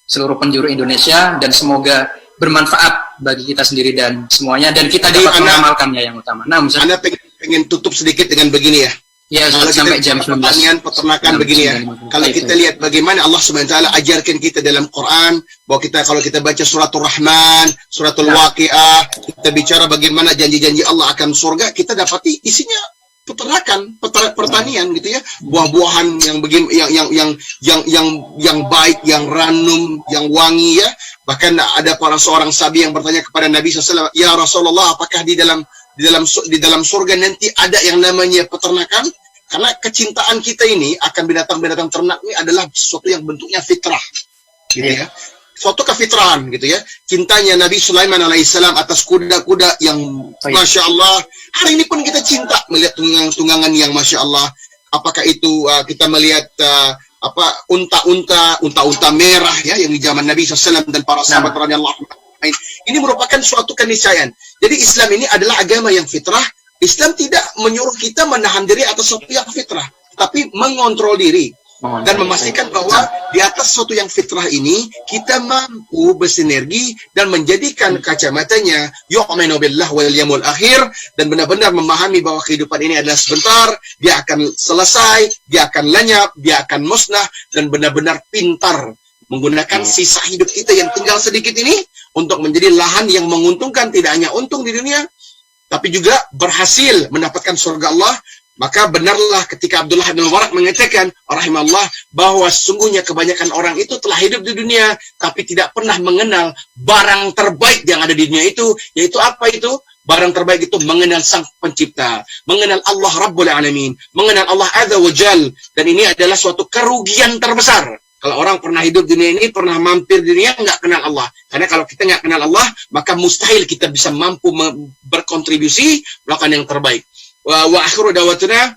seluruh penjuru Indonesia, dan semoga bermanfaat bagi kita sendiri dan semuanya, dan kita dapat mengamalkannya yang utama. Nah, Ustaz, Anda pengen tutup sedikit dengan begini ya. Ya, kalau sampai jam 19. Pertanian, peternakan begini ya. Kalau kita lihat bagaimana Allah Subhanahu wa taala ajarkan kita dalam Quran, bahwa kalau kita baca suratul Rahman, suratul Waqiah, kita bicara bagaimana janji-janji Allah akan surga, kita dapati isinya peternakan, pertanian gitu ya. Buah-buahan yang baik, yang ranum, yang wangi ya. Bahkan ada seorang sahabi yang bertanya kepada Nabi SAW, "Ya Rasulullah, apakah di dalam surga nanti ada yang namanya peternakan?" Karena kecintaan kita ini akan binatang-binatang ternak ini adalah sesuatu yang bentuknya fitrah, gitu ya. Suatu kefitrahan, gitu ya. Cintanya Nabi Sulaiman alaihissalam atas kuda-kuda yang Masya Allah. Hari ini pun kita cinta melihat tunggangan yang Masya Allah. Apakah itu kita melihat unta-unta merah ya yang di zaman Nabi SAW dan para sahabat radhiyallahu anhum. Ini merupakan suatu keniscayaan. Jadi Islam ini adalah agama yang fitrah. Islam tidak menyuruh kita menahan diri atas sesuatu yang fitrah, tapi mengontrol diri dan memastikan bahwa di atas sesuatu yang fitrah ini kita mampu bersinergi dan menjadikan kacamatanya yu'minu billah wal yawmil akhir, dan benar-benar memahami bahwa kehidupan ini adalah sebentar, dia akan selesai, dia akan lenyap, dia akan musnah, dan benar-benar pintar menggunakan sisa hidup kita yang tinggal sedikit ini untuk menjadi lahan yang menguntungkan, tidak hanya untung di dunia, tapi juga berhasil mendapatkan surga Allah. Maka benarlah ketika Abdullah bin Mubarak mengatakan rahimahullah bahwa sesungguhnya kebanyakan orang itu telah hidup di dunia tapi tidak pernah mengenal barang terbaik yang ada di dunia itu. Yaitu apa itu? Barang terbaik itu mengenal Sang Pencipta, mengenal Allah Rabbul Alamin, mengenal Allah Azza wa Jal. Dan ini adalah suatu kerugian terbesar. Kalau orang pernah hidup di dunia ini, pernah mampir di dunia, nggak kenal Allah. Karena kalau kita nggak kenal Allah, maka mustahil kita bisa mampu berkontribusi melakukan yang terbaik. Wa akhiru dawatuna,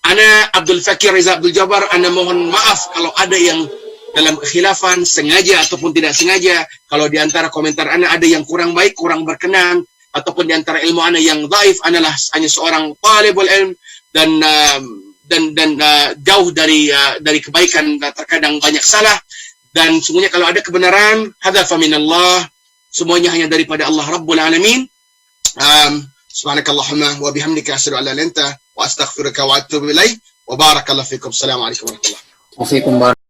ana Abdul Fakir Riza Abdul Jabbar, ana mohon maaf kalau ada yang dalam kekhilafan, sengaja ataupun tidak sengaja. Kalau di antara komentar ana ada yang kurang baik, kurang berkenan, ataupun di antara ilmu ana yang dhaif, analah hanya seorang talibul ilm, jauh dari kebaikan, terkadang banyak salah. Dan sungguhnya kalau ada kebenaran, hadza faminallah, semuanya hanya daripada Allah Rabbul Alamin. Subhanakallahumma wa bihamdika asyhadu an la ilaha illa anta wa astaghfiruka wa atubu ilaik. Wa barakallahu fikum. Assalamualaikum warahmatullahi wabarakatuh.